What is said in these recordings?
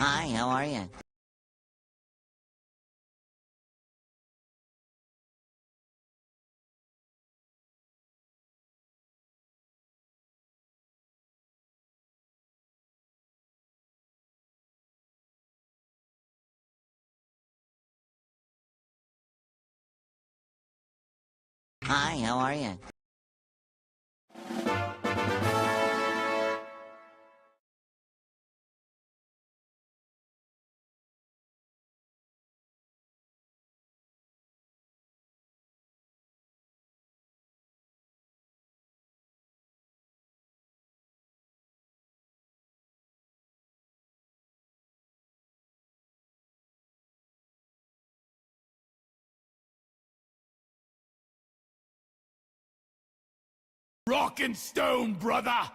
Hi, how are you? Hi, how are you? Rock and stone, brother!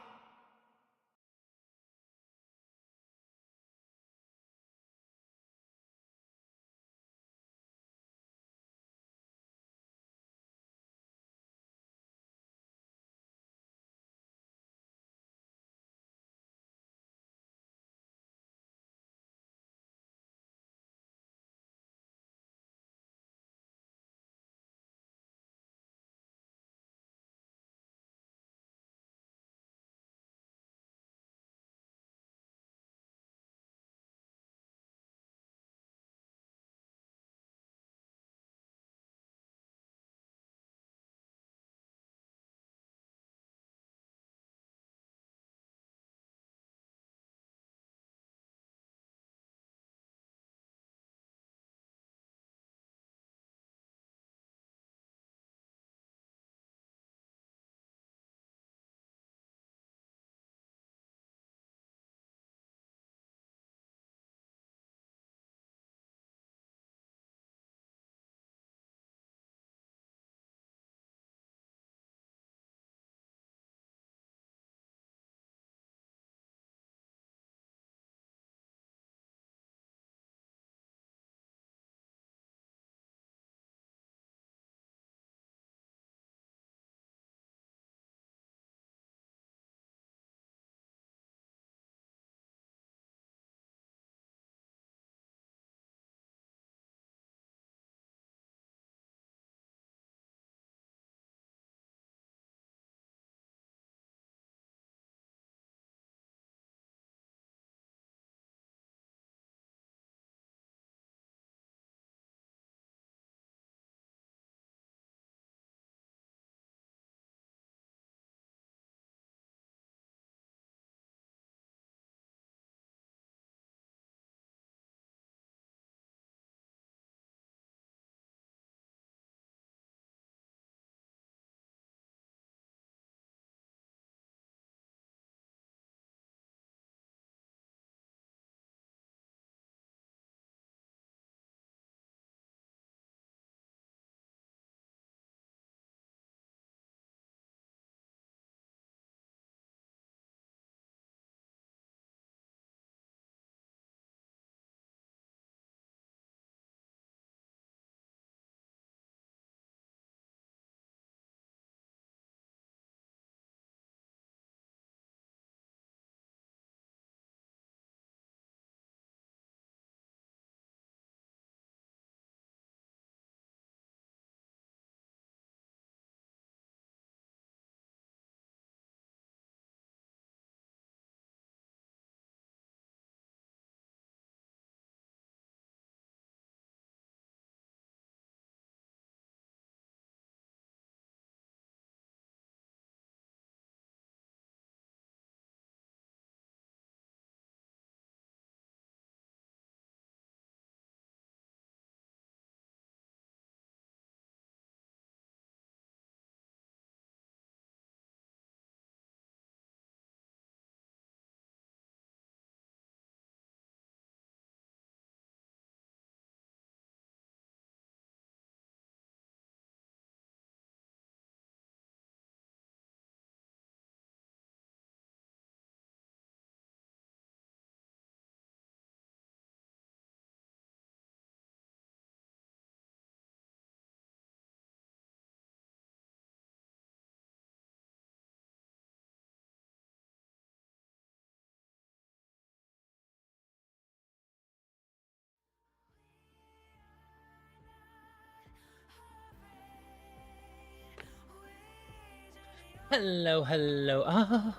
Hello, hello.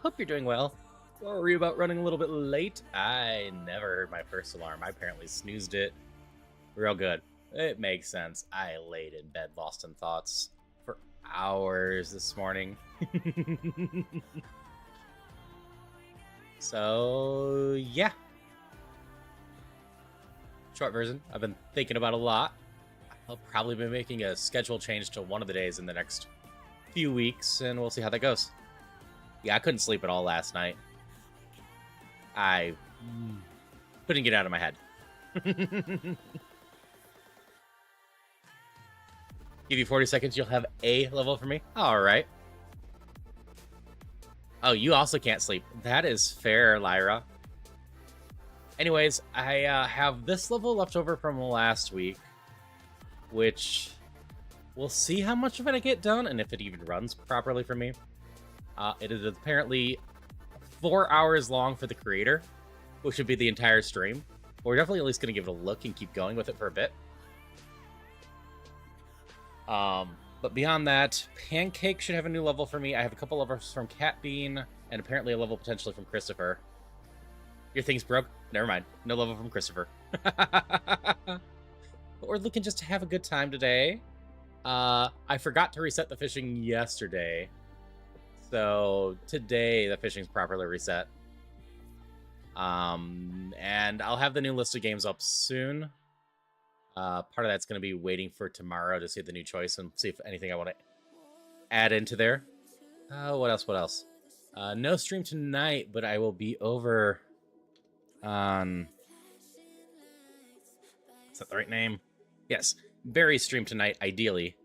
Hope you're doing well. Sorry about running a little bit late. I never heard my first alarm. I apparently snoozed it real good. It makes sense. I laid in bed lost in thoughts for hours this morning. So, yeah. Short version. I've been thinking about a lot. I'll probably be making a schedule change to one of the days in the next few weeks, and we'll see how that goes. Yeah, I couldn't sleep at all last night. I couldn't get it out of my head. Give you 40 seconds, you'll have a level for me. All right. Oh, you also can't sleep. That is fair, Lyra. Anyways, I have this level left over from last week, which we'll see how much of it I get done and if it even runs properly for me. It is apparently 4 hours long for the creator, which would be the entire stream. But we're definitely at least going to give it a look and keep going with it for a bit. But beyond that, Pancake should have a new level for me. I have a couple levels from Cat Bean, and apparently a level potentially from Christopher. Your thing's broke? Never mind. No level from Christopher. But we're looking just to have a good time today. I forgot to reset the fishing yesterday. So today the fishing's properly reset. And I'll have the new list of games up soon. Part of that's going to be waiting for tomorrow to see the new choice and see if anything I want to add into there. What else? No stream tonight, but I will be over on... Is that the right name? Yes. Barry's stream tonight, ideally.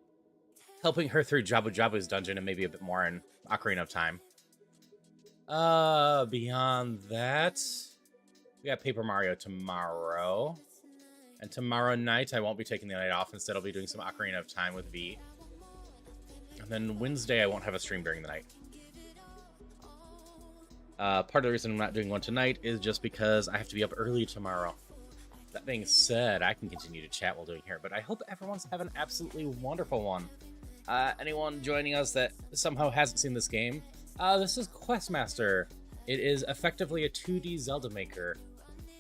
Helping her through Jabu Jabu's dungeon and maybe a bit more in Ocarina of Time. Beyond that, we got Paper Mario tomorrow. And tomorrow night, I won't be taking the night off. Instead, I'll be doing some Ocarina of Time with V. And then Wednesday, I won't have a stream during the night. Part of the reason I'm not doing one tonight is just because I have to be up early tomorrow. That being said, I can continue to chat while doing here, but I hope everyone's having an absolutely wonderful one. Anyone joining us that somehow hasn't seen this game, this is Questmaster. It is effectively a 2D Zelda maker.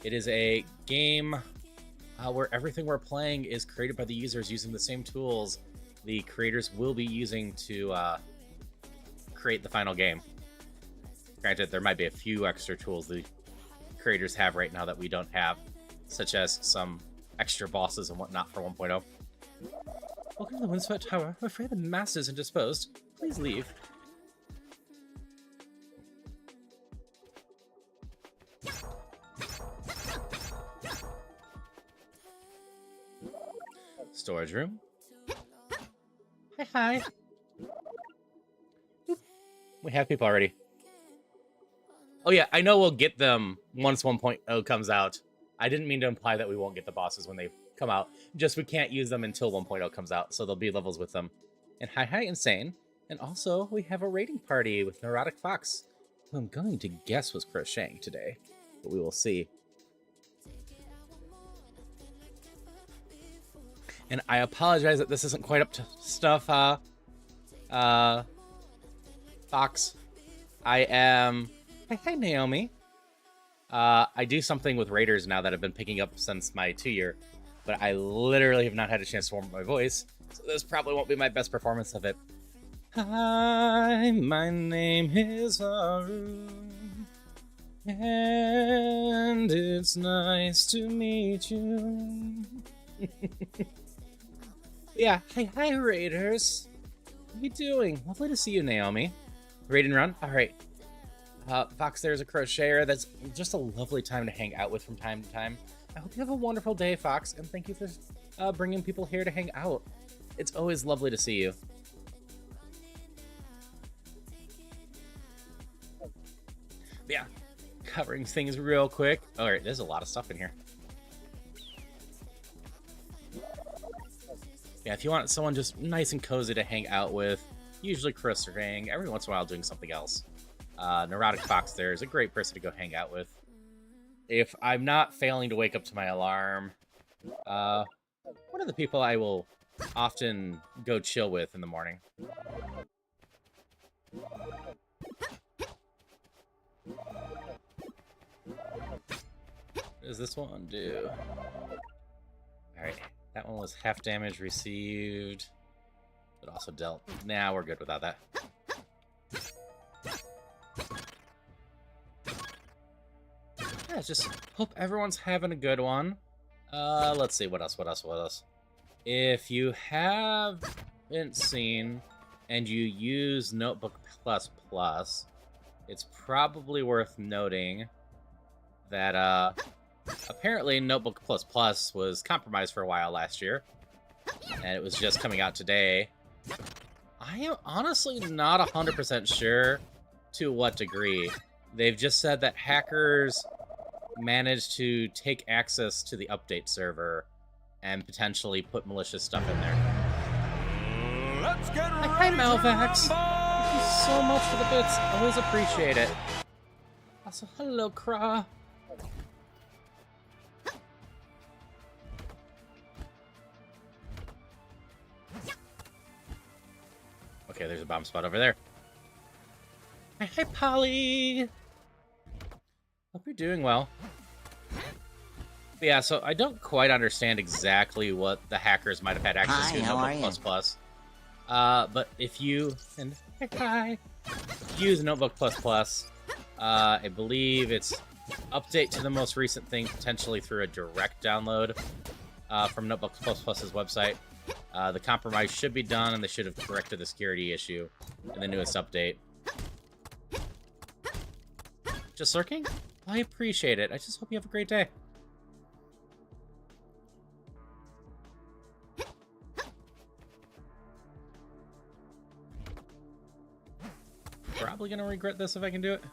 It is a game where everything we're playing is created by the users using the same tools the creators will be using to create the final game. Granted, there might be a few extra tools the creators have right now that we don't have, such as some extra bosses and whatnot for 1.0. Welcome to the Windswept Tower. I'm afraid the master is indisposed. Please leave. Storage room. Hi. Oop. We have people already. Oh yeah, I know we'll get them once 1.0 comes out. I didn't mean to imply that we won't get the bosses when they come out. Just we can't use them until 1.0 comes out, so there'll be levels with them. And hi, Insane. And also, we have a raiding party with Neurotic Fox, who I'm going to guess was crocheting today, but we will see. And I apologize that this isn't quite up to stuff, Fox. I am... Hi, Naomi. I do something with Raiders now that I've been picking up since my 2-year, but I literally have not had a chance to warm up my voice, so this probably won't be my best performance of it. Hi, my name is Haroon, and it's nice to meet you. Yeah, hi, Raiders. What are you doing? Lovely to see you, Naomi. Raid and run? All right. Fox, there's a crocheter. That's just a lovely time to hang out with from time to time. I hope you have a wonderful day, Fox, and thank you for bringing people here to hang out. It's always lovely to see you. Yeah, covering things real quick. All right, there's a lot of stuff in here. Yeah, if you want someone just nice and cozy to hang out with, usually crocheting, every once in a while doing something else. Neurotic Fox there is a great person to go hang out with. If I'm not failing to wake up to my alarm, one of the people I will often go chill with in the morning. does this one do? Alright, that one was half damage received, but also dealt. Nah, we're good without that. Yeah, just hope everyone's having a good one. Let's see, what else? If you haven't seen and you use Notebook++, it's probably worth noting that, apparently Notebook++ was compromised for a while last year, and it was just coming out today. I am honestly not 100% sure to what degree. They've just said that hackers managed to take access to the update server and potentially put malicious stuff in there. Let's get Hi, Malvax. Thank you so much for the bits. Always appreciate it. Also, hello, Kra. Okay, there's a bomb spot over there. Hi, Polly. Hope you're doing well. But yeah, so I don't quite understand exactly what the hackers might have had access to in Notebook++. But if you use Notebook++, I believe it's update to the most recent thing, potentially through a direct download from Notebook++'s website. The compromise should be done, and they should have corrected the security issue in the newest update. Just lurking? I appreciate it. I just hope you have a great day. Probably gonna regret this if I can do it.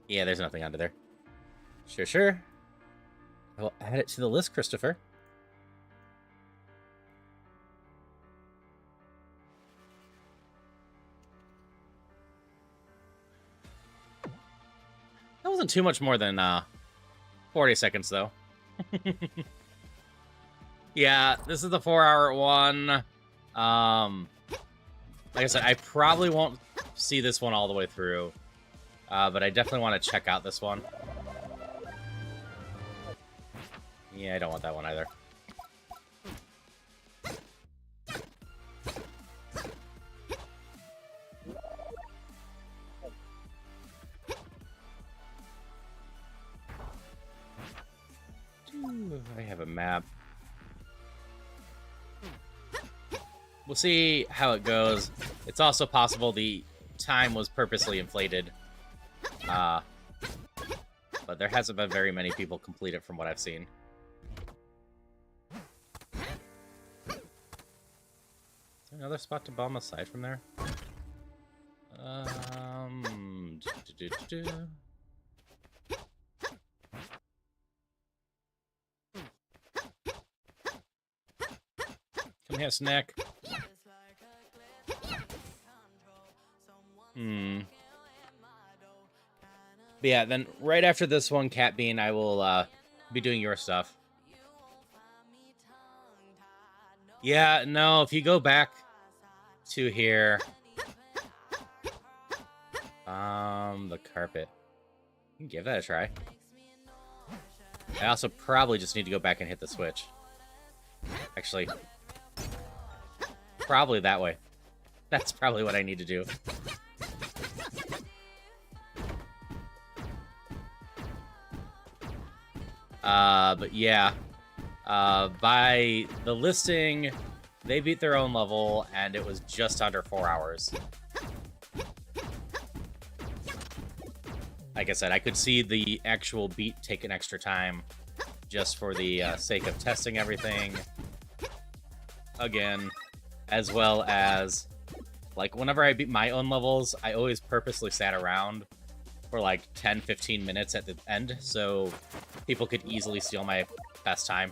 Yeah, there's nothing under there. Sure. I will add it to the list, Christopher. That wasn't too much more than 40 seconds, though. Yeah, this is the 4-hour one. Like I said, I probably won't see this one all the way through. But I definitely want to check out this one. Yeah, I don't want that one either. Ooh, I have a map. We'll see how it goes. It's also possible the time was purposely inflated. But there hasn't been very many people complete it from what I've seen. Is there another spot to bomb aside from there? Come here, snack. But yeah, then right after this one, Cat Bean, I will be doing your stuff. Yeah, no, if you go back to here, the carpet, you can give that a try. I also probably just need to go back and hit the switch. Actually, probably that way. That's probably what I need to do. But yeah, by the listing, they beat their own level, and it was just under 4 hours. Like I said, I could see the actual beat take an extra time just for the sake of testing everything again, as well as, like, whenever I beat my own levels, I always purposely sat around for like 10-15 minutes at the end, so people could easily steal my best time.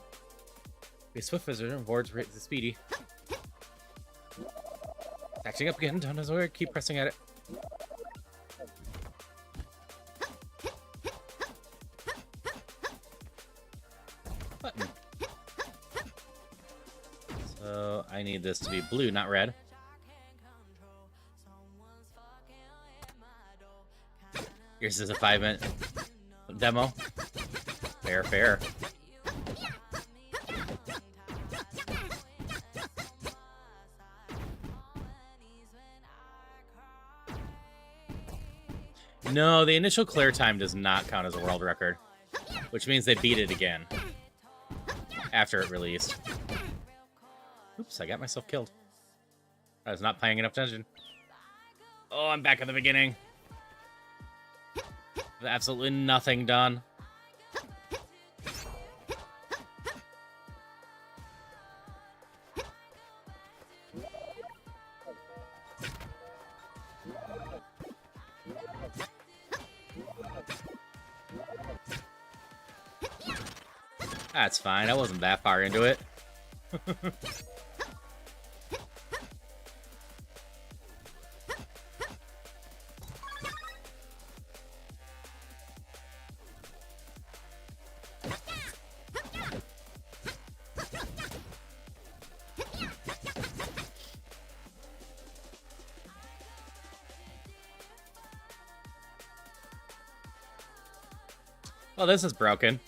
Be a swift visitor and boards rate the speedy. Acting up again, don't know where, keep pressing at it. Button. So I need this to be blue, not red. This is a 5-minute demo. Fair, fair. No, the initial clear time does not count as a world record, which means they beat it again after it released. Oops, I got myself killed. I was not playing enough dungeon. Oh, I'm back at the beginning. With absolutely nothing done. That's fine. I wasn't that far into it. Well, this is broken.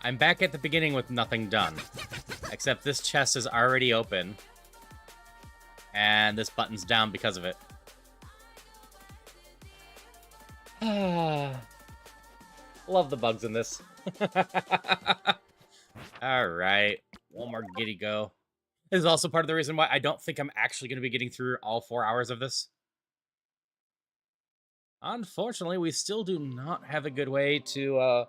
I'm back at the beginning with nothing done. Except this chest is already open. And this button's down because of it. Love the bugs in this. Alright. One more giddy go. This is also part of the reason why I don't think I'm actually going to be getting through all 4 hours of this. Unfortunately, we still do not have a good way to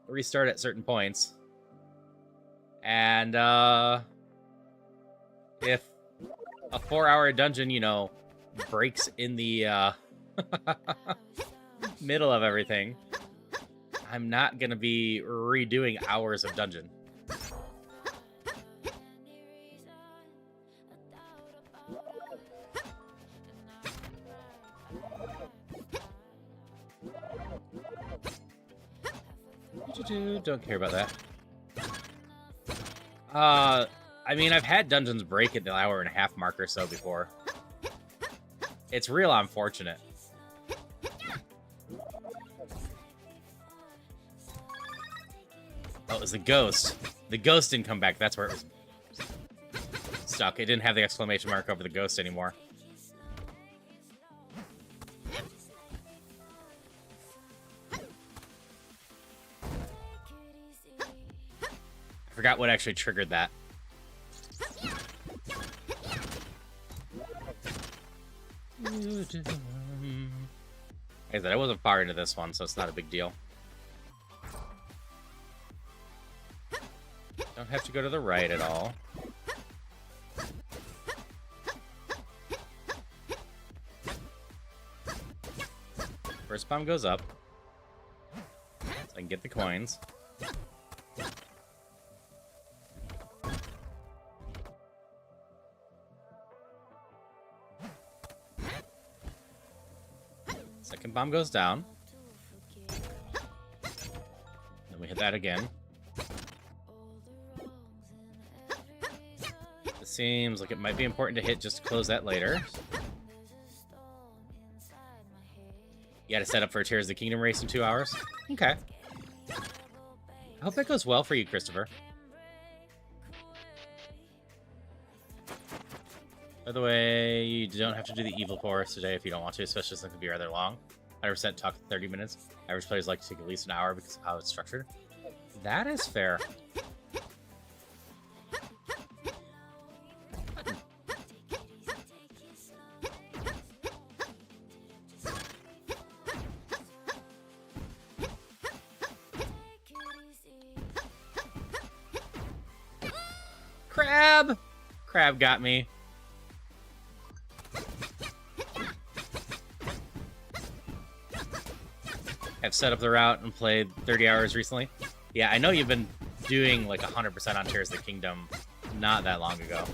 restart at certain points. And if a 4-hour dungeon, you know, breaks in the middle of everything, I'm not going to be redoing hours of dungeon. Don't care about that. I mean, I've had dungeons break at the 1.5-hour mark or so before. It's real unfortunate. Oh, it was the ghost. The ghost didn't come back. That's where it was stuck. It didn't have the exclamation mark over the ghost anymore. I forgot what actually triggered that. Like I said, I wasn't far into this one, so it's not a big deal. Don't have to go to the right at all. First bomb goes up. So I can get the coins. Second bomb goes down. Then we hit that again. It seems like it might be important to hit just to close that later. You gotta set up for a Tears of the Kingdom race in 2 hours? Okay. I hope that goes well for you, Christopher. By the way, you don't have to do the Evil Forest today if you don't want to, especially since it can be rather long. 100% talk 30 minutes. Average players like to take at least an hour because of how it's structured. That is fair. Crab! Crab got me. I've set up the route and played 30 hours recently. Yeah, I know you've been doing like 100% on Tears of the Kingdom not that long ago.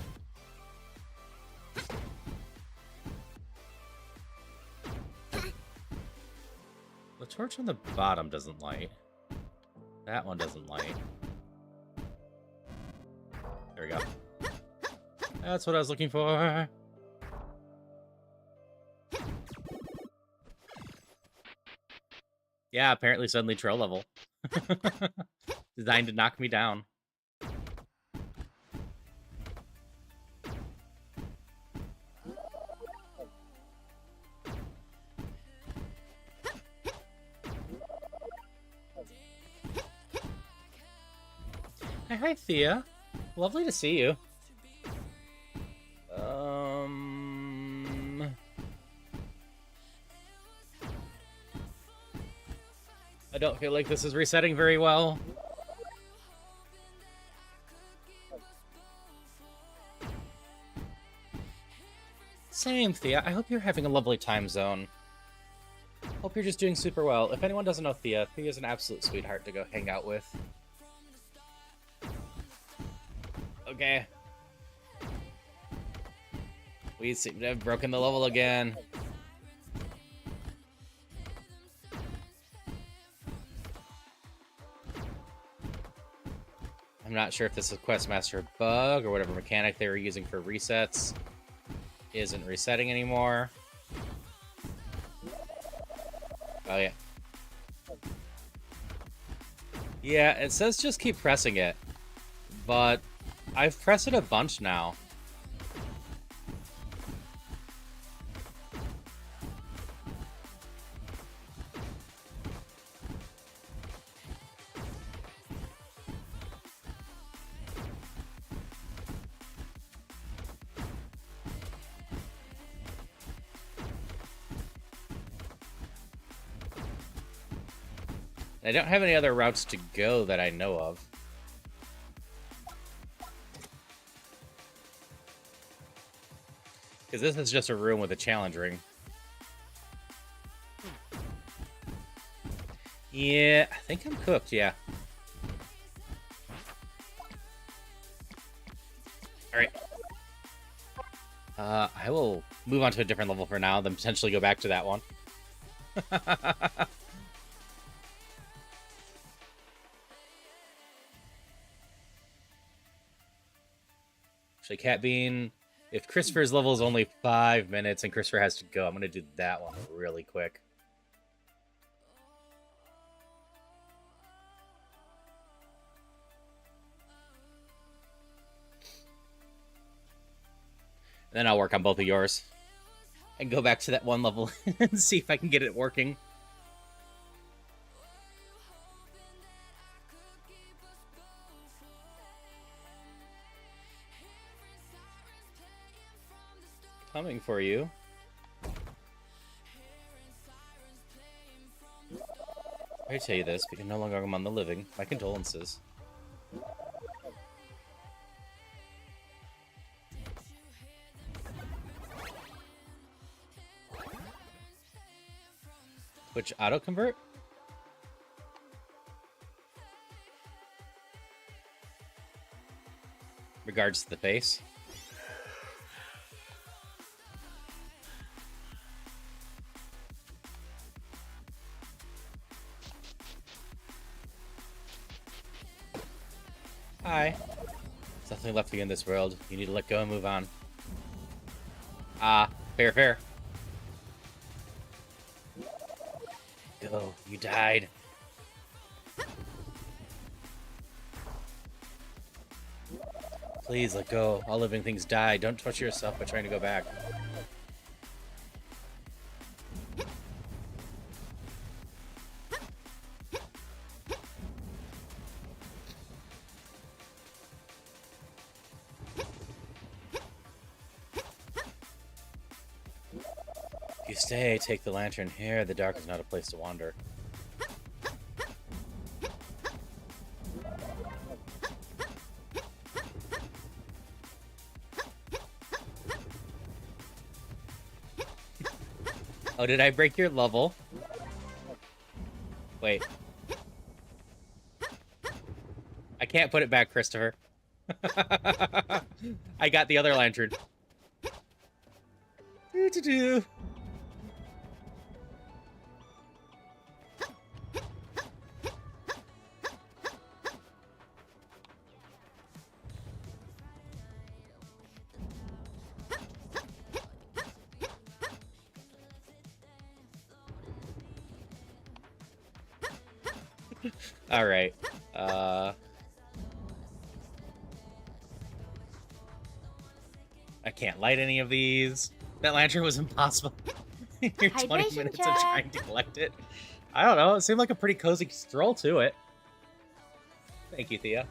The torch on the bottom doesn't light. That one doesn't light. There we go. That's what I was looking for. Yeah, apparently suddenly troll level. Designed to knock me down. Hi, Thea. Lovely to see you. I don't feel like this is resetting very well. Same, Thea. I hope you're having a lovely time zone. Hope you're just doing super well. If anyone doesn't know Thea, Thea's an absolute sweetheart to go hang out with. Okay. We seem to have broken the level again. I'm not sure if this is Questmaster bug or whatever mechanic they were using for resets isn't resetting anymore. Oh, yeah. Yeah, it says just keep pressing it, but I've pressed it a bunch now. I don't have any other routes to go that I know of. Because this is just a room with a challenge ring. Yeah, I think I'm cooked, yeah. Alright. I will move on to a different level for now, then potentially go back to that one. Actually, Cat Bean, if Christopher's level is only 5 minutes and Christopher has to go, I'm going to do that one really quick. And then I'll work on both of yours. And go back to that one level and see if I can get it working. Coming for you. I tell you this, but you're no longer among the living. My condolences. Which auto-convert? Regards to the face. Hi. There's nothing left for you in this world. You need to let go and move on. Ah, fair, fair. Go, you died. Please let go. All living things die. Don't torture yourself by trying to go back. If you stay, take the lantern here. The dark is not a place to wander. Oh, did I break your level? Wait. I can't put it back, Christopher. I got the other lantern. Do-do-do. All right. I can't light any of these. That lantern was impossible. Your 20 Hydration minutes check. of trying to collect it. I don't know. It seemed like a pretty cozy stroll to it. Thank you, Thea.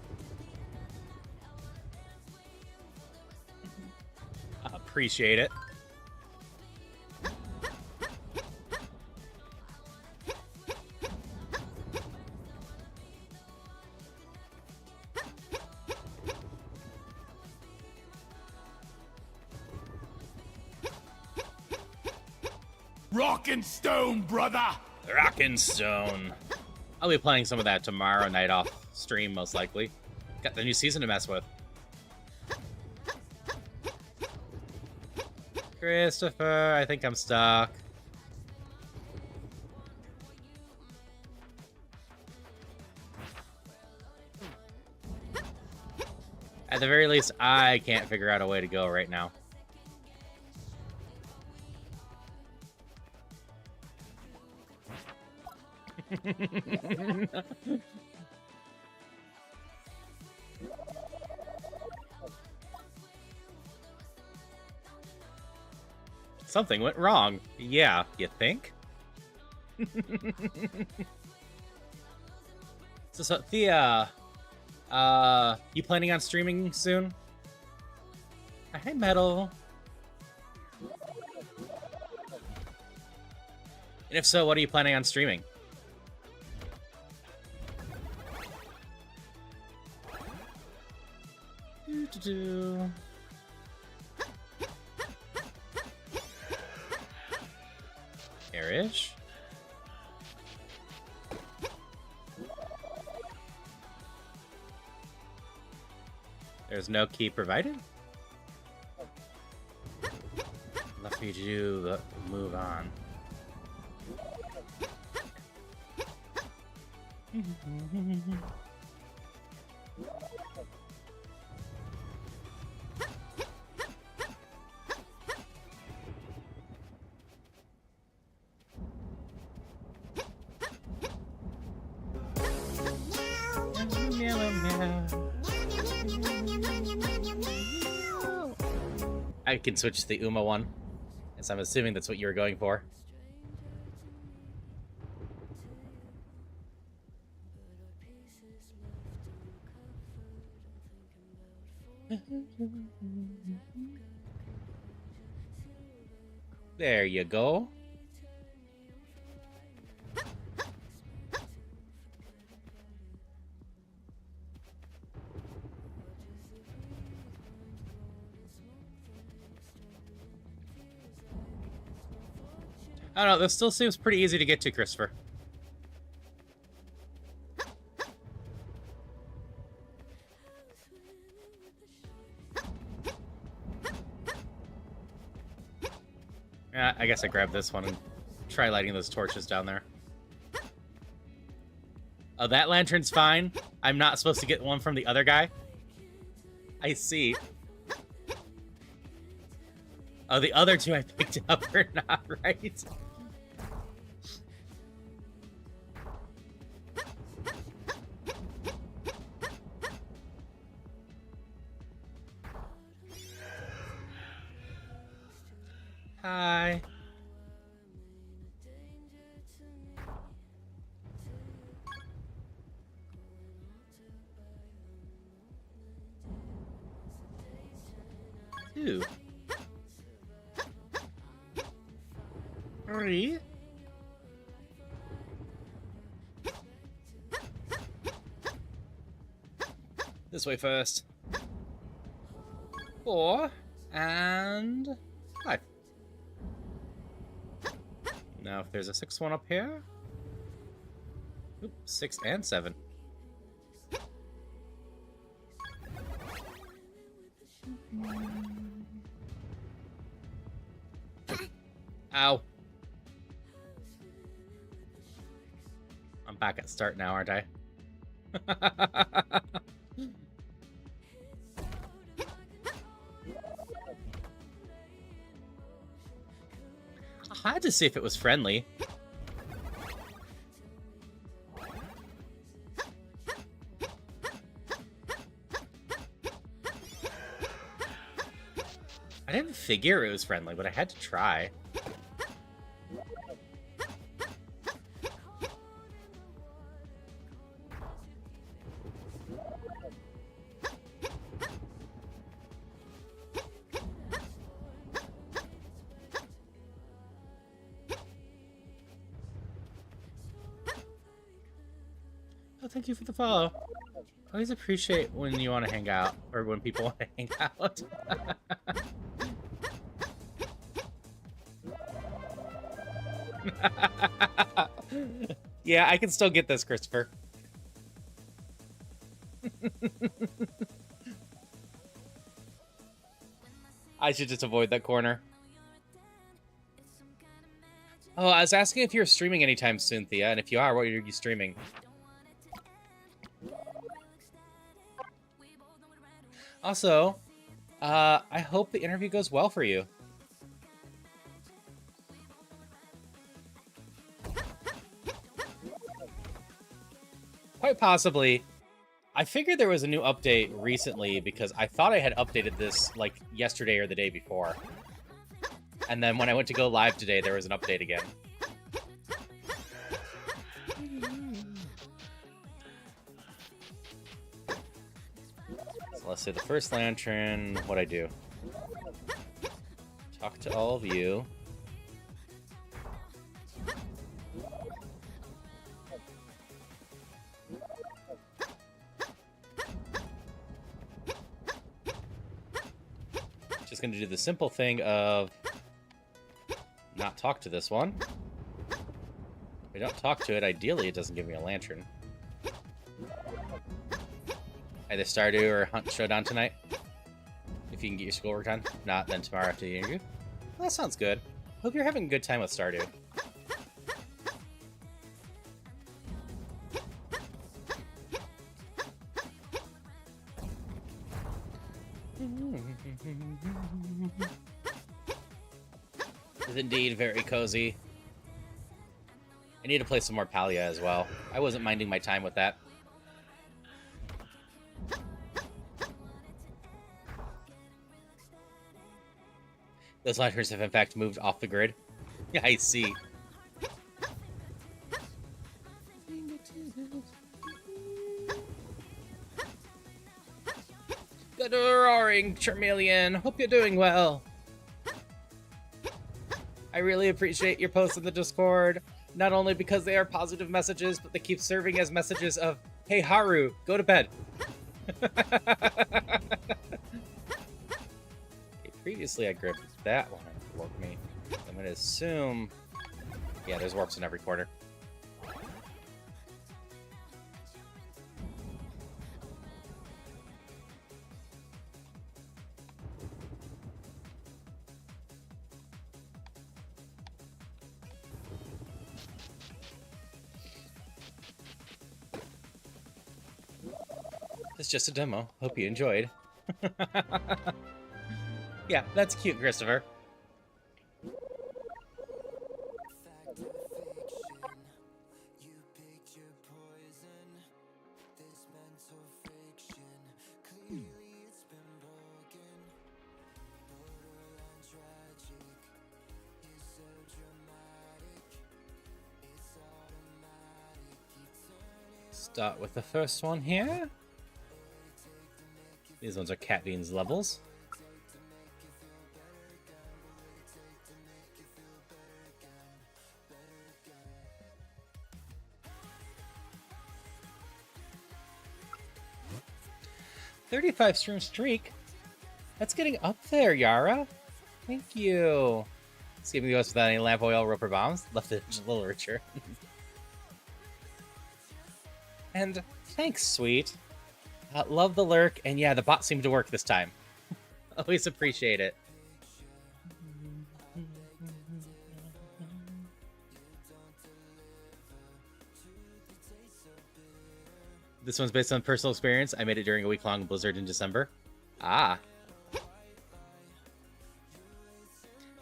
Appreciate it. Rock and stone, brother! Rockin' Stone. I'll be playing some of that tomorrow night off stream, most likely. Got the new season to mess with. Christopher, I think I'm stuck. At the very least, I can't figure out a way to go right now. Something went wrong. Yeah, you think? So, Thea, you planning on streaming soon? Hi, Metal. And if so, what are you planning on streaming? Do-do-do. Airish. There's no key provided? Left for you to do the move on. I can switch to the Uma one, as I'm assuming that's what you were going for. There you go. I don't know, this still seems pretty easy to get to, Christopher. Yeah, I guess I grab this one and try lighting those torches down there. Oh, that lantern's fine. I'm not supposed to get one from the other guy? I see. Oh, the other two I picked up are not right. Hi. Two. Three. This way first. 4 and 5. Now, if there's a 6th one up here. Oop, 6 and 7. Ow. I'm back at start now, aren't I? I had to see if it was friendly. I didn't figure it was friendly, but I had to try. Oh, thank you for the follow. I always appreciate when you want to hang out, or when people want to hang out. Yeah, I can still get this, Christopher. I should just avoid that corner. Oh, I was asking if you're streaming anytime soon, Thea, and if you are, what are you streaming? Also, I hope the interview goes well for you. Quite possibly. I figured there was a new update recently because I thought I had updated this like yesterday or the day before. And then when I went to go live today, there was an update again. So let's say the first lantern, what'd I do? Talk to all of you. Just gonna do the simple thing of not talk to this one. If I don't talk to it, ideally it doesn't give me a lantern. Either Stardew or Hunt Showdown tonight. If you can get your schoolwork done. If not, then tomorrow after the interview. Well, that sounds good. Hope you're having a good time with Stardew. It's indeed very cozy. I need to play some more Palia as well. I wasn't minding my time with that. Those lanterns have in fact moved off the grid. Yeah, I see. Good roaring, Charmeleon. Hope you're doing well. I really appreciate your posts in the Discord, not only because they are positive messages, but they keep serving as messages of, hey Haru, go to bed. Okay, previously I gripped that one and warped me. I'm gonna assume, yeah, there's warps in every corner. It's just a demo. Hope you enjoyed. Yeah, that's cute, Christopher. Start with the first one here. These ones are Cat Bean's levels. $35 stream streak. That's getting up there, Yara. Thank you. Skipping the US without any lamp oil, roper bombs. Left it a little richer. And thanks, sweet. Love the lurk, and yeah, the bot seemed to work this time. Always appreciate it. This one's based on personal experience. I made it during a week-long blizzard in December. Ah.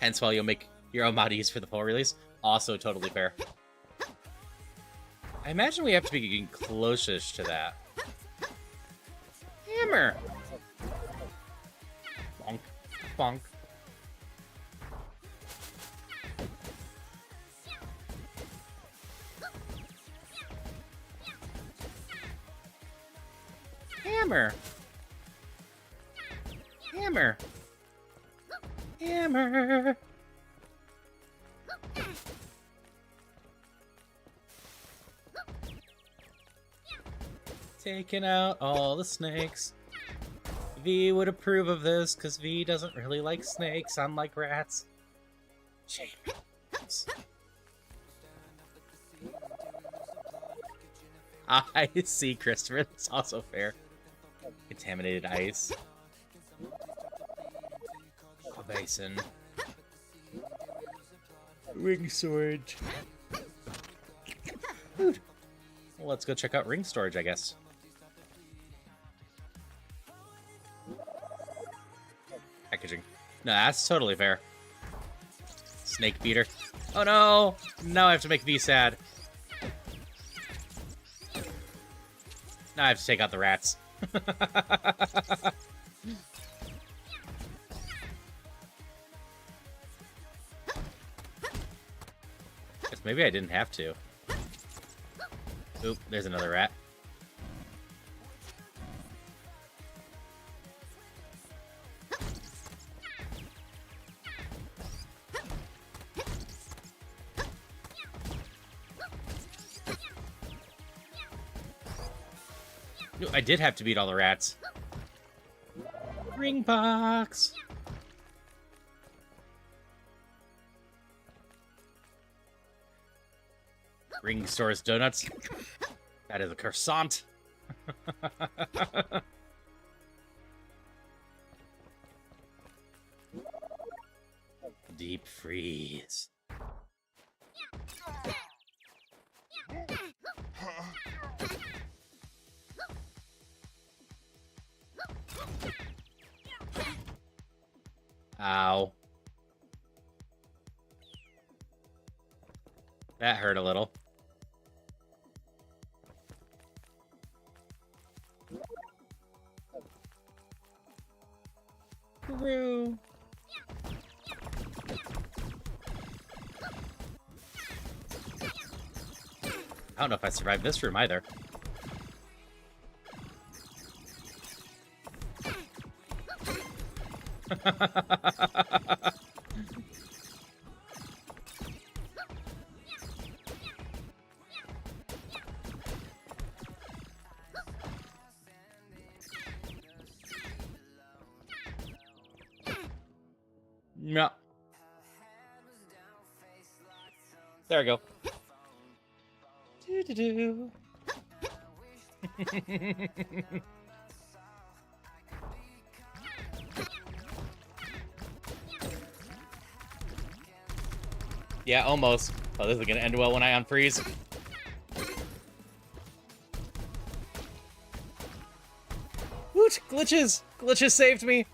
Hence why you'll make your own moddies for the full release. Also totally fair. I imagine we have to be getting close-ish to that. Hammer! Bonk. Bonk. Hammer! Hammer! Hammer! Taking out all the snakes. V would approve of this, because V doesn't really like snakes, unlike rats. Shame. Oops. I see, Christopher. That's also fair. Contaminated ice. A basin. Ring storage. Food. Well, let's go check out ring storage, I guess. Packaging. No, that's totally fair. Snake beater. Oh no! Now I have to make V sad. Now I have to take out the rats. Guess maybe I didn't have to. Oop, there's another rat. No, I did have to beat all the rats. Ring box. Ring stores donuts. That is a croissant. Deep freeze. Ow. That hurt a little. Peru. I don't know if I survived this room either. No. There we go. Do-do-do. Yeah, almost. Oh, this is gonna end well when I unfreeze. Woot! Glitches! Glitches saved me!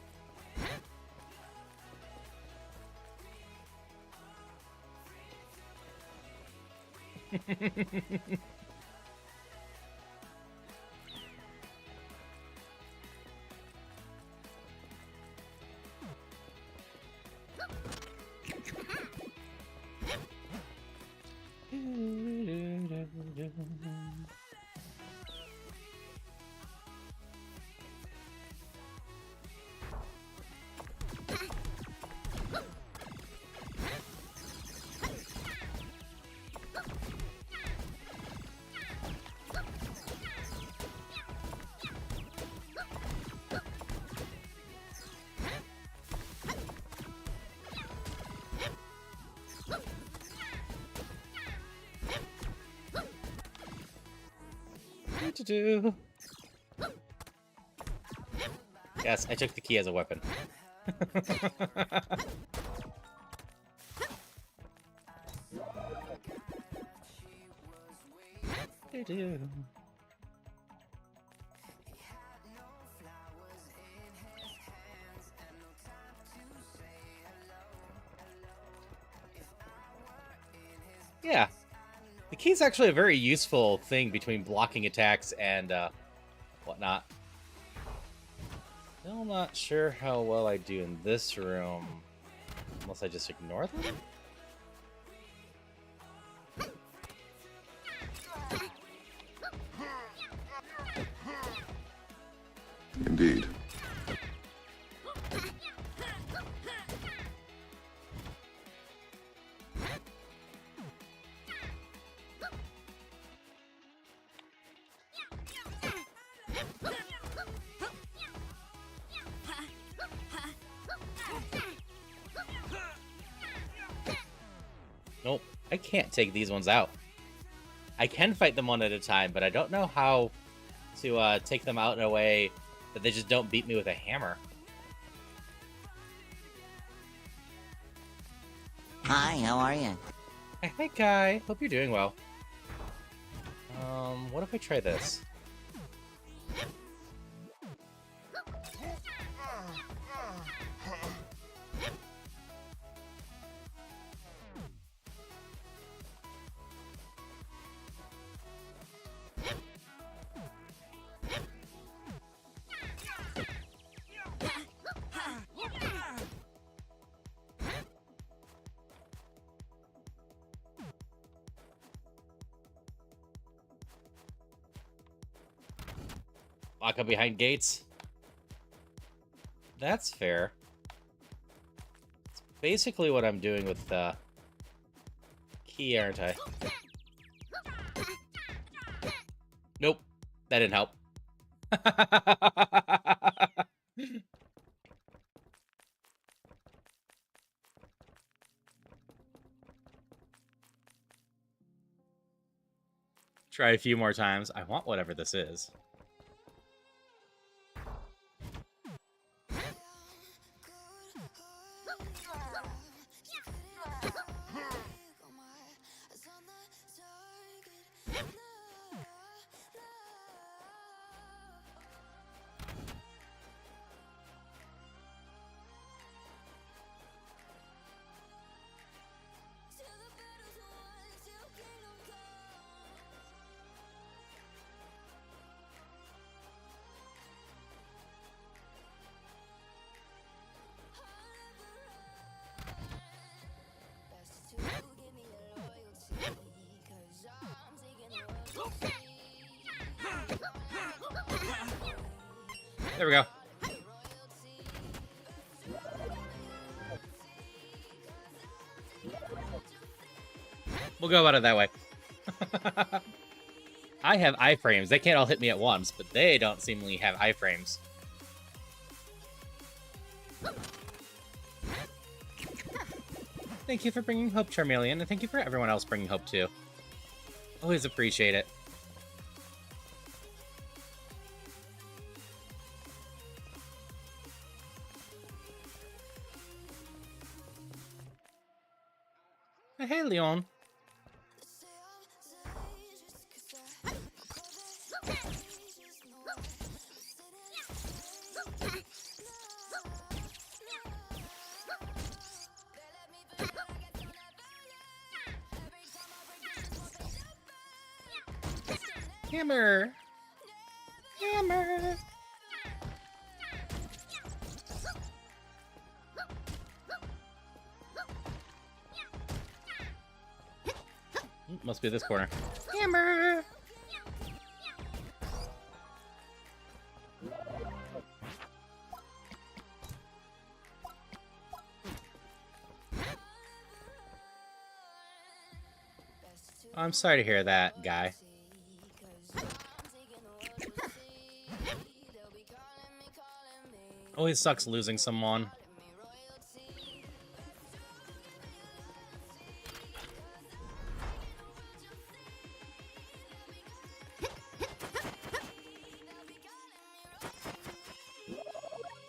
Do. Yes, I took the key as a weapon. Do. Yeah. The key's actually a very useful thing between blocking attacks and whatnot. Still not sure how well I do in this room. Unless I just ignore them? Indeed. Nope, I can't take these ones out. I can fight them one at a time, but I don't know how to take them out in a way that they just don't beat me with a hammer. Hi, how are you? Hey, Kai. Hope you're doing well. What if I try this? Lock up behind gates? That's fair. It's basically what I'm doing with the key, aren't I? Nope. That didn't help. Try a few more times. I want whatever this is. There we go. We'll go about it that way. I have iframes. They can't all hit me at once, but they don't seemingly have iframes. Thank you for bringing hope, Charmeleon, and thank you for everyone else bringing hope, too. Always appreciate it. Hey, Leon. Hammer! Hammer! Must be this corner. Hammer! I'm sorry to hear that, guy. Always sucks losing someone.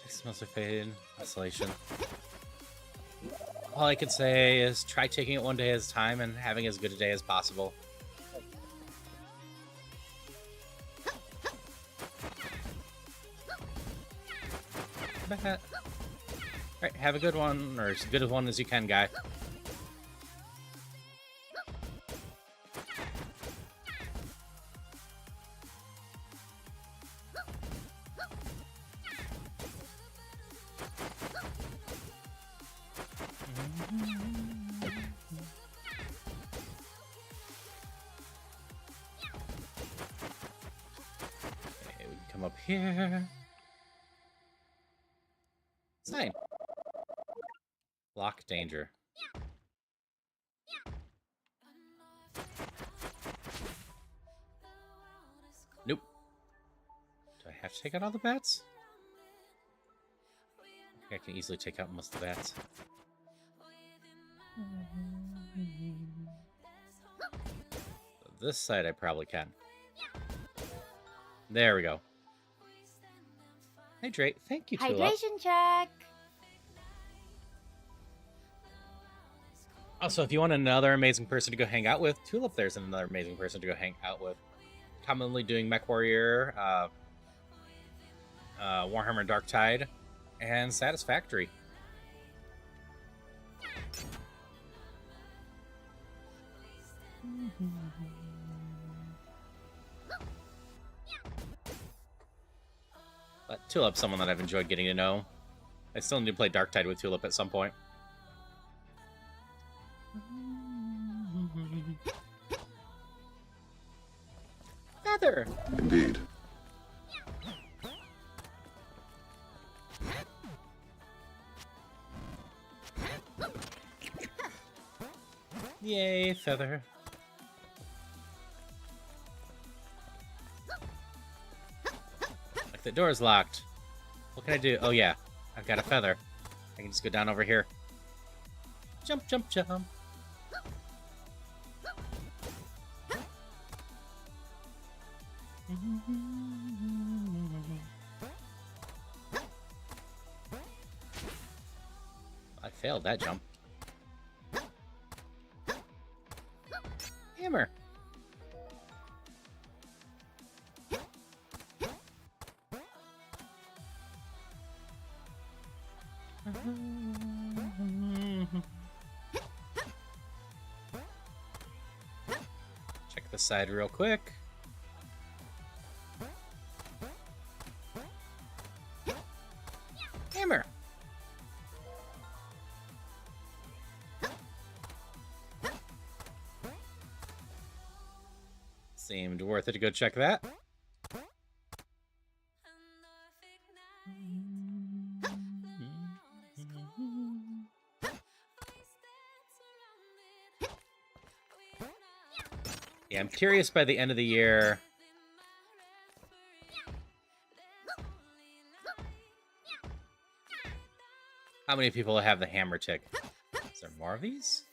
Smells like faded isolation. All I can say is try taking it one day at a time and having as good a day as possible. Alright, have a good one, or as good a one as you can, guy. Okay, we can come up here. Sign. Block danger. Nope. Do I have to take out all the bats? I think I can easily take out most of the bats. This side I probably can. There we go. Hydrate. Thank you, Tulip. Hydration check. Also, if you want another amazing person to go hang out with, Tulip there's another amazing person to go hang out with. Commonly doing Mech Warrior, Warhammer Darktide, and Satisfactory. But Tulip's someone that I've enjoyed getting to know. I still need to play Darktide with Tulip at some point. Feather! Indeed. Yay, Feather. Like the door's locked. What can I do? Oh yeah, I've got a feather. I can just go down over here. Jump, jump, jump. I failed that jump. Hammer. Check the side real quick. Hammer. Seemed worth it to go check that. Yeah, I'm curious by the end of the year. How many people have the hammer tick? Is there more of these?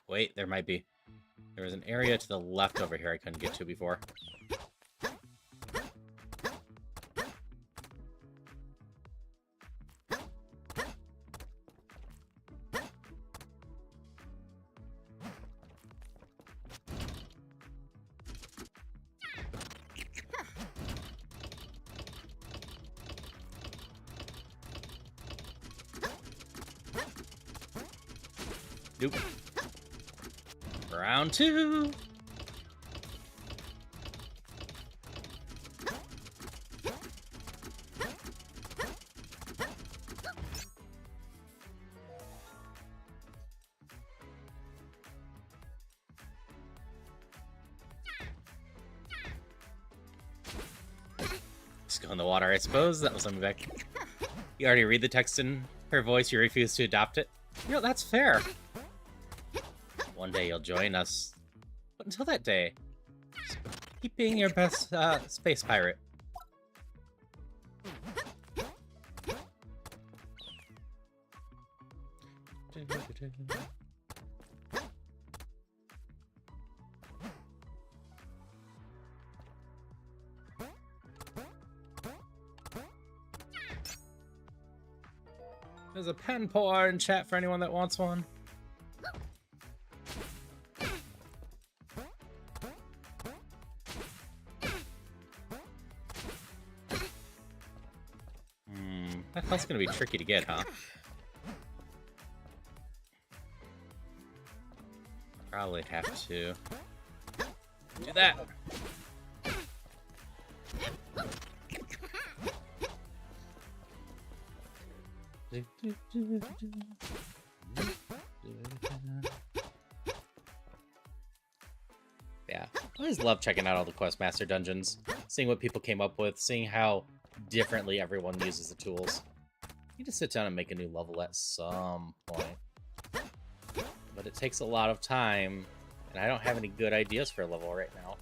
Wait, there might be. There was an area to the left over here I couldn't get to before. Nope. Round two. Just go in the water, I suppose. That was something back. You already read the text in her voice. You refuse to adopt it. You know, that's fair. One day you'll join us. But until that day, keep being your best space pirate. There's a pen pour in chat for anyone that wants one. That's gonna be tricky to get, huh? Probably have to do that. I always love checking out all the Questmaster dungeons, seeing what people came up with, seeing how differently everyone uses the tools. You need to sit down and make a new level at some point. But it takes a lot of time, and I don't have any good ideas for a level right now.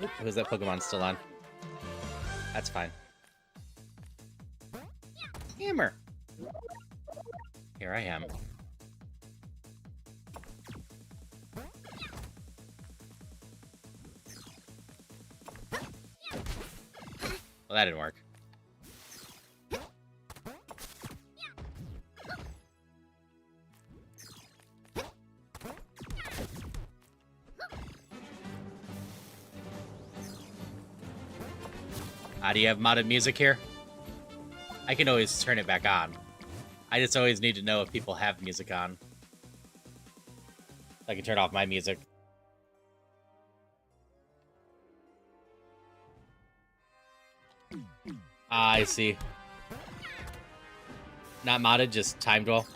Oop, who's that Pokemon still on? That's fine. Hammer! Here I am. Well, that didn't work. Do you have modded music here? I can always turn it back on. I just always need to know if people have music on. I can turn off my music. Ah, I see. Not modded, just timed well.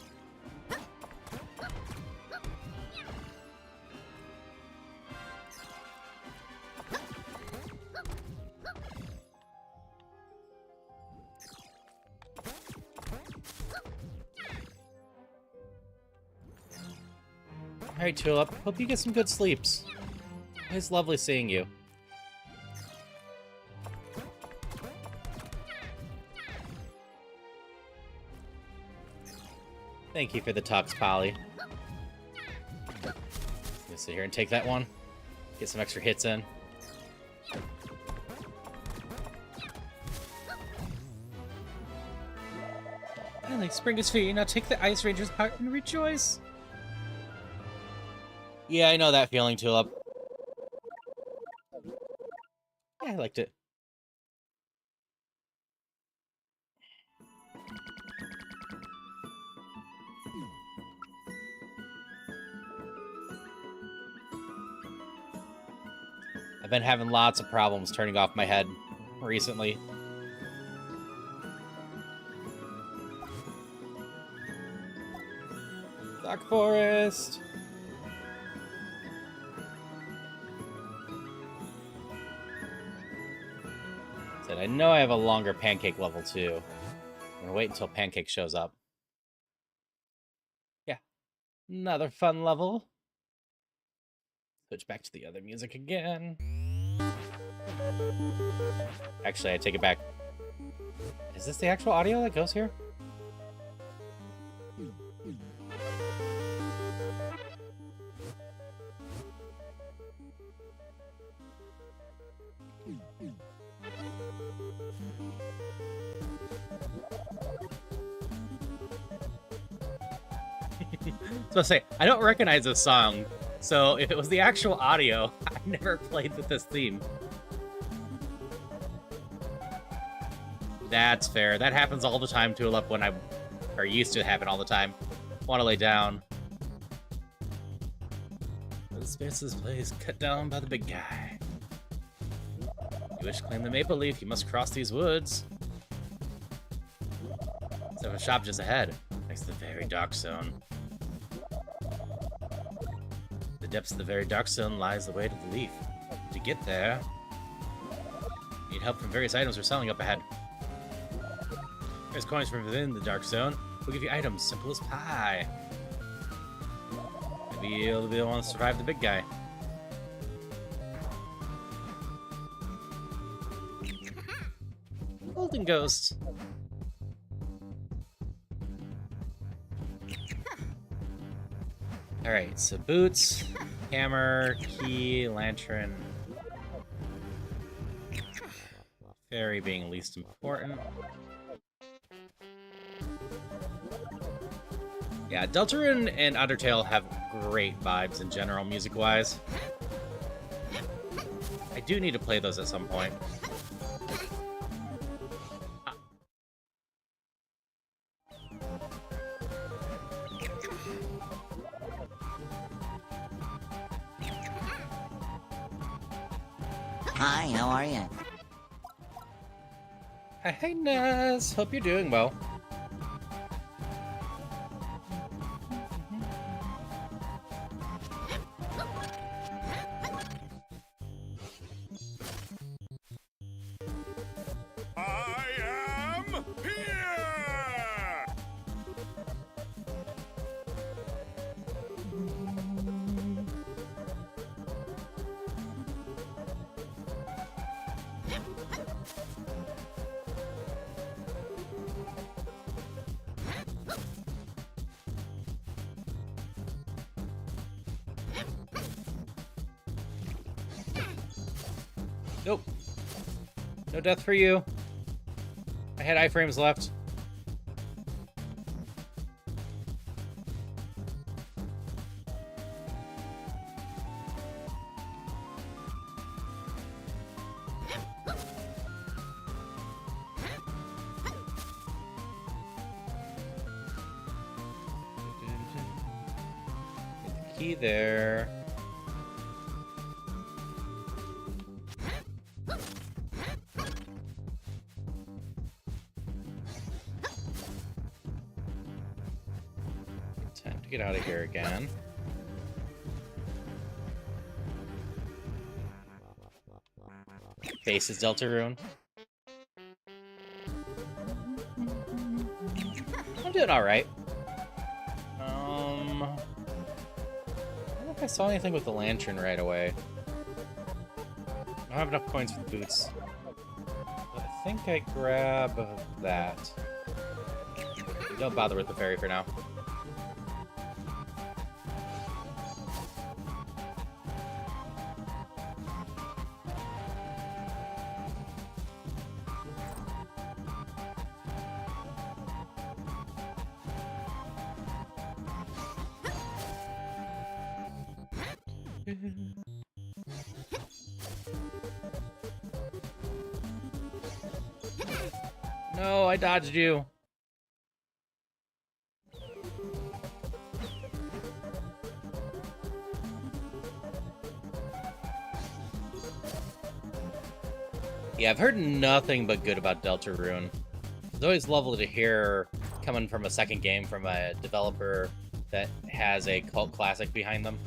Alright, Tulip. Hope you get some good sleeps. It's lovely seeing you. Thank you for the talks, Polly. Gonna sit here and take that one. Get some extra hits in. Finally, spring is free. Now take the Ice Ranger's part and rejoice. Yeah, I know that feeling, Tulip. Yeah, I liked it. I've been having lots of problems turning off my head recently. Dark Forest! Said, I know I have a longer Pancake level too. I'm gonna wait until Pancake shows up. Yeah. Another fun level. Switch back to the other music again. Actually, I take it back. Is this the actual audio that goes here? So I say, I don't recognize this song, so if it was the actual audio, I never played with this theme. That's fair. That happens all the time, Tulip, when or used to happen all the time. Want to lay down. The spaces place cut down by the big guy. You wish to claim the Maple Leaf, you must cross these woods. Let's have a shop just ahead, next to the very dark zone. The depths of the very dark zone lies the way to the leaf. To get there, you need help from various items we're selling up ahead. There's coins from within the dark zone. We'll give you items simple as pie. Maybe you'll be the one to survive the big guy. Golden Ghost. Alright, so boots, hammer, key, lantern. Fairy being least important. Yeah, Deltarune and Undertale have great vibes in general, music-wise. I do need to play those at some point. Hi, how are you? Hey, Naz. Hope you're doing well. I am here! Nope. No death for you. I had iframes left. Get the key there. Time to get out of here again. Base is Deltarune. I'm doing alright. I don't know if I saw anything with the lantern right away. I don't have enough coins for the boots. But I think I grab that. Don't bother with the fairy for now. No, I dodged you. Yeah, I've heard nothing but good about Deltarune. It's always lovely to hear coming from a second game from a developer that has a cult classic behind them.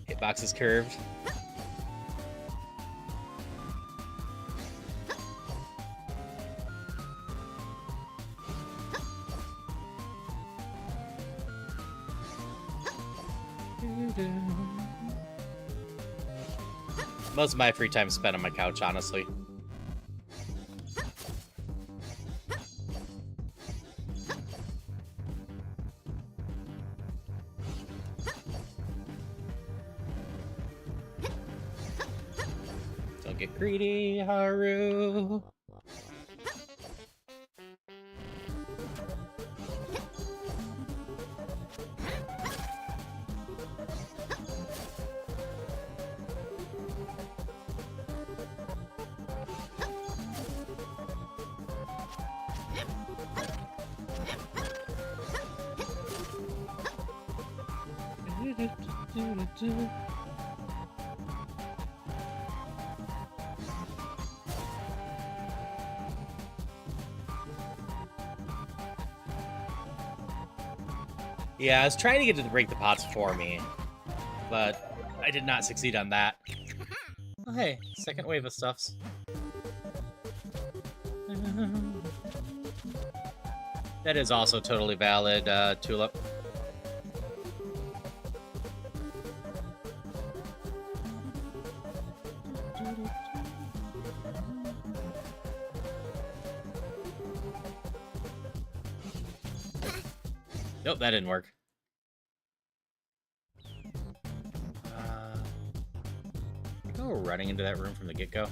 Hitbox is curved. Most of my free time spent on my couch, honestly. Don't get greedy, Haru. Yeah, I was trying to get it to break the pots for me, but I did not succeed on that. Oh, hey, second wave of stuffs. That is also totally valid, Tulip. Nope, that didn't work. Go running into that room from the get-go.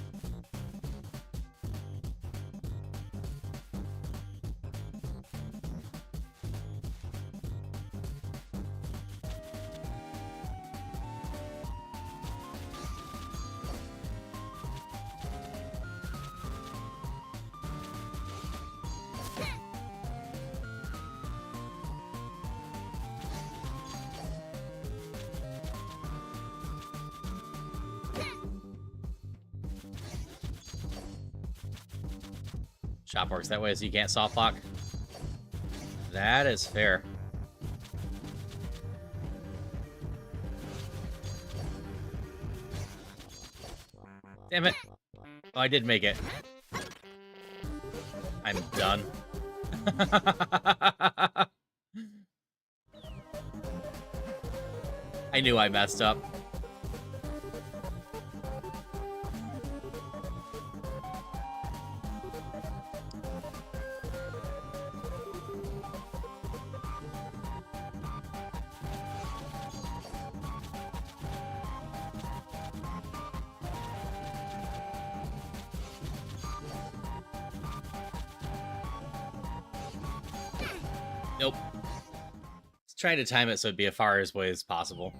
Shop works that way, so you can't soft lock. That is fair. Damn it. Oh, I did make it. I'm done. I knew I messed up. Nope. Just trying to time it so it'd be as far away as possible.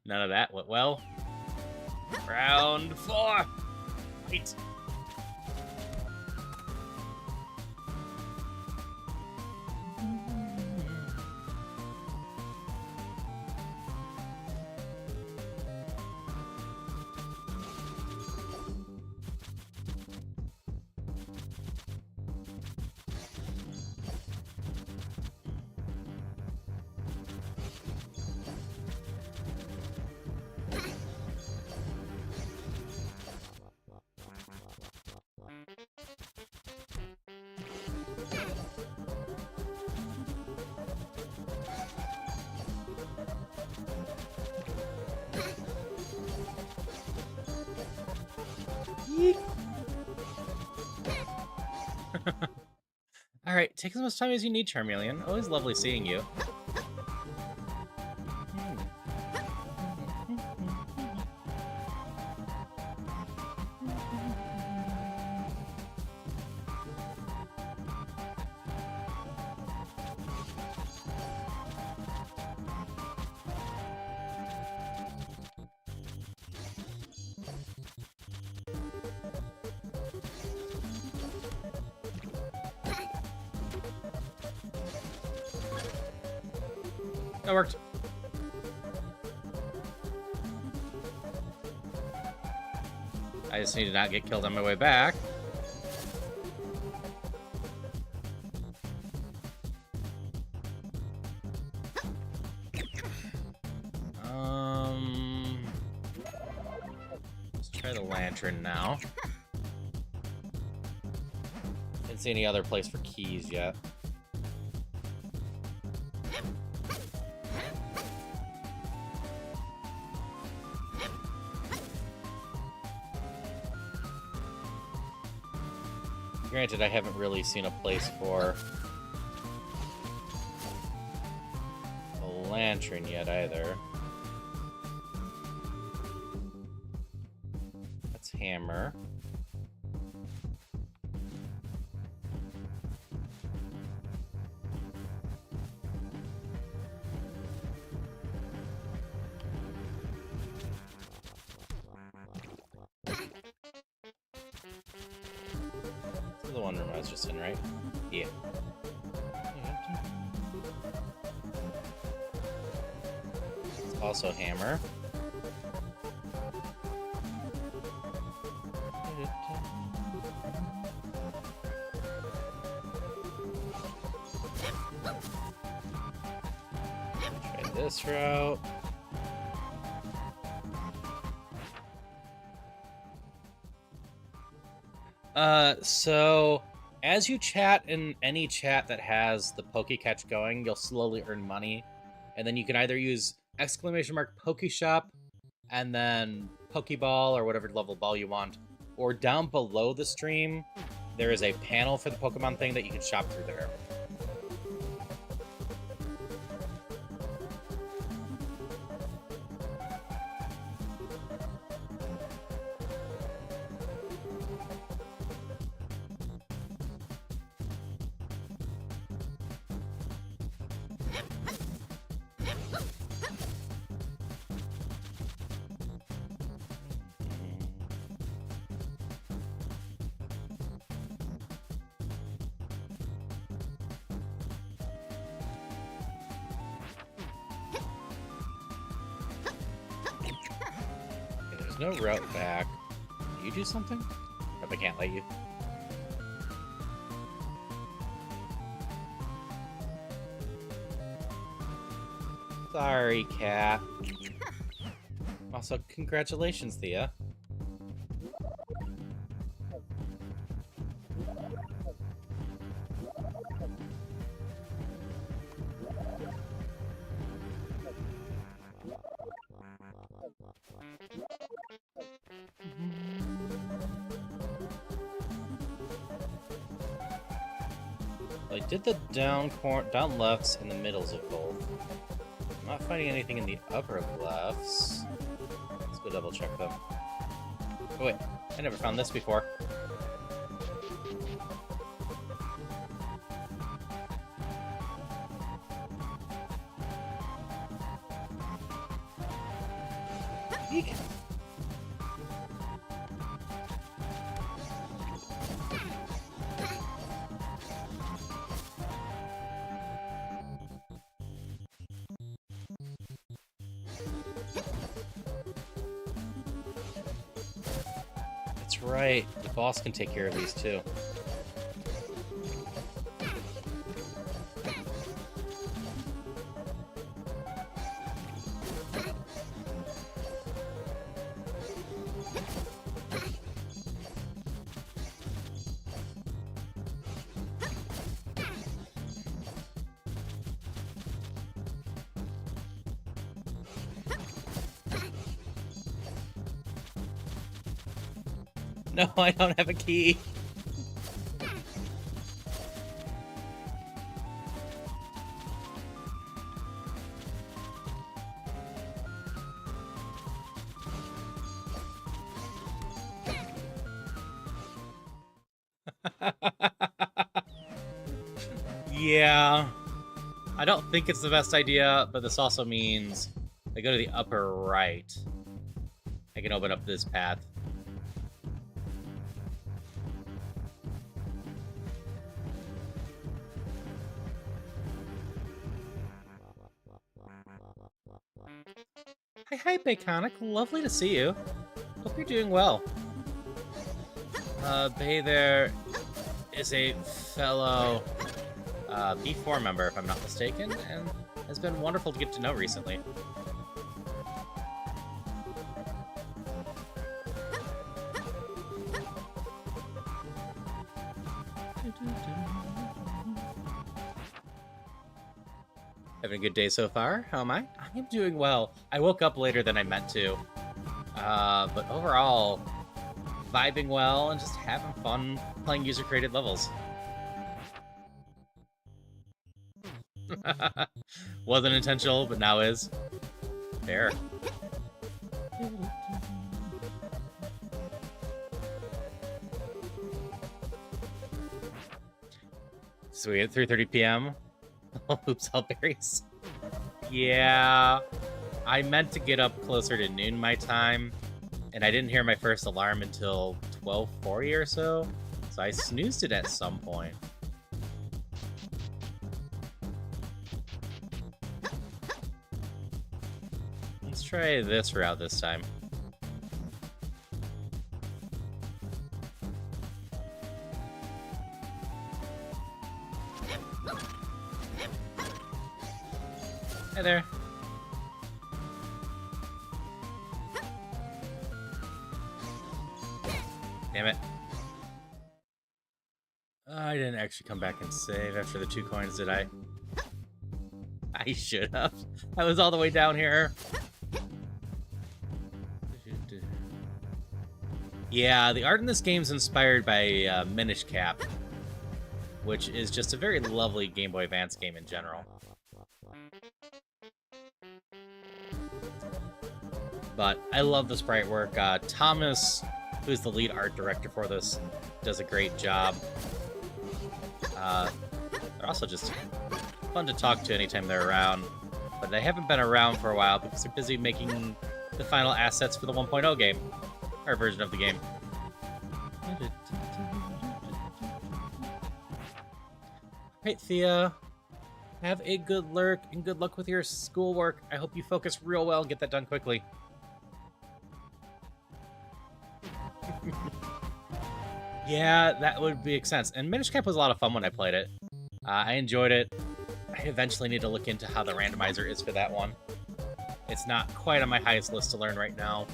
None of that went well. Round 4. Wait. Alright, take as much time as you need, Charmeleon. Always lovely seeing you. That worked. I just need to not get killed on my way back. Let's try the lantern now. Didn't see any other place for keys yet. Granted, I haven't really seen a place for a lantern yet either. That's hammer. The one room I was just in, right? Yeah. It's also hammer. Try this route. So as you chat in any chat that has the Pokecatch going, you'll slowly earn money. And then you can either use !Pokeshop and then Pokeball or whatever level ball you want. Or down below the stream, there is a panel for the Pokemon thing that you can shop through there. There's no route back. Do you do something? If I can't let you. Sorry, cat. Also, congratulations, Thea. I did the down lefts and the middles of both. I'm not finding anything in the upper lefts. Let's go double check them. Oh wait, I never found this before. Eek. That's right, the boss can take care of these too. No, I don't have a key. Yeah. I don't think it's the best idea, but this also means I go to the upper right. I can open up this path. Hi, Baconic. Lovely to see you. Hope you're doing well. Bay there is a fellow B4 member, if I'm not mistaken, and has been wonderful to get to know recently. Having a good day so far? How am I? I am doing well. I woke up later than I meant to. But overall, vibing well and just having fun playing user-created levels. Wasn't intentional, but now is. Fair. Sweet, at 3:30 p.m. Oops, all berries. Yeah, I meant to get up closer to noon my time, and I didn't hear my first alarm until 12:40 or so, so I snoozed it at some point. Let's try this route this time. Hi there. Damn it. I didn't actually come back and save after the 2 coins, did I? I should have. I was all the way down here. Yeah, the art in this game is inspired by Minish Cap, which is just a very lovely Game Boy Advance game in general. But I love the sprite work. Thomas, who's the lead art director for this, does a great job. They're also just fun to talk to anytime they're around. But they haven't been around for a while because they're busy making the final assets for the 1.0 game. Or version of the game. Alright, Thea. Have a good lurk and good luck with your schoolwork. I hope you focus real well and get that done quickly. Yeah, that would make sense. And Minish Cap was a lot of fun when I played it. I enjoyed it. I eventually need to look into how the randomizer is for that one. It's not quite on my highest list to learn right now.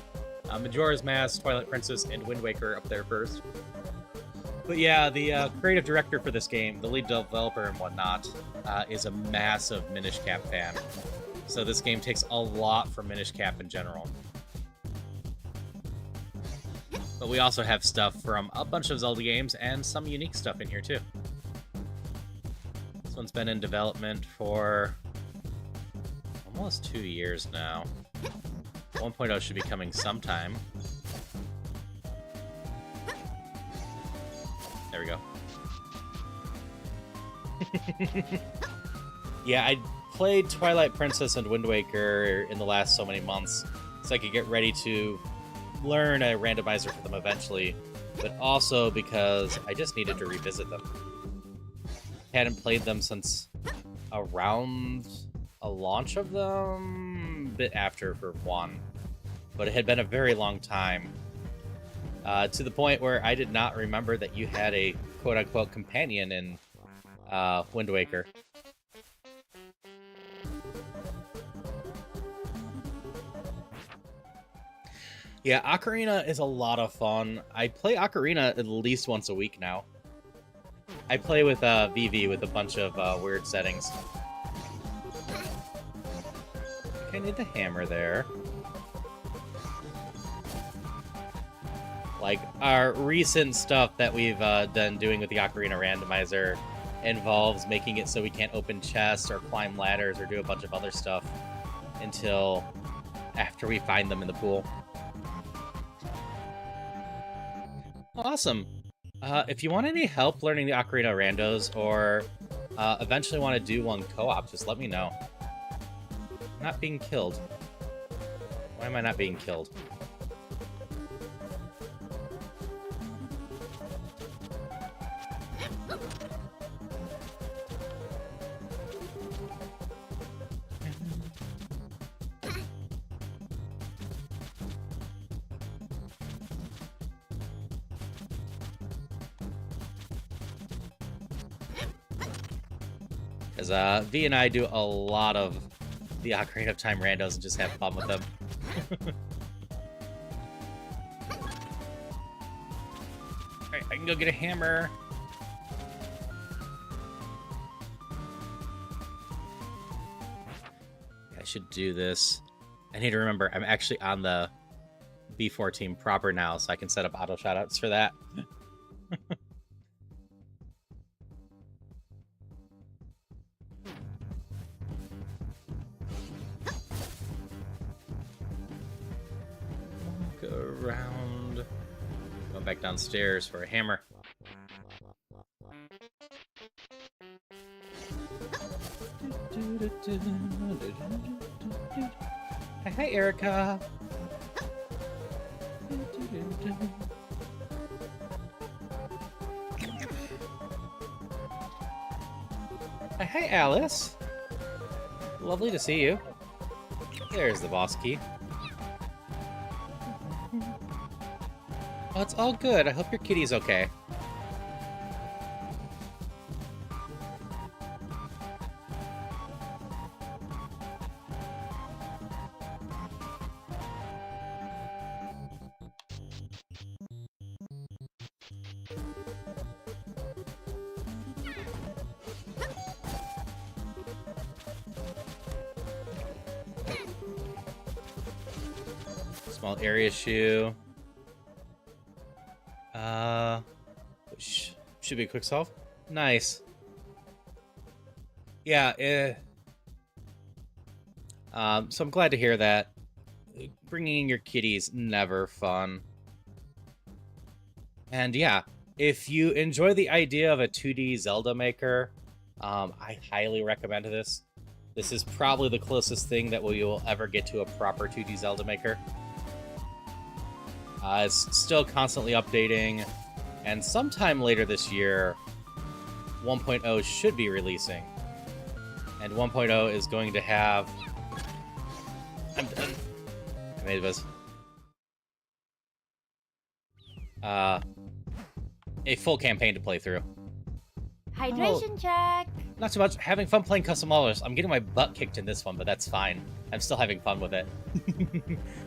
Majora's Mask, Twilight Princess, and Wind Waker up there first. But yeah, the creative director for this game, the lead developer and whatnot, is a massive Minish Cap fan. So this game takes a lot from Minish Cap in general. But we also have stuff from a bunch of Zelda games and some unique stuff in here too. This one's been in development for almost 2 years now. 1.0 should be coming sometime. There we go. Yeah, I played Twilight Princess and Wind Waker in the last so many months, so I could get ready to learn a randomizer for them eventually, but also because I just needed to revisit them. Hadn't played them since around a launch of them, a bit after for one, but it had been a very long time. To the point where I did not remember that you had a quote-unquote companion in Wind Waker. Yeah, Ocarina is a lot of fun. I play Ocarina at least once a week now. I play with Vivi with a bunch of weird settings. I need the hammer there. Like, our recent stuff that we've done doing with the Ocarina randomizer involves making it so we can't open chests or climb ladders or do a bunch of other stuff until after we find them in the pool. Awesome. If you want any help learning the Ocarina randos or eventually want to do one co-op, just let me know. I'm not being killed. Why am I not being killed? Because V and I do a lot of the Ocarina of Time randos and just have fun with them. Alright, I can go get a hammer. I should do this. I need to remember, I'm actually on the B4 team proper now, so I can set up auto shoutouts for that. Around. Going back downstairs for a hammer. Hi, Erica. Hi, Alice. Lovely to see you. There's the boss key. Oh, it's all good. I hope your kitty's okay. Small area shoe. Should be a quick solve. Nice. Yeah, so I'm glad to hear that. Bringing in your kitty's never fun. And yeah, if you enjoy the idea of a 2D Zelda maker, I highly recommend this. This is probably the closest thing that we will ever get to a proper 2D Zelda maker. It's still constantly updating, and sometime later this year, 1.0 should be releasing. And 1.0 is going to have... I'm done. I made this. a full campaign to play through. Hydration check. Not too much. Having fun playing custom levels. I'm getting my butt kicked in this one, but that's fine. I'm still having fun with it.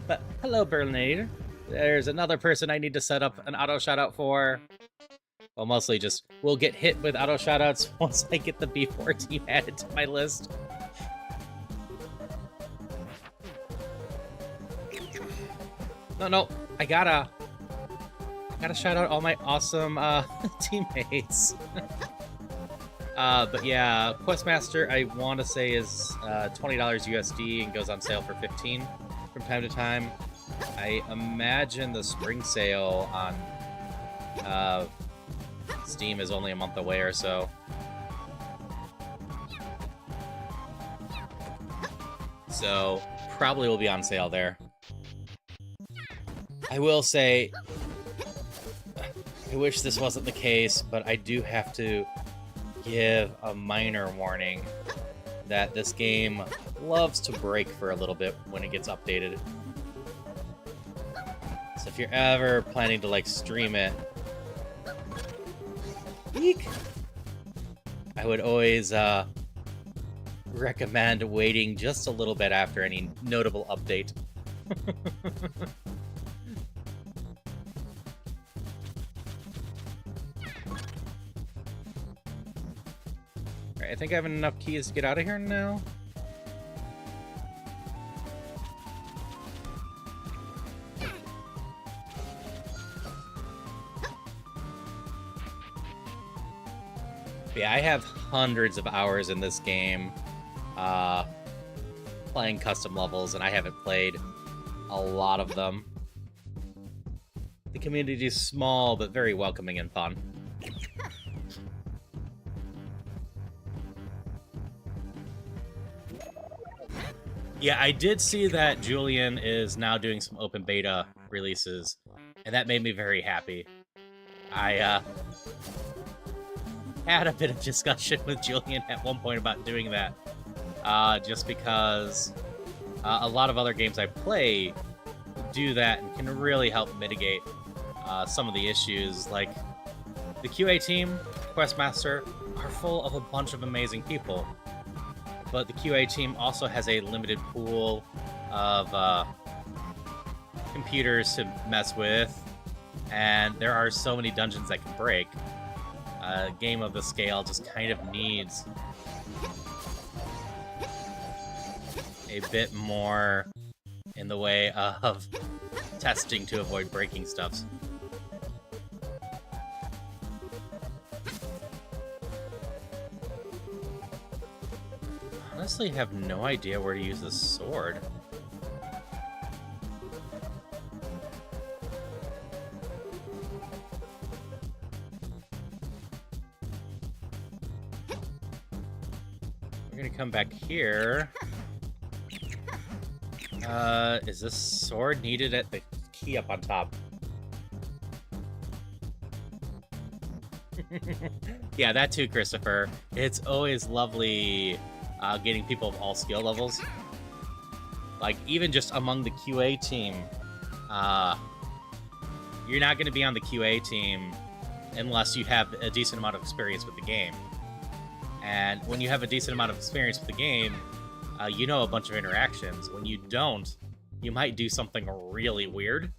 But hello, Berlinator. There's another person I need to set up an auto shoutout for. Well, mostly just we'll get hit with auto shoutouts once I get the B4 team added to my list. No, I gotta shout out all my awesome teammates. But yeah, Questmaster, I want to say is $20 USD and goes on sale for $15 from time to time. I imagine the spring sale on Steam is only a month away or so. So probably will be on sale there. I will say, I wish this wasn't the case, but I do have to give a minor warning that this game loves to break for a little bit when it gets updated. So if you're ever planning to like stream it, eek, I would always recommend waiting just a little bit after any notable update. I think I have enough keys to get out of here now. Yeah, I have hundreds of hours in this game playing custom levels, and I haven't played a lot of them. The community is small, but very welcoming and fun. Yeah, I did see that Julian is now doing some open beta releases, and that made me very happy. I had a bit of discussion with Julian at one point about doing that, just because a lot of other games I play do that and can really help mitigate some of the issues. Like, the QA team, Questmaster, are full of a bunch of amazing people. But the QA team also has a limited pool of computers to mess with, and there are so many dungeons that can break. A game of the scale just kind of needs a bit more in the way of testing to avoid breaking stuffs. Honestly, have no idea where to use this sword. We're gonna come back here. Is this sword needed at the key up on top? Yeah, that too, Christopher. It's always lovely getting people of all skill levels. Like, even just among the QA team, you're not going to be on the QA team unless you have a decent amount of experience with the game. And when you have a decent amount of experience with the game, you know a bunch of interactions. When you don't, you might do something really weird.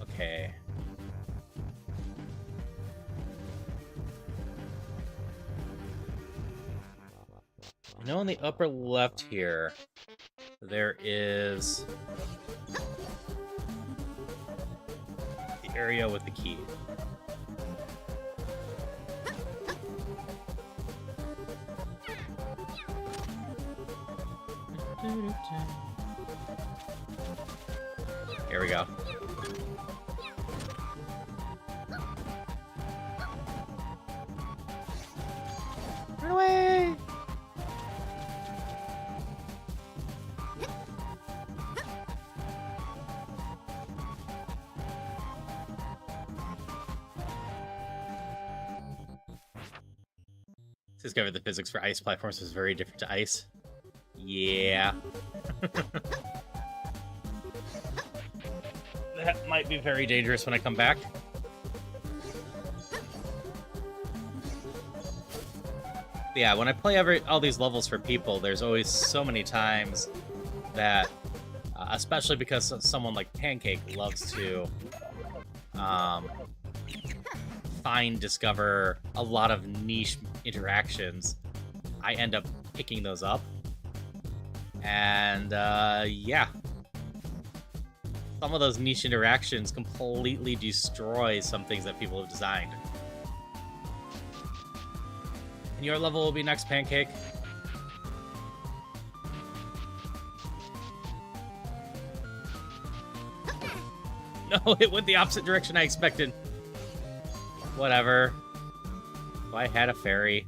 Okay. I know in the upper left here, there is the area with the key. Here we go. Run away! Discovered the physics for ice platforms was very different to ice. Yeah. That might be very dangerous when I come back. Yeah, when I play all these levels for people, there's always so many times that, especially because someone like Pancake loves to discover a lot of niche interactions, I end up picking those up. And, yeah. Some of those niche interactions completely destroy some things that people have designed. And your level will be next, Pancake. No, it went the opposite direction I expected. Whatever. If I had a fairy.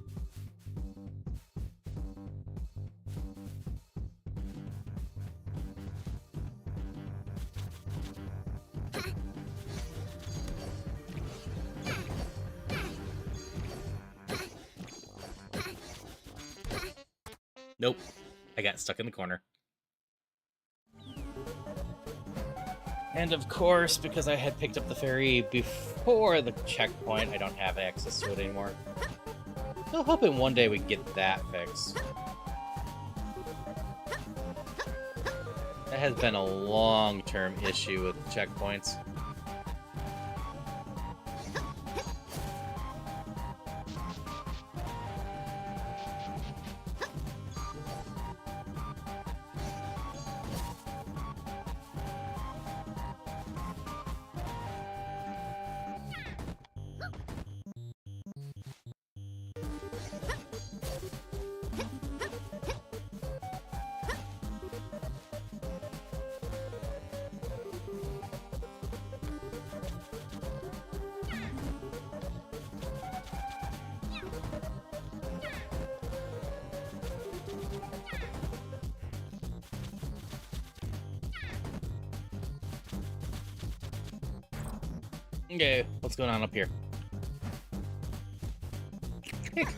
Nope. I got stuck in the corner. And of course, because I had picked up the fairy before the checkpoint, I don't have access to it anymore. Still hoping one day we can get that fixed. That has been a long-term issue with checkpoints. Okay, what's going on up here? Kick!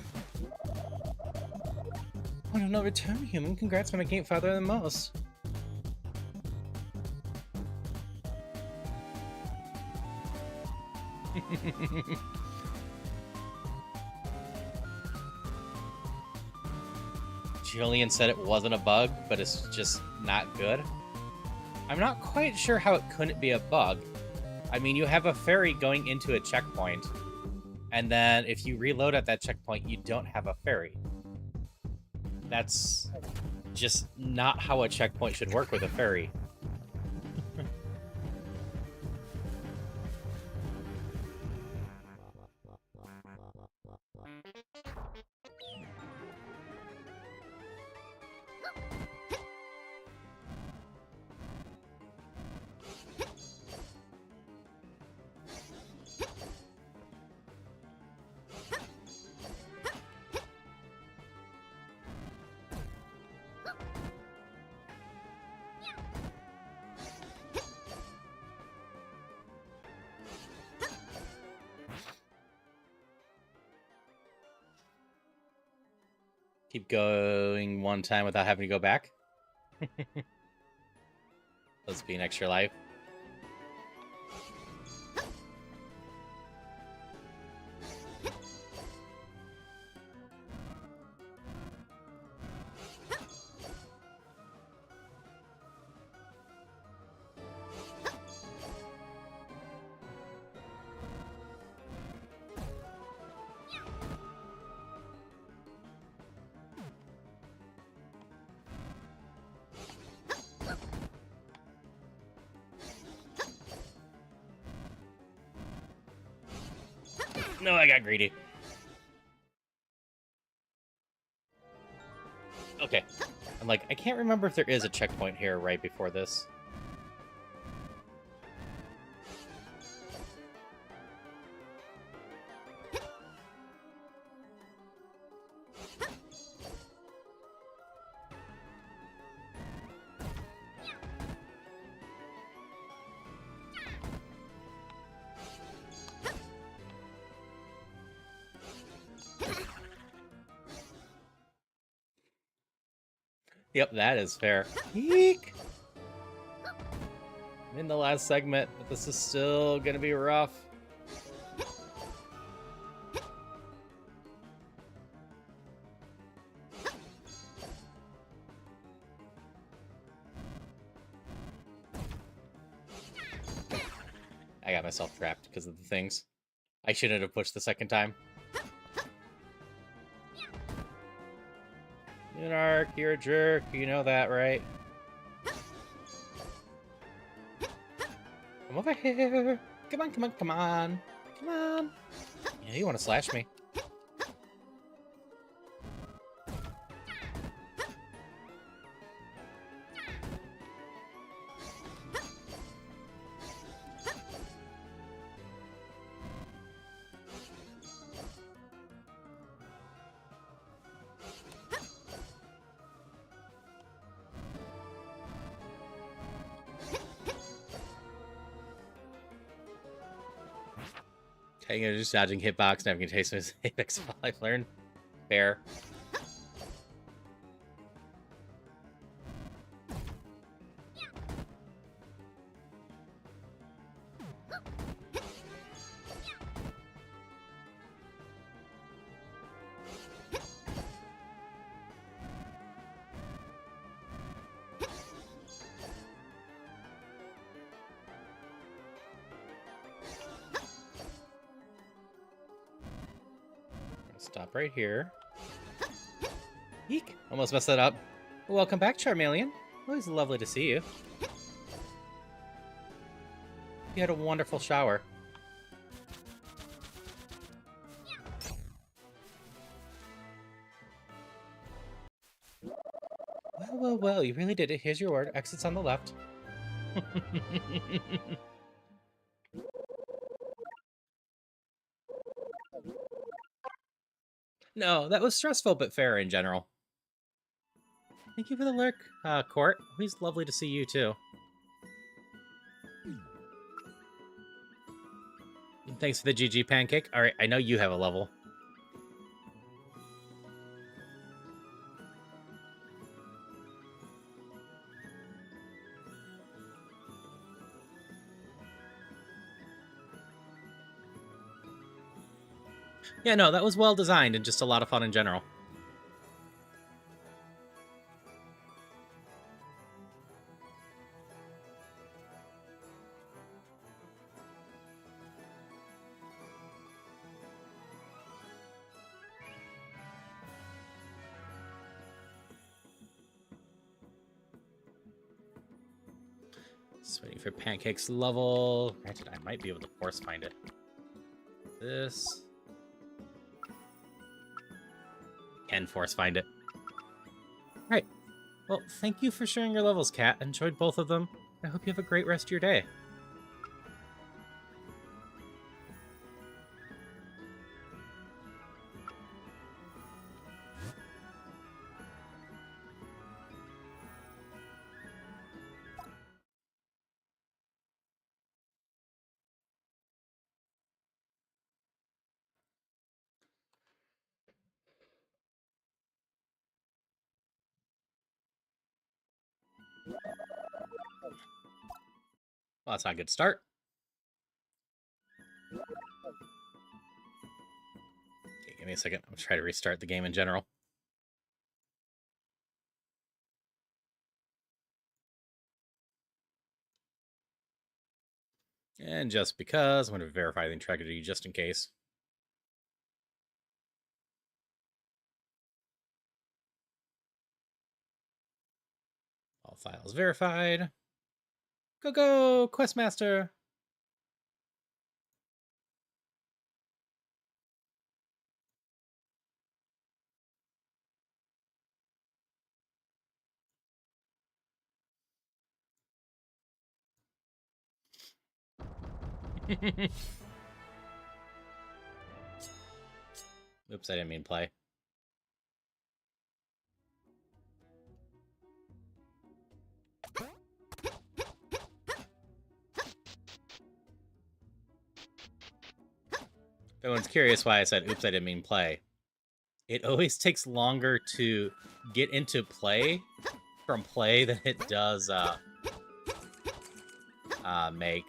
Oh no, return human. Congrats on making it farther than most. Julian said it wasn't a bug, but it's just not good. I'm not quite sure how it couldn't be a bug. I mean, you have a fairy going into a checkpoint, and then if you reload at that checkpoint, you don't have a fairy. That's just not how a checkpoint should work with a fairy. Keep going one time without having to go back. Let's be an extra life. No, I got greedy. Okay. I'm like, I can't remember if there is a checkpoint here right before this. Yep, that is fair. Eek! I'm in the last segment, but this is still gonna be rough. I got myself trapped because of the things. I shouldn't have pushed the second time. Monarch, you're a jerk. You know that, right? Come over here. Come on, come on, come on. Come on. Yeah, you want to slash me. Okay, you're just dodging hitbox, never gonna taste his Apex while I've learned. Fair. Stop right here. Eek! Almost messed that up. Welcome back, Charmeleon. Always lovely to see you. You had a wonderful shower. Well, you really did it. Here's your word. Exit's on the left. No, that was stressful but fair in general. Thank you for the lurk, Court. Always lovely to see you, too. And thanks for the GG pancake. Alright, I know you have a level. Yeah, no, that was well designed and just a lot of fun in general. Just waiting for Pancake's level. Granted, I might be able to force find it. This. Can force find it. Right. Well, thank you for sharing your levels, Kat. Enjoyed both of them. I hope you have a great rest of your day. Well, that's not a good start. Okay, give me a second. I'll try to restart the game in general. And just because, I'm going to verify the integrity just in case. All files verified. Go, Questmaster! Oops, I didn't mean play. If anyone's curious why I said, oops, I didn't mean play. It always takes longer to get into play from play than it does make.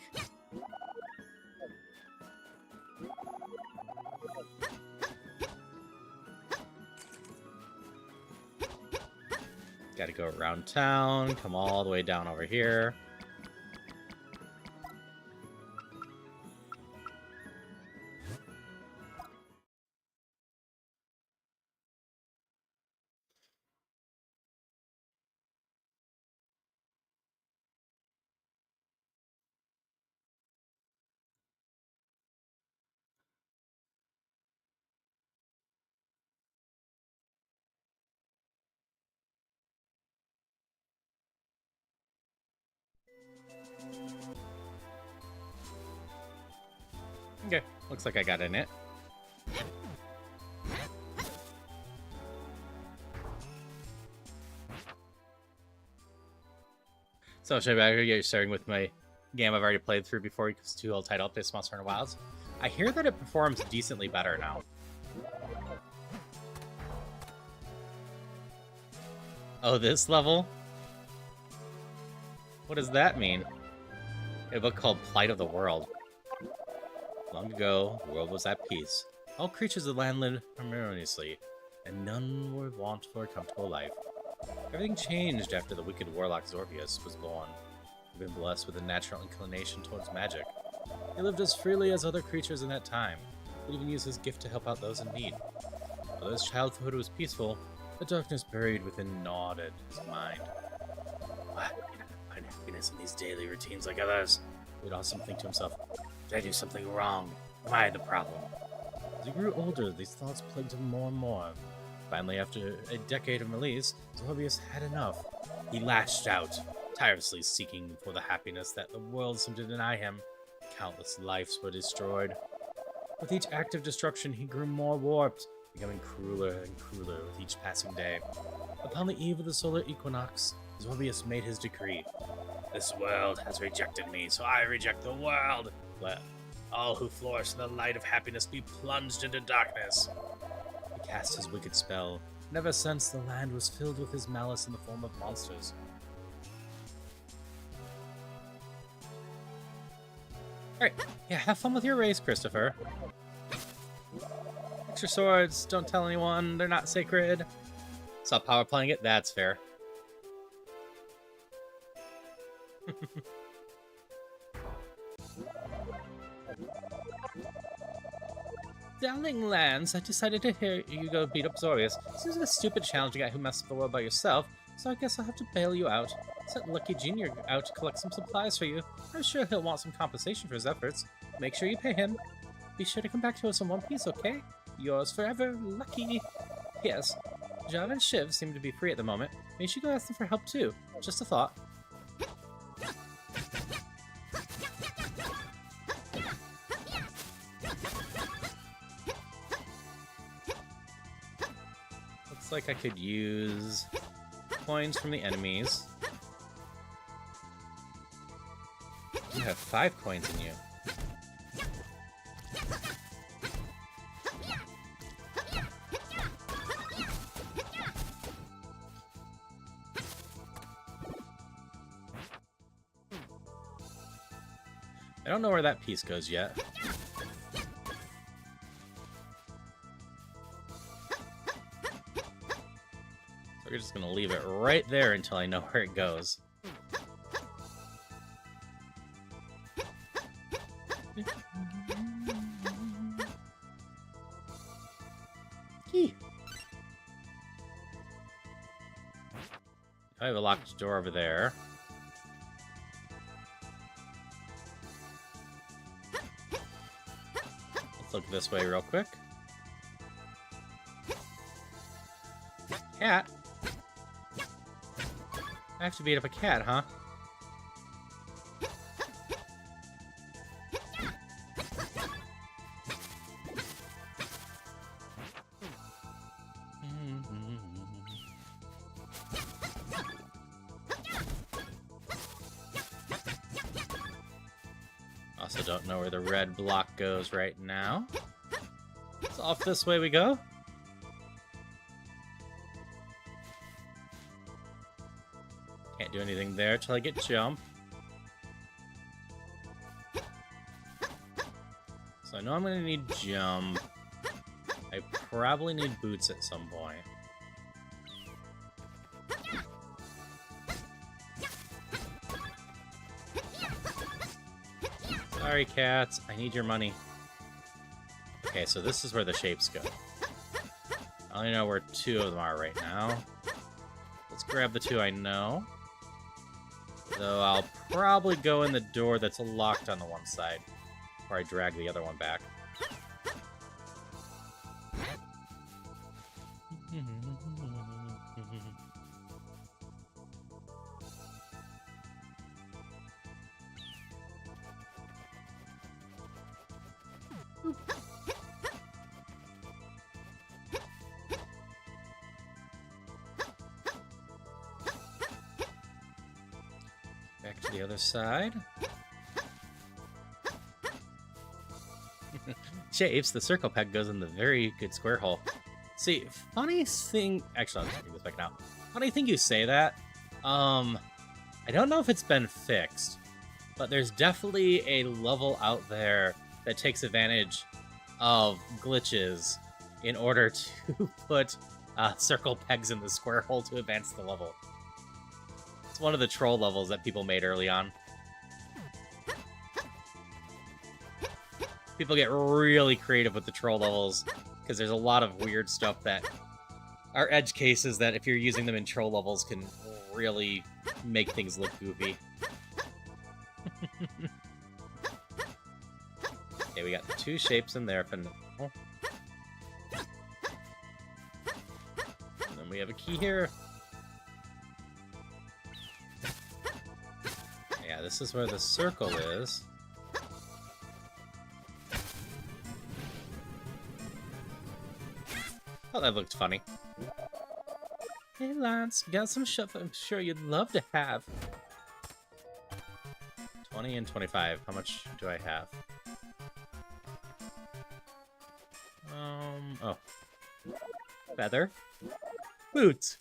Gotta go around town, come all the way down over here. Okay, looks like I got in it. So should I get starting with my game I've already played through before because it's too old title updates Monster Hunter Wilds. I hear that it performs decently better now. Oh, this level? What does that mean? A book called Plight of the World. Long ago, the world was at peace. All creatures of the land lived harmoniously, and none were wont for a comfortable life. Everything changed after the wicked warlock Zorbius was born. He'd been blessed with a natural inclination towards magic. He lived as freely as other creatures in that time. He'd even used his gift to help out those in need. Although his childhood was peaceful, the darkness buried within gnawed at his mind. Why can I find happiness in these daily routines like others? He'd also think to himself, did I do something wrong? Am I the problem? As he grew older, these thoughts plagued him more and more. Finally, after a decade of malaise, Zorbius had enough. He lashed out, tirelessly seeking for the happiness that the world seemed to deny him. Countless lives were destroyed. With each act of destruction, he grew more warped, becoming crueler and crueler with each passing day. Upon the eve of the solar equinox, Zorbius made his decree. This world has rejected me, so I reject the world. Let all who flourish in the light of happiness be plunged into darkness. He cast his wicked spell, and ever since the land was filled with his malice in the form of monsters. Alright, yeah, have fun with your race, Christopher. Extra swords, don't tell anyone, they're not sacred. Saw Power playing it, that's fair. Darling Lance, I decided to hear you go beat up Zorbius. This is a stupid challenging guy who messed up the world by yourself, so I guess I'll have to bail you out. Sent Lucky Jr. out to collect some supplies for you. I'm sure he'll want some compensation for his efforts. Make sure you pay him. Be sure to come back to us in one piece, okay? Yours forever, Lucky. Yes, Java and Shiv seem to be free at the moment. Maybe you should go ask them for help too. Just a thought. Looks like I could use coins from the enemies. You have 5 coins in you. I don't know where that piece goes yet. So we're just gonna leave it right there until I know where it goes. I have a locked door over there. Let's look this way real quick. Cat? I have to beat up a cat, huh? Also don't know where the red block goes right now. So off this way we go. Can't do anything there till I get jump. So I know I'm gonna need jump. I probably need boots at some point. Sorry, cats. I need your money. Okay, so this is where the shapes go. I only know where 2 of them are right now. Let's grab the 2 I know. Though I'll probably go in the door that's locked on the one side before I drag the other one back. Back to the other side. Shapes, the circle peg goes in the very good square hole. See, funny thing... Actually, I'll just bring this back now. Funny thing you say that. I don't know if it's been fixed, but there's definitely a level out there that takes advantage of glitches in order to put circle pegs in the square hole to advance the level. It's one of the troll levels that people made early on. People get really creative with the troll levels because there's a lot of weird stuff that are edge cases that if you're using them in troll levels can really make things look goofy. Okay, we got the 2 shapes in there for now. And then we have a key here. Yeah, this is where the circle is. Oh, that looked funny. Hey, Lance, got some stuff I'm sure you'd love to have. 20 and 25. How much do I have? Oh. Feather. Boots.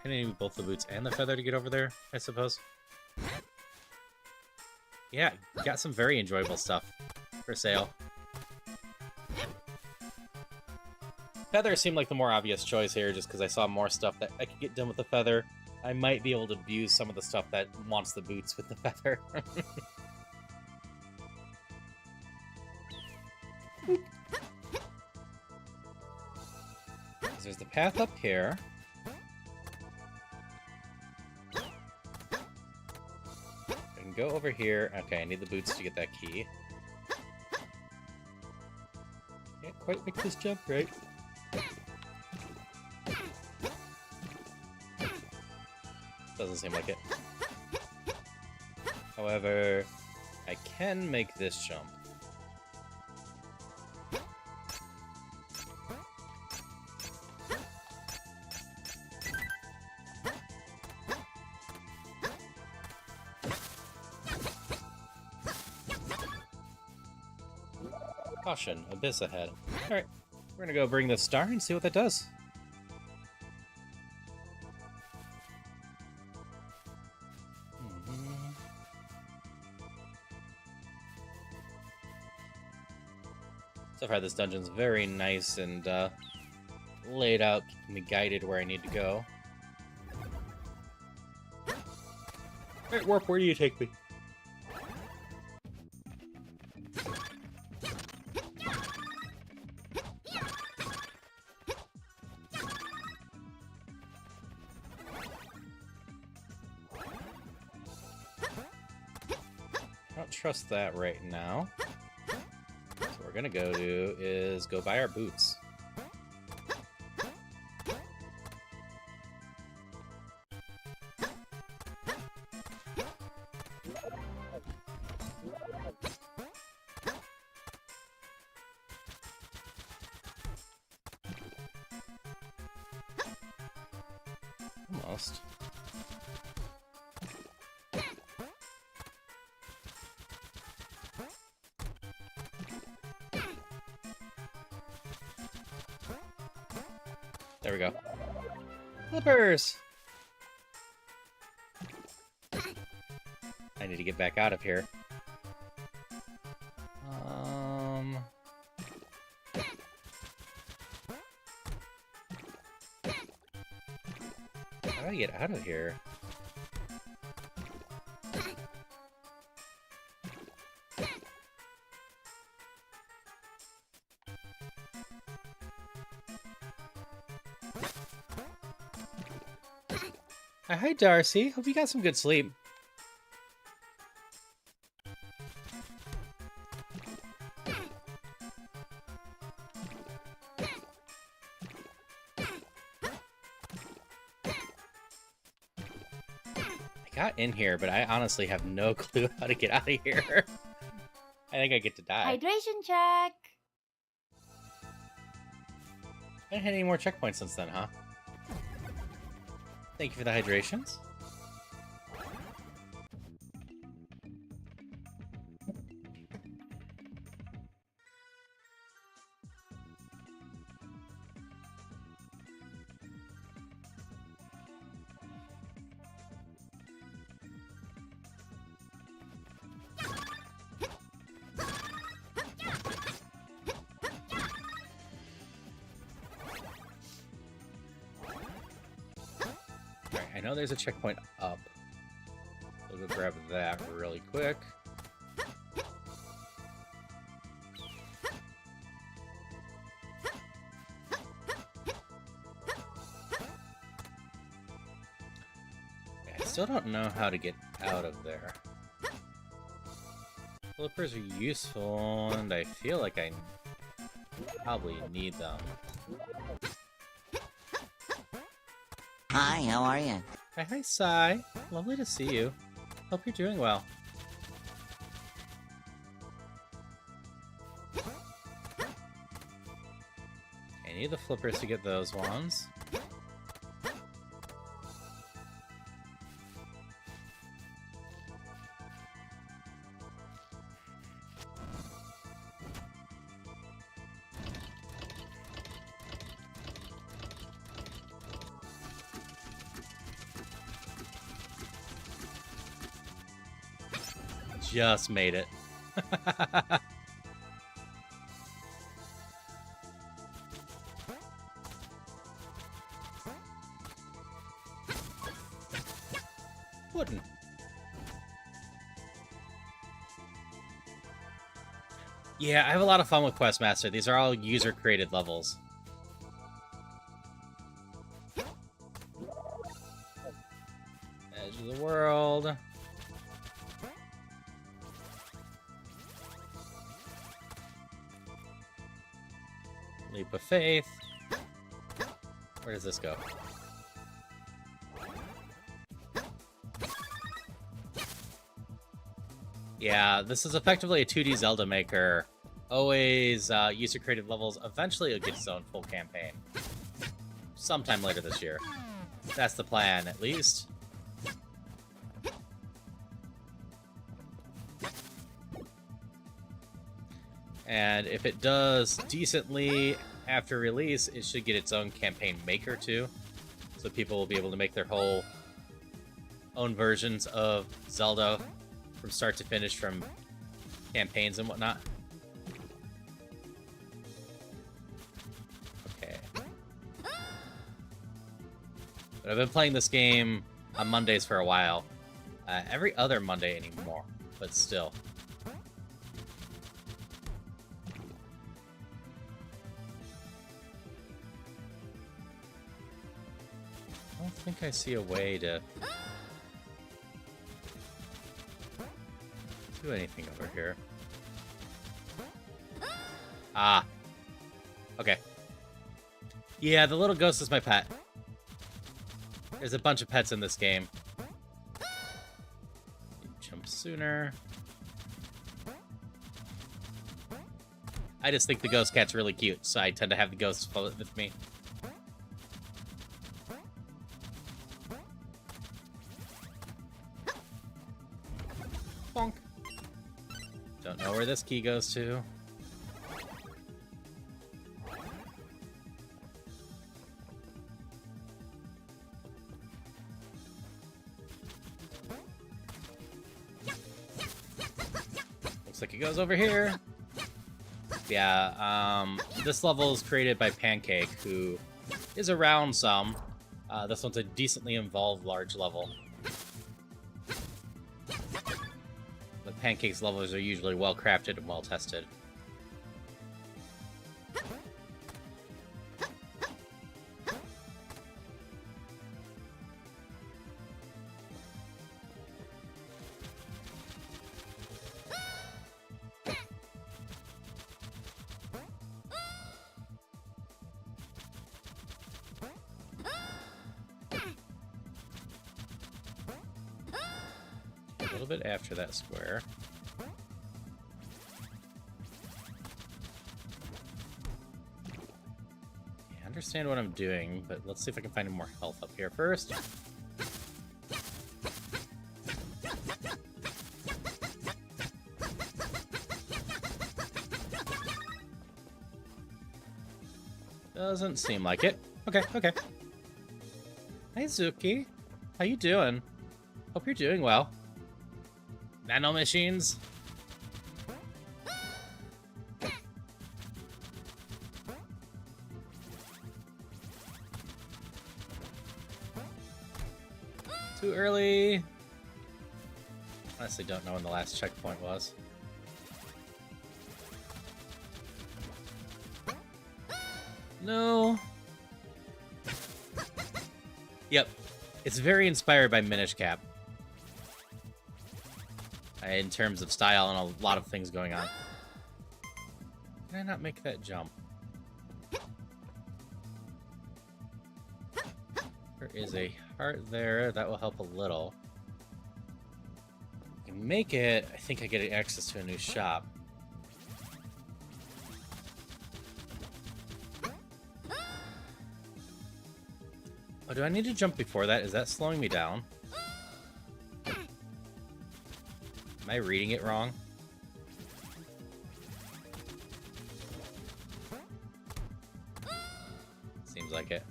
Kind of need both the boots and the feather to get over there, I suppose. Yeah, got some very enjoyable stuff for sale. Feather seemed like the more obvious choice here, just because I saw more stuff that I could get done with the feather. I might be able to abuse some of the stuff that wants the boots with the feather. There's the path up here. Go over here. Okay, I need the boots to get that key. Can't quite make this jump right. Doesn't seem like it. However, I can make this jump. Caution, abyss ahead. Alright, we're gonna go bring the star and see what that does. So far this dungeon's very nice and laid out, keeping me guided where I need to go. Alright, Warp, where do you take me? Trust that right now. So what we're gonna go do is go buy our boots. Almost. There we go. Flippers! I need to get back out of here. How do I get out of here? Hi, Darcy. Hope you got some good sleep. I got in here, but I honestly have no clue how to get out of here. I think I get to die. Hydration check. I haven't hit any more checkpoints since then, huh? Thank you for the hydrations. I know there's a checkpoint up. We'll go grab that really quick. I still don't know how to get out of there. Flippers are useful, and I feel like I probably need them. Hi, how are you? Hi, Sai. Lovely to see you. Hope you're doing well. I need the flippers to get those ones. Just made it. Wouldn't. Yeah, I have a lot of fun with Questmaster. These are all user-created levels. Edge of the world. Leap of faith. Where does this go? Yeah, this is effectively a 2D Zelda maker. Always user-created levels. Eventually it'll get its own full campaign. Sometime later this year. That's the plan, at least. And if it does decently after release, it should get its own campaign maker too. So people will be able to make their whole own versions of Zelda from start to finish, from campaigns and whatnot. Okay. But I've been playing this game on Mondays for a while. Every other Monday anymore, but still. I don't think I see a way to do anything over here. Ah. Okay. Yeah, the little ghost is my pet. There's a bunch of pets in this game. Jump sooner. I just think the ghost cat's really cute, so I tend to have the ghosts follow with me. Bonk. Don't know where this key goes to. like it goes over here. Yeah, this level is created by Pancake, who is around some. This one's a decently involved large level. But Pancake's levels are usually well crafted and well tested. A little bit after that square. I understand what I'm doing, but let's see if I can find more health up here first. Doesn't seem like it. Okay, okay. Hi, Zuki. How you doing? Hope you're doing well. Nano machines. Too early. Honestly, don't know when the last checkpoint was. No. Yep. It's very inspired by Minish Cap. In terms of style and a lot of things going on. Can I not make that jump? There is a heart there. That will help a little. If I can make it, I think I get access to a new shop. Oh, do I need to jump before that? Is that slowing me down? Am I reading it wrong? Seems like it.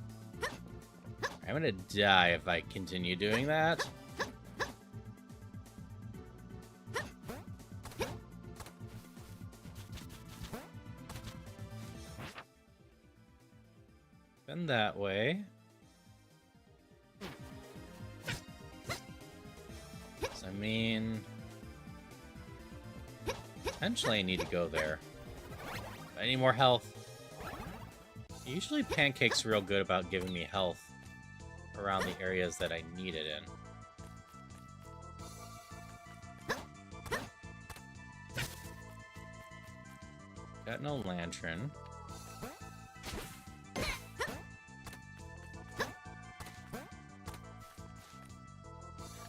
I'm gonna die if I continue doing that. Been that way. So, I mean... Eventually I need to go there. I need more health. Usually Pancake's real good about giving me health around the areas that I need it in. Got no lantern.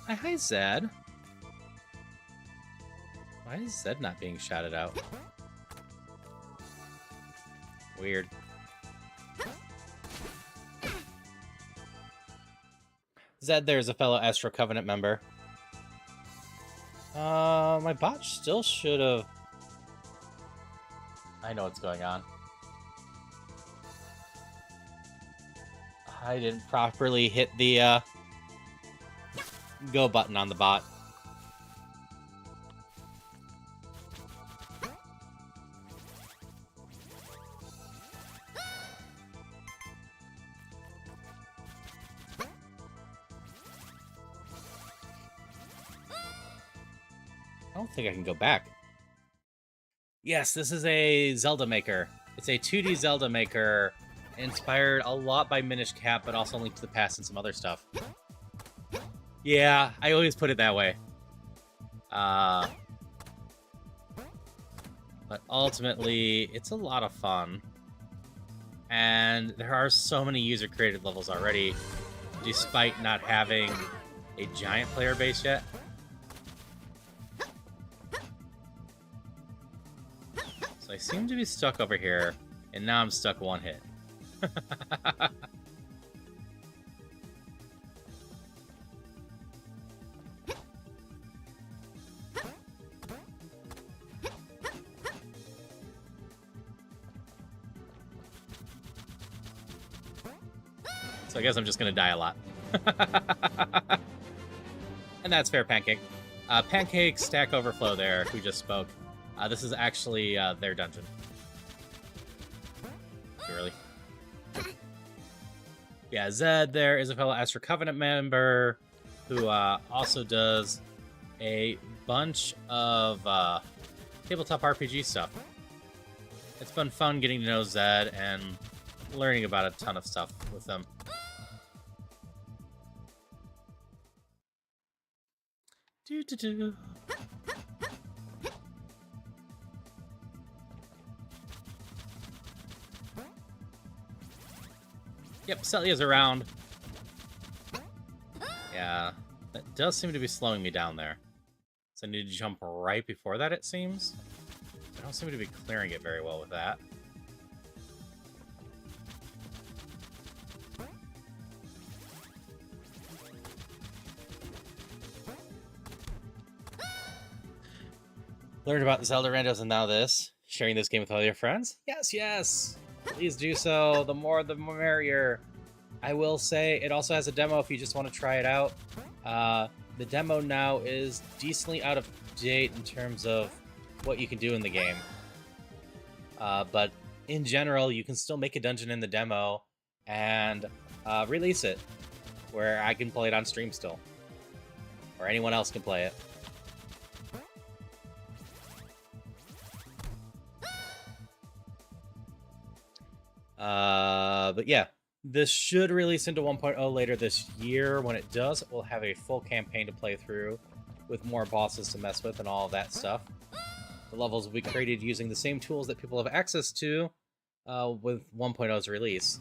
Hi, Zed. Why is Zed not being shouted out? Weird. Zed, there's a fellow Astro Covenant member. My bot still should have... I know what's going on. I didn't properly hit the, go button on the bot. I don't think I can go back. Yes, this is a Zelda maker. It's a 2D Zelda maker, inspired a lot by Minish Cap, but also Link to the Past and some other stuff. Yeah, I always put it that way. But ultimately, it's a lot of fun. And there are so many user-created levels already, despite not having a giant player base yet. So I seem to be stuck over here, and now I'm stuck one hit. So I guess I'm just gonna die a lot. And that's fair, Pancake. Pancake, Stack Overflow there, who just spoke. This is actually their dungeon. Really? Yeah, Zed there is a fellow Astro Covenant member who also does a bunch of tabletop RPG stuff. It's been fun getting to know Zed and learning about a ton of stuff with him. Do-do-do. Yep, Celia's around. Yeah, that does seem to be slowing me down there. So I need to jump right before that, it seems. I don't seem to be clearing it very well with that. Learned about the Zelda randos and now this. Sharing this game with all your friends? Yes, yes! Please do so. The more, the merrier. I will say, it also has a demo if you just want to try it out. The demo now is decently out of date in terms of what you can do in the game. But in general, you can still make a dungeon in the demo and release it, where I can play it on stream still. Or anyone else can play it. But yeah, this should release into 1.0 later this year. When it does, it will have a full campaign to play through with more bosses to mess with and all of that stuff. The levels will be created using the same tools that people have access to with 1.0's release.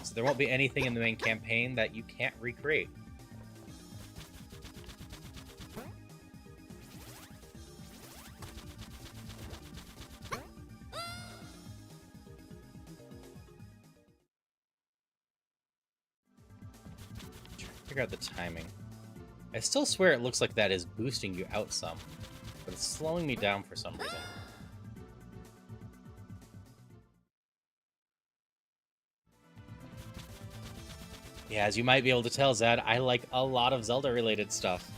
So there won't be anything in the main campaign that you can't recreate. Figure out the timing. I still swear it looks like that is boosting you out some, but it's slowing me down for some reason. Yeah, as you might be able to tell, Zed, I like a lot of Zelda-related stuff.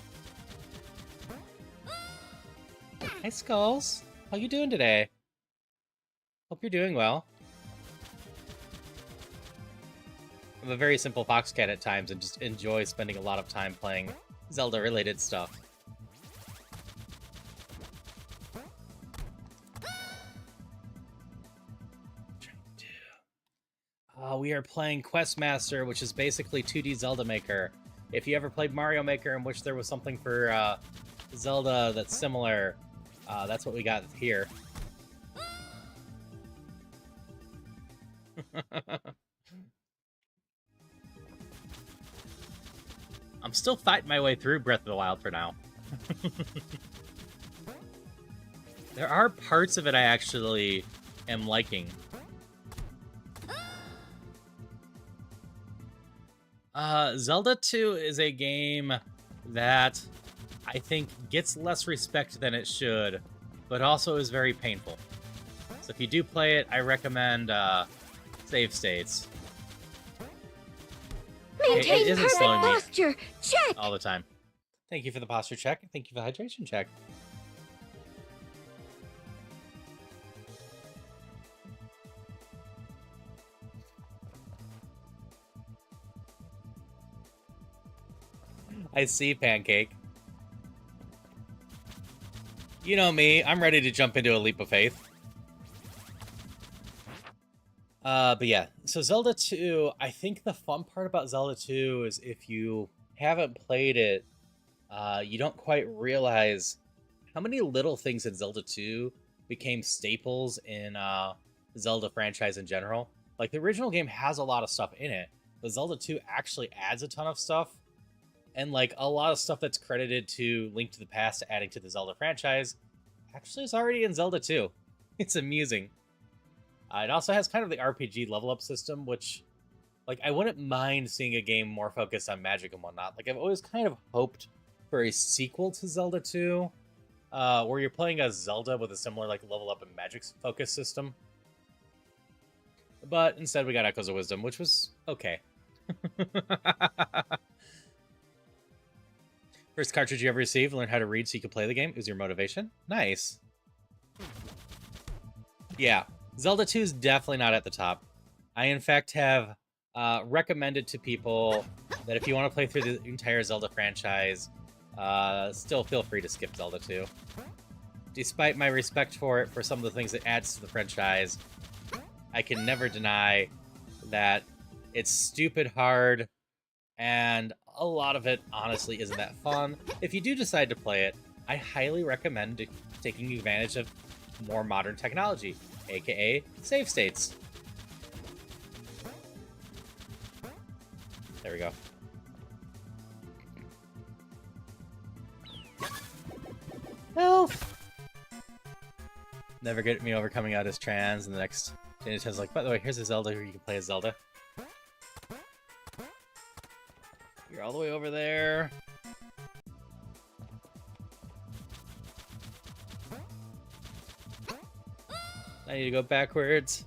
Hi, Skulls. How you doing today? Hope you're doing well. I'm a very simple fox cat at times and just enjoy spending a lot of time playing Zelda-related stuff. We are playing Questmaster, which is basically 2D Zelda Maker. If you ever played Mario Maker in which there was something for Zelda that's similar, that's what we got here. I'm still fighting my way through Breath of the Wild for now. There are parts of it I actually am liking. Zelda 2 is a game that I think gets less respect than it should, but also is very painful. So if you do play it, I recommend save states. Maintain isn't perfect slowing me posture. Check. all the time. Thank you for the posture check. Thank you for the hydration check. I see, Pancake. You know me, I'm ready to jump into a leap of faith. But yeah, so Zelda 2, I think the fun part about Zelda 2 is if you haven't played it, you don't quite realize how many little things in Zelda 2 became staples in the Zelda franchise in general. Like, the original game has a lot of stuff in it, but Zelda 2 actually adds a ton of stuff. And, like, a lot of stuff that's credited to Link to the Past adding to the Zelda franchise actually is already in Zelda 2. It's amusing. It also has kind of the RPG level up system, which, like, I wouldn't mind seeing a game more focused on magic and whatnot. Like, I've always kind of hoped for a sequel to Zelda 2, where you're playing as Zelda with a similar, like, level up and magic focus system. But instead we got Echoes of Wisdom, which was okay. First cartridge you ever received, learned how to read so you could play the game. It was your motivation. Nice. Yeah, Zelda 2 is definitely not at the top. I, in fact, have recommended to people that if you want to play through the entire Zelda franchise, still feel free to skip Zelda 2. Despite my respect for it, for some of the things it adds to the franchise, I can never deny that it's stupid hard, and a lot of it, honestly, isn't that fun. If you do decide to play it, I highly recommend taking advantage of more modern technology, aka save states. There we go. Health! Never get me over coming out as trans, and the next Nintendo's like, by the way, here's a Zelda where you can play as Zelda. You're all the way over there. I need to go backwards.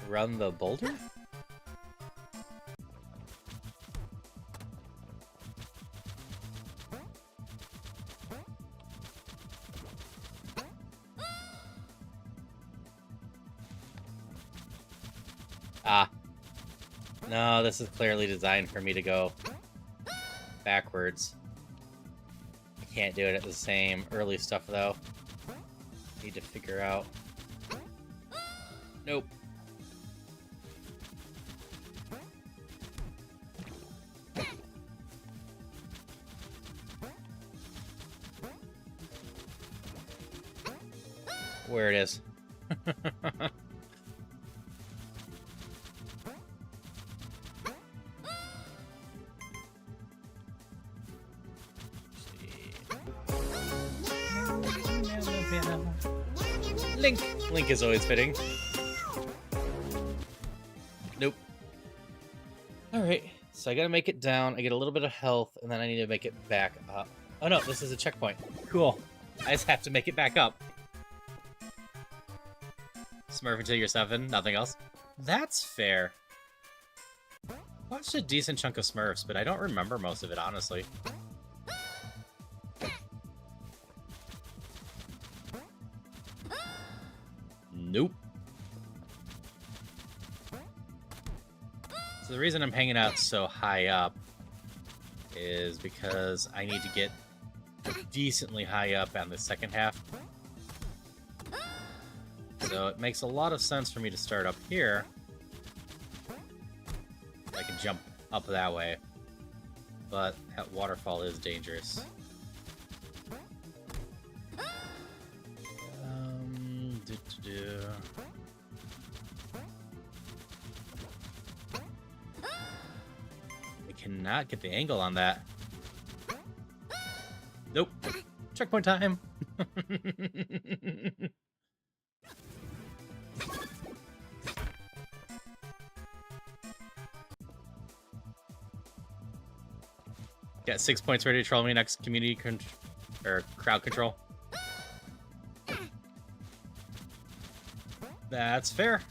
Run the boulder? Ah. No, this is clearly designed for me to go backwards. I can't do it at the same early stuff, though. Need to figure out... Nope. Where it is. Link is always fitting. Nope. Alright, so I gotta make it down. I get a little bit of health, and then I need to make it back up. Oh no, this is a checkpoint. Cool. I just have to make it back up. Smurf until you're 7, nothing else. That's fair. Watched a decent chunk of Smurfs, but I don't remember most of it, honestly. Nope. So the reason I'm hanging out so high up is because I need to get decently high up on the second half. So it makes a lot of sense for me to start up here. I can jump up that way. But that waterfall is dangerous. I cannot get the angle on that. Nope. Checkpoint time. Got 6 points ready to troll me next community or crowd control. That's fair.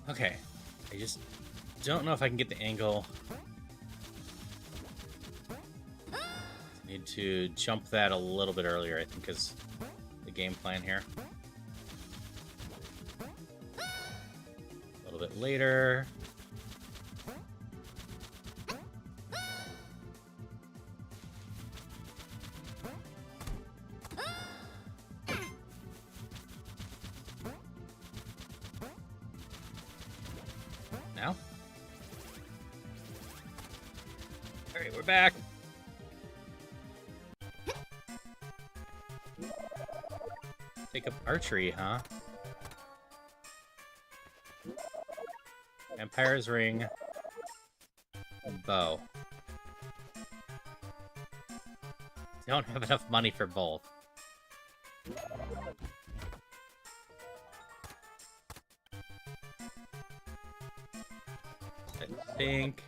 Okay, I just don't know if I can get the angle. Need to jump that a little bit earlier, I think, is the game plan here. A little bit later. Now? Alright, we're back. Take up archery, huh? Empire's Ring. Bow. Don't have enough money for both. I think...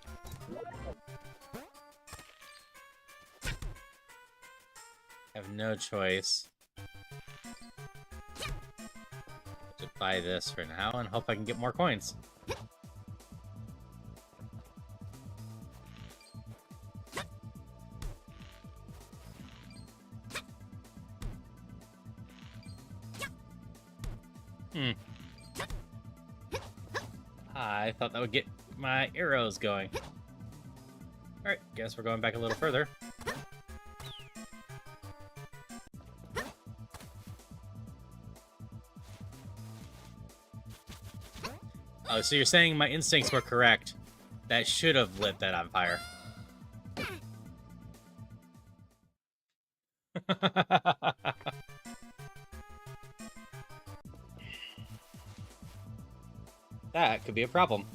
I have no choice. buy this for now and hope I can get more coins. I thought that would get my arrows going. Alright, guess we're going back a little further. Oh, so you're saying my instincts were correct. That should have lit that on fire. That could be a problem.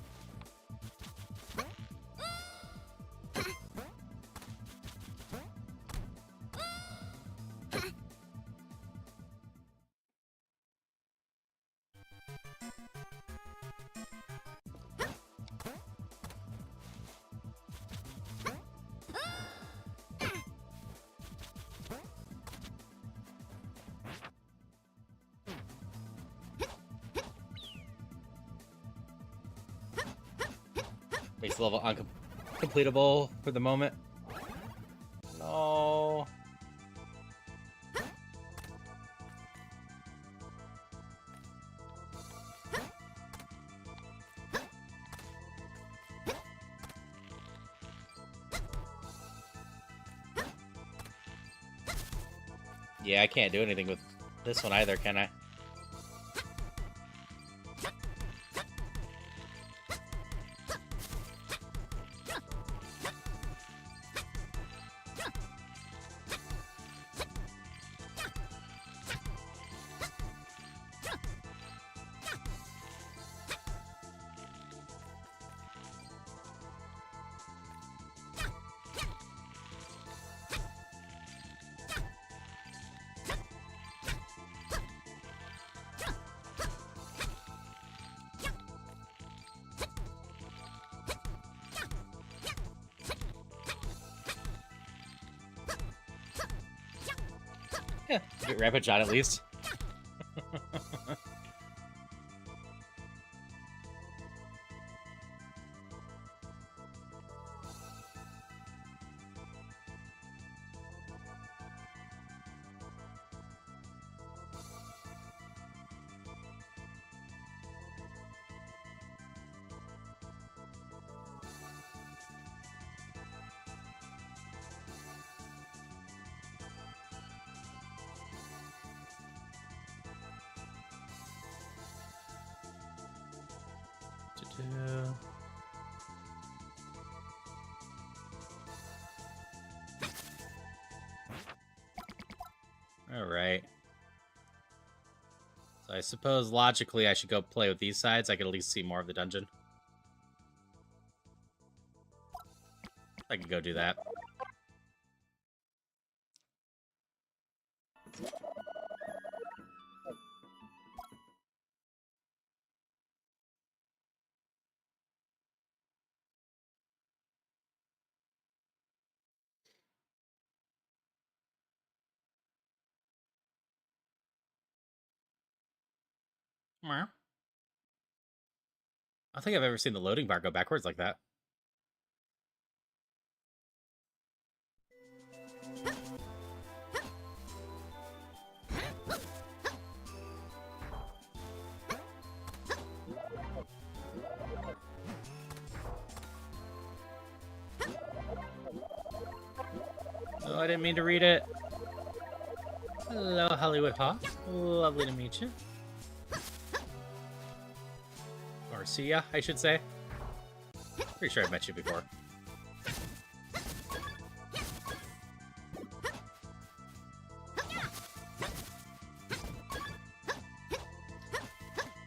Base level uncompletable for the moment. No. Yeah, I can't do anything with this one either, can I? Yeah, get Rapid Shot at least. Alright. So I suppose logically I should go play with these sides. I could at least see more of the dungeon. I could go do that. I don't think I've ever seen the loading bar go backwards like that. Oh, I didn't mean to read it. Hello, Hollywood Hawk. Lovely to meet you. Or see ya, I should say. Pretty sure I've met you before.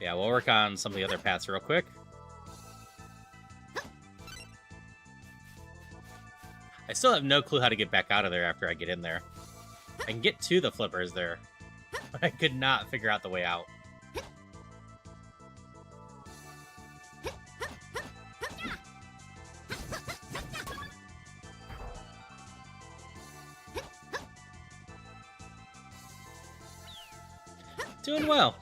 Yeah, we'll work on some of the other paths real quick. I still have no clue how to get back out of there after I get in there. I can get to the flippers there, but I could not figure out the way out. Doing well.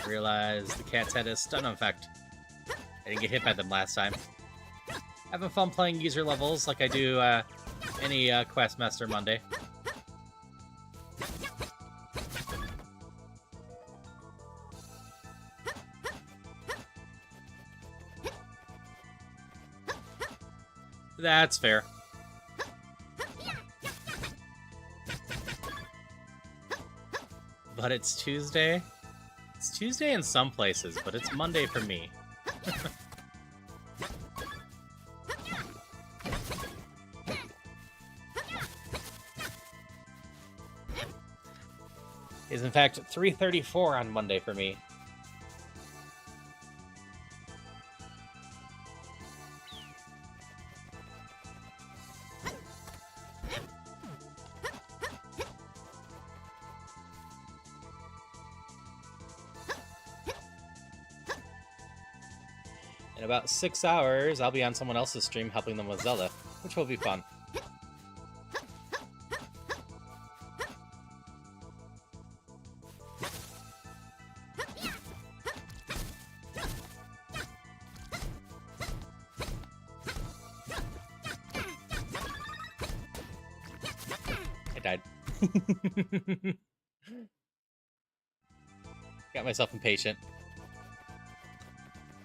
Realized the cats had a stun effect. I didn't get hit by them last time. Having fun playing user levels like I do any Questmaster Monday. That's fair. But it's Tuesday. It's Tuesday in some places, but it's Monday for me. Is in fact 3:34 on Monday for me. In about 6 hours, I'll be on someone else's stream helping them with Zelda, which will be fun. I died. Got myself impatient.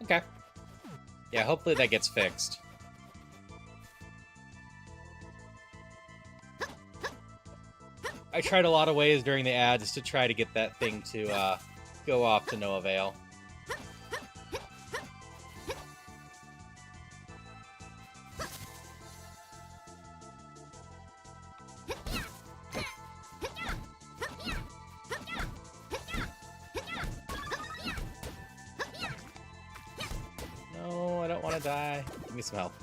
Okay. Yeah, hopefully that gets fixed. I tried a lot of ways during the ads to try to get that thing to go off to no avail. No, I don't want to die. Give me some help.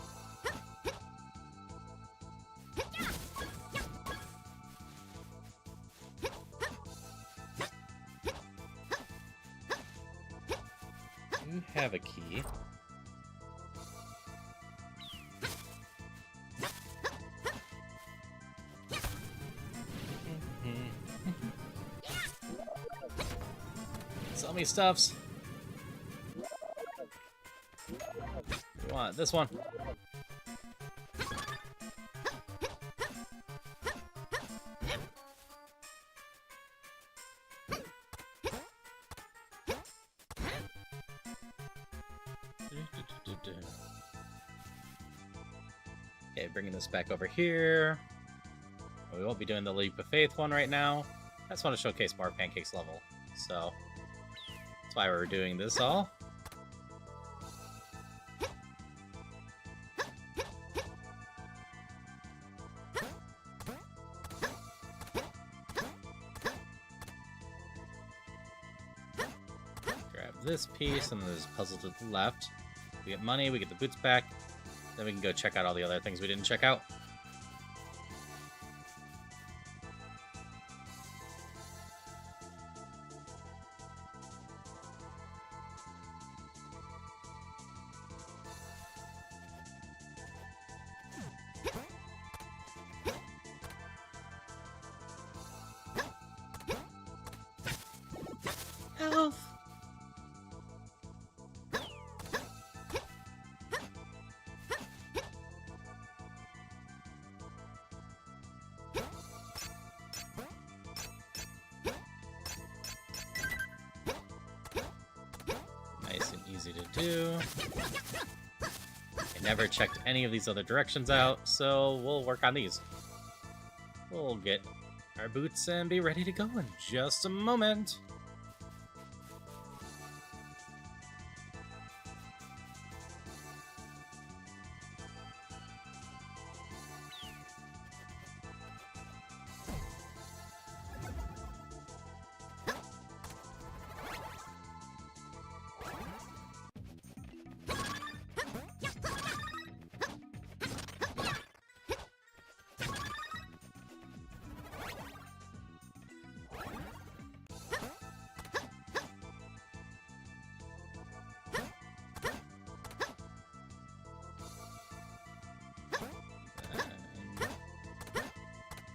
You have a key. Sell me stuffs. You want this one? Okay, bringing this back over here. We won't be doing the Leap of Faith one right now. I just want to showcase more Pancakes level, so that's why we're doing this all. Grab this piece, and then there's a puzzle to the left. We get money, we get the boots back. Then we can go check out all the other things we didn't check out. Health. Nice and easy to do. I never checked any of these other directions out, so we'll work on these. We'll get our boots and be ready to go in just a moment.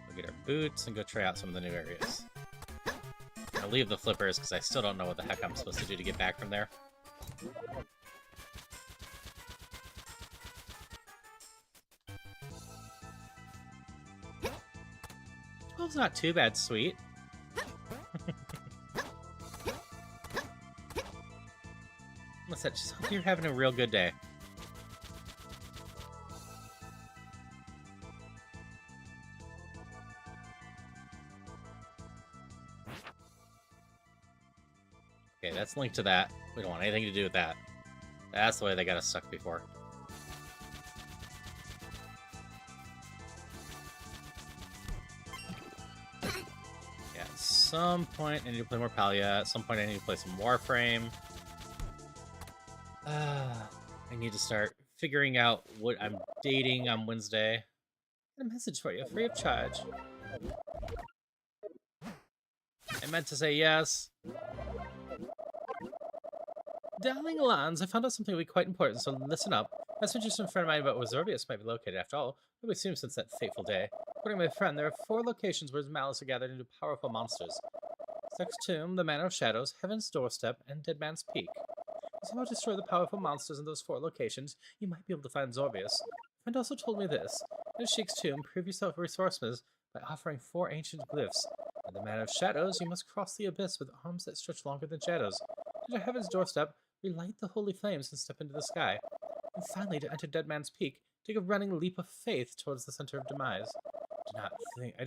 We'll get our boots and go try out some of the new areas. I'll leave the flippers because I still don't know what the heck I'm supposed to do to get back from there. Well, it's not too bad, sweet. Listen, just hope you're having a real good day. Okay, that's linked to that. We don't want anything to do with that. That's the way they got us stuck before. Yeah, at some point I need to play more Palia. At some point I need to play some Warframe. I need to start figuring out what I'm dating on Wednesday. A message for you, free of charge. I meant to say yes. Darling Lans, I found out something really quite important, so listen up. I sent you some friend of mine about where Zorbius might be located. After all, it would seem since that fateful day. According to my friend, there are 4 locations where his malice are gathered into powerful monsters. Sex Tomb, the Manor of Shadows, Heaven's Doorstep, and Dead Man's Peak. If you somehow destroy the powerful monsters in those 4 locations, you might be able to find Zorbius. My friend also told me this. In Sheik's tomb, prove yourself resourceful by offering 4 ancient glyphs. In the Manor of Shadows, you must cross the abyss with arms that stretch longer than shadows. To Heaven's Doorstep, relight the holy flames and step into the sky. And finally, to enter Dead Man's Peak, take a running leap of faith towards the center of demise. I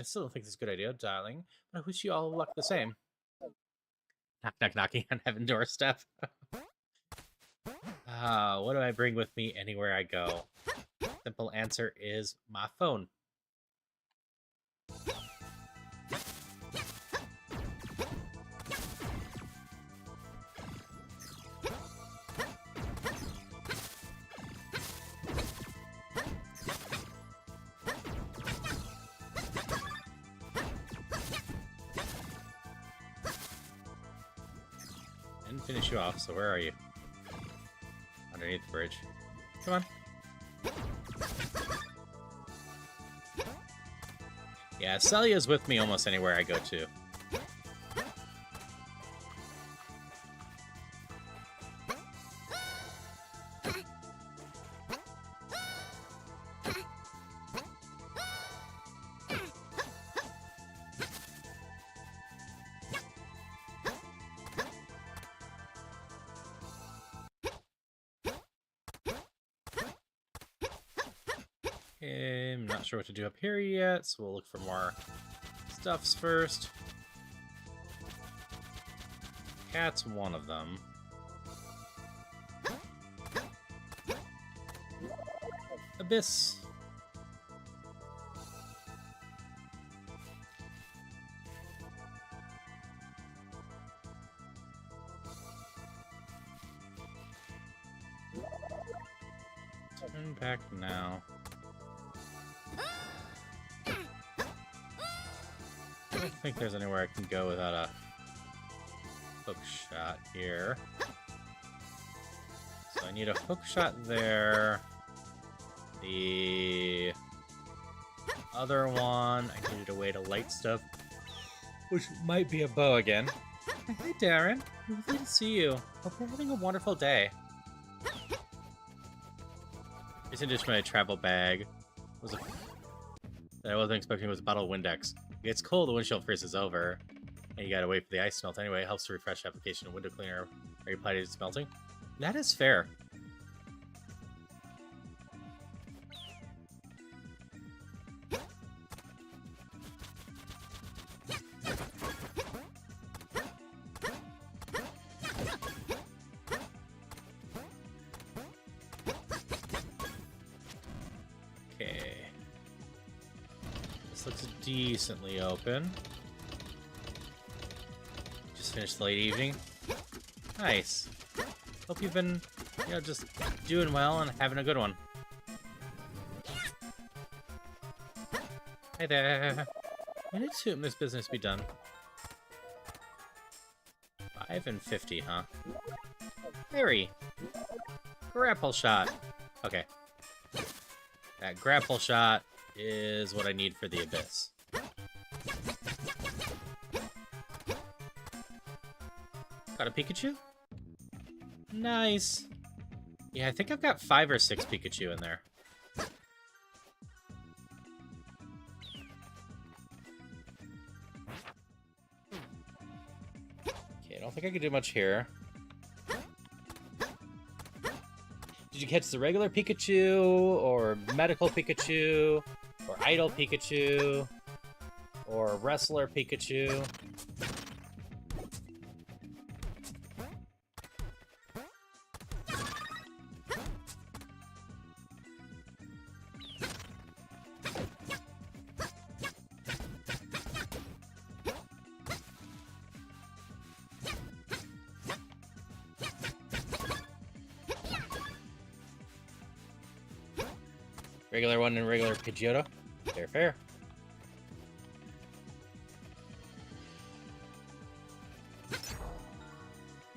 still don't think this is a good idea, darling, but I wish you all luck the same. Knock, knock, knocking on Heaven's Doorstep. What do I bring with me anywhere I go? Simple answer is my phone. And finish you off, so where are you? Underneath the bridge. Come on. Yeah, Celia's with me almost anywhere I go to. I'm not sure what to do up here yet, so we'll look for more stuffs first. Cat's one of them. Abyss. Turn back now. I don't think there's anywhere I can go without a hook shot here. So I need a hook shot there. The other one, I needed a way to light stuff, which might be a bow again. Hey Darren, lovely to see you. Hope you're having a wonderful day. This addition to my travel bag was that I wasn't expecting was a bottle of Windex. It gets cold, the windshield freezes over, and you gotta wait for the ice to melt anyway. It helps to refresh application of window cleaner. Are you applied to melting? That is fair. Looks decently open. Just finished the late evening. Nice. Hope you've been, just doing well and having a good one. Hey there. When did soon this business be done? 5 and 50, huh? Harry. Grapple shot. Okay. That grapple shot is what I need for the abyss. Got a Pikachu? Nice. Yeah, I think I've got 5 or 6 Pikachu in there. Okay, I don't think I can do much here. Did you catch the regular Pikachu, or medical Pikachu, or idle Pikachu, or wrestler Pikachu? Regular one and regular Pidgeotto. Fair, fair.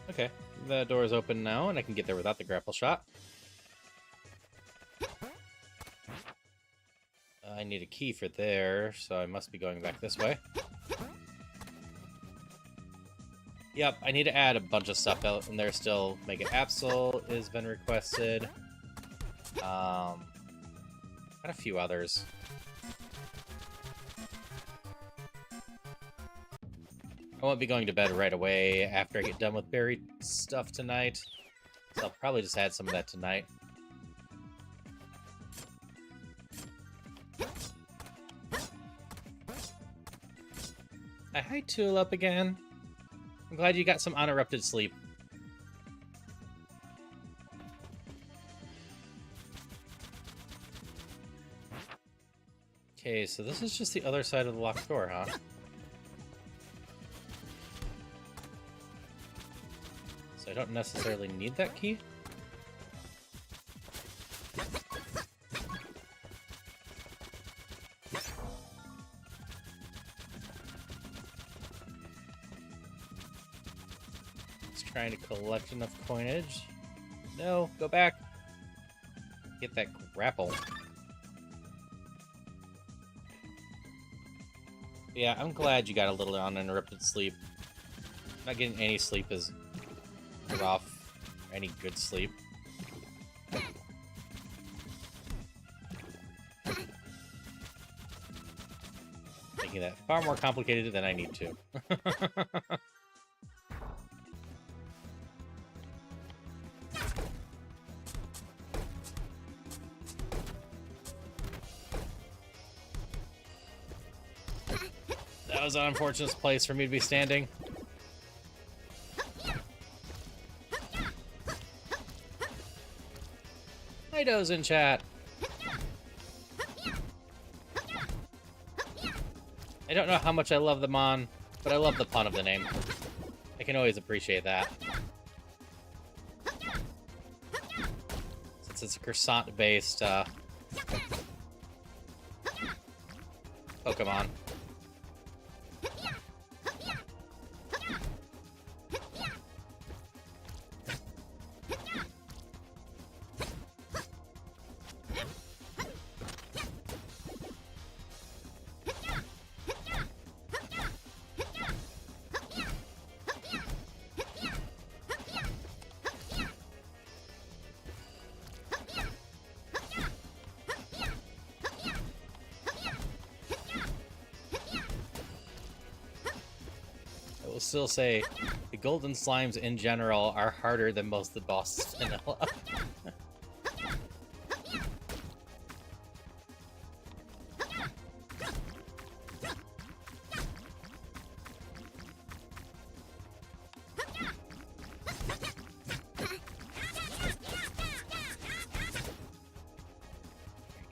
Okay, the door is open now, and I can get there without the grapple shot. I need a key for there, so I must be going back this way. Yep, I need to add a bunch of stuff out in there still. Mega Absol has been requested. Got a few others. I won't be going to bed right away after I get done with buried stuff tonight. So I'll probably just add some of that tonight. Hi, Tulip again. I'm glad you got some uninterrupted sleep. Okay, so this is just the other side of the locked door, huh? So I don't necessarily need that key. Just trying to collect enough coinage. No, go back. Get that grapple. Yeah, I'm glad you got a little uninterrupted sleep. Not getting any sleep is rough. Or any good sleep. Making that far more complicated than I need to. That was an unfortunate place for me to be standing. Ido's in chat. I don't know how much I love the Mon, but I love the pun of the name. I can always appreciate that. Since it's a croissant-based Pokemon. Still say the golden slimes in general are harder than most of the bosses vanilla.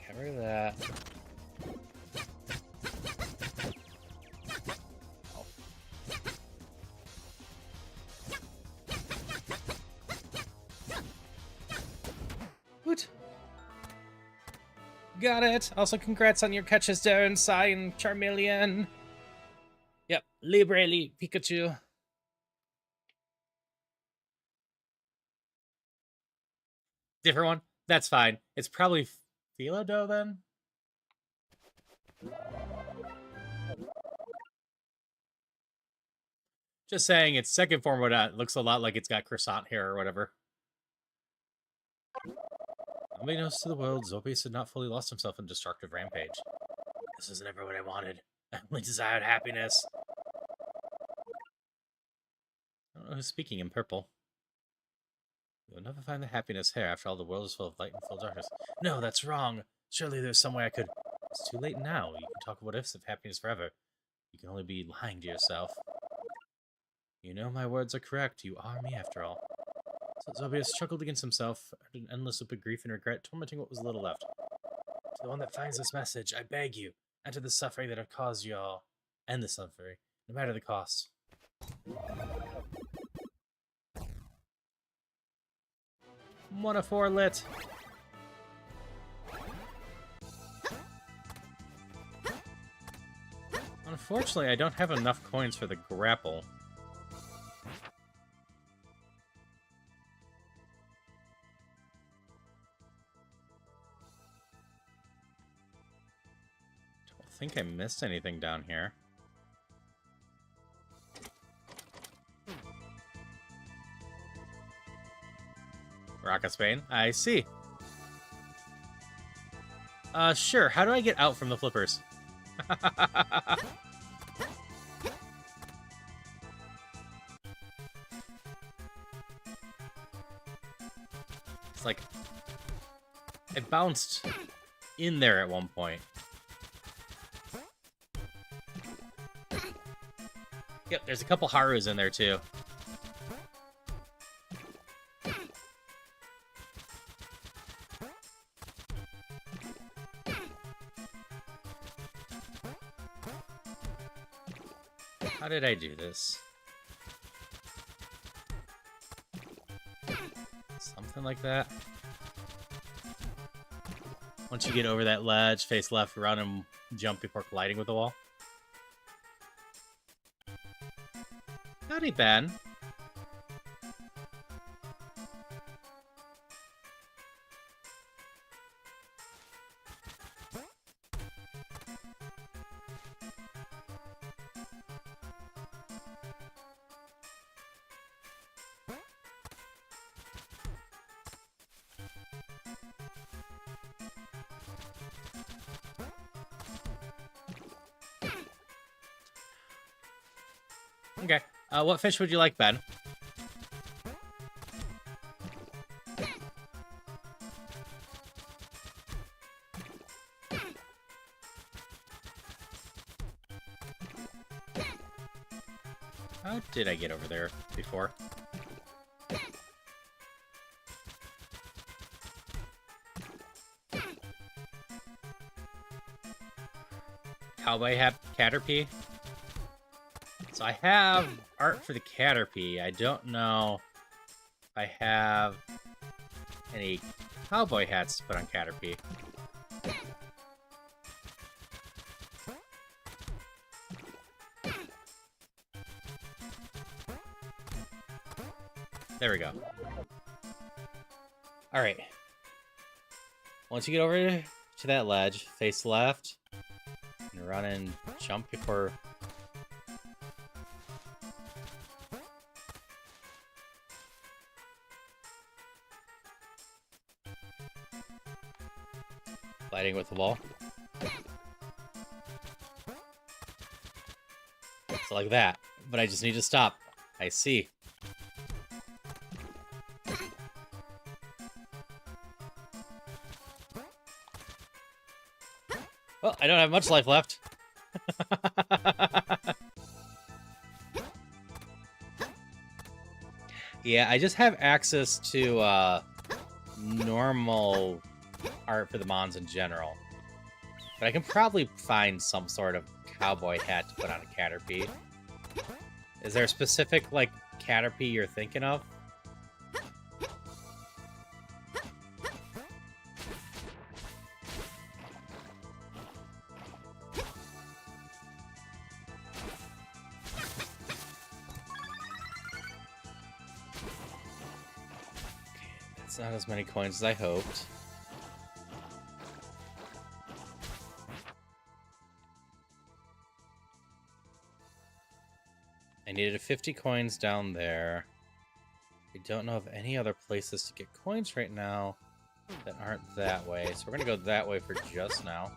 Cover that. Got it. Also, congrats on your catches there, and Sai and Charmeleon. Yep, Librely Pikachu. Different one? That's fine. It's probably Philado then? Just saying, its second form looks a lot like it's got croissant hair or whatever. Unbeknownst to the world, Zopius had not fully lost himself in destructive rampage. This was never what I wanted. I only desired happiness. I don't know who's speaking in purple. You'll never find the happiness here. After all, the world is full of light and full of darkness. No, that's wrong. Surely there's some way I could... It's too late now. You can talk what ifs of happiness forever. You can only be lying to yourself. You know my words are correct. You are me, after all. So Zobius struggled against himself, an endless loop of grief and regret, tormenting what was little left. To the one that finds this message, I beg you, enter the suffering that I've caused you all. End the suffering, no matter the cost. 1 of 4 lit. Unfortunately, I don't have enough coins for the grapple. Don't think I missed anything down here. Rock of Spain. I see. Sure. How do I get out from the flippers? It's like... I bounced in there at one point. Yep, there's a couple Harus in there, too. How did I do this? Something like that. Once you get over that ledge, face left, run and jump before colliding with the wall. Howdy, Ben. Okay. What fish would you like, Ben? How did I get over there before? Cowboy hat Caterpie? So I have art for the Caterpie. I don't know if I have any cowboy hats to put on Caterpie. There we go. Alright. Once you get over to that ledge, face left, and run and jump before... Colliding with the wall. So like that. But I just need to stop. I see. Well, I don't have much life left. Yeah, I just have access to normal art for the Mons in general. But I can probably find some sort of cowboy hat to put on a Caterpie. Is there a specific, like, Caterpie you're thinking of? It's not as many coins as I hoped. I needed 50 coins down there. I don't know of any other places to get coins right now that aren't that way. So we're going to go that way for just now.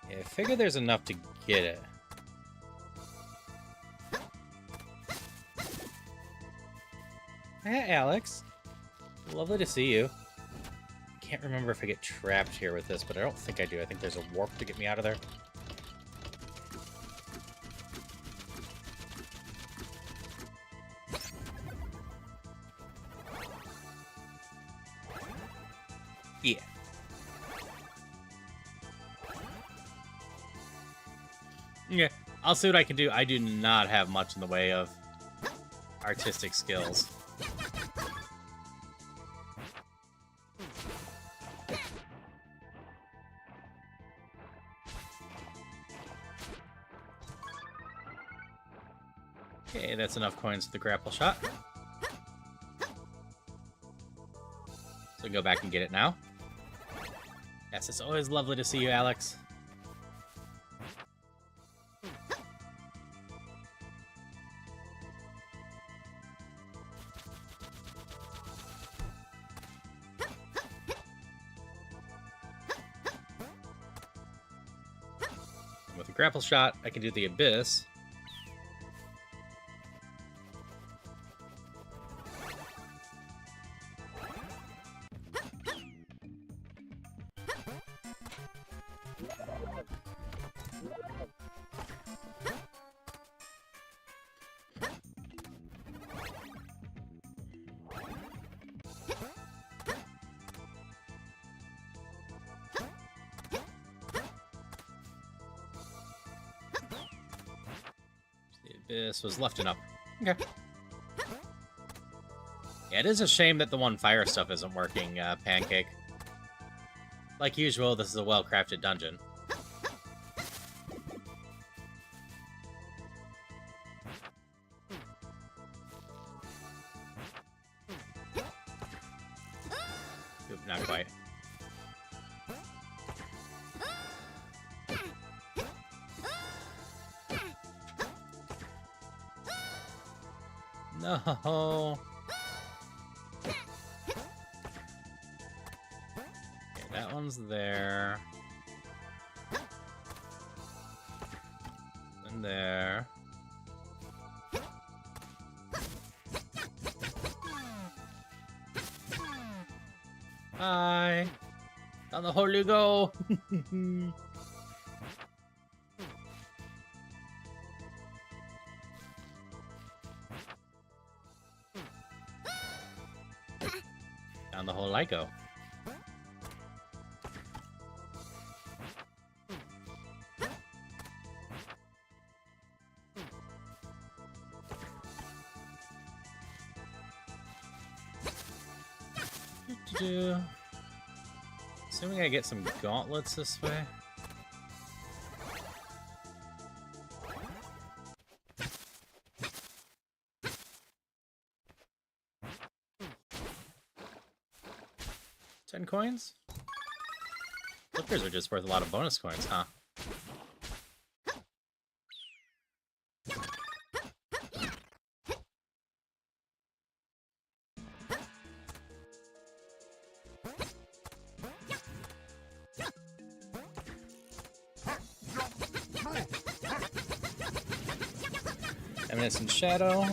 Yeah, I figure there's enough to get it. Hey, Alex. Lovely to see you. Can't remember if I get trapped here with this, but I don't think I do. I think there's a warp to get me out of there. Yeah. Yeah, I'll see what I can do. I do not have much in the way of artistic skills. Okay, that's enough coins for the grapple shot. So go back and get it now. Yes, it's always lovely to see you, Alex. And with a grapple shot, I can do the abyss. This was left enough. Okay. Yeah, it is a shame that the one fire stuff isn't working, Pancake. Like usual, this is a well-crafted dungeon. Oop, not quite. No. Okay, that one's there. And there. Hi. Down the hole you go. Down the hole I go. Assuming I get some gauntlets this way. $10 coins? Flippers are just worth a lot of bonus coins, huh? Eminence and Shadow.